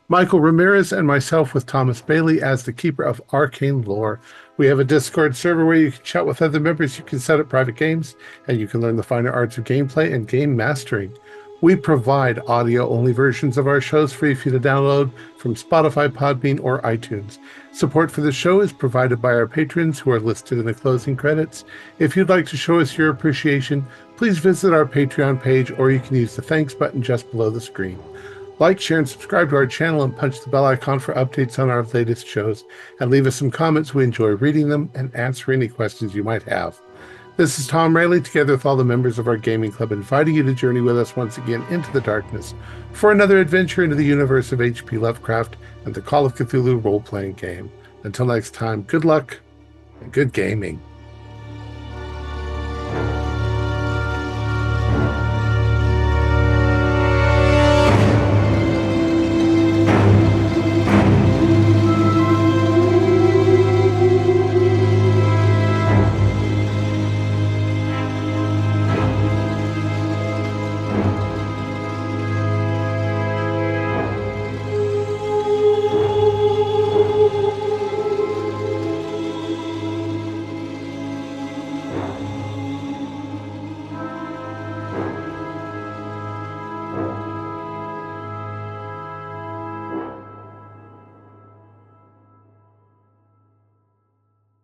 Michael Ramirez, and myself with Thomas Bailey as the keeper of arcane lore. We have a Discord server where you can chat with other members, you can set up private games, and you can learn the finer arts of gameplay and game mastering. We provide audio-only versions of our shows free for you to download from Spotify, Podbean, or iTunes. Support for the show is provided by our patrons, who are listed in the closing credits. If you'd like to show us your appreciation, please visit our Patreon page, or you can use the thanks button just below the screen. Like, share, and subscribe to our channel, and punch the bell icon for updates on our latest shows. And leave us some comments. We enjoy reading them and answering any questions you might have. This is Thom Raley, together with all the members of our gaming club, inviting you to journey with us once again into the darkness for another adventure into the universe of H.P. Lovecraft and the Call of Cthulhu role-playing game. Until next time, good luck and good gaming.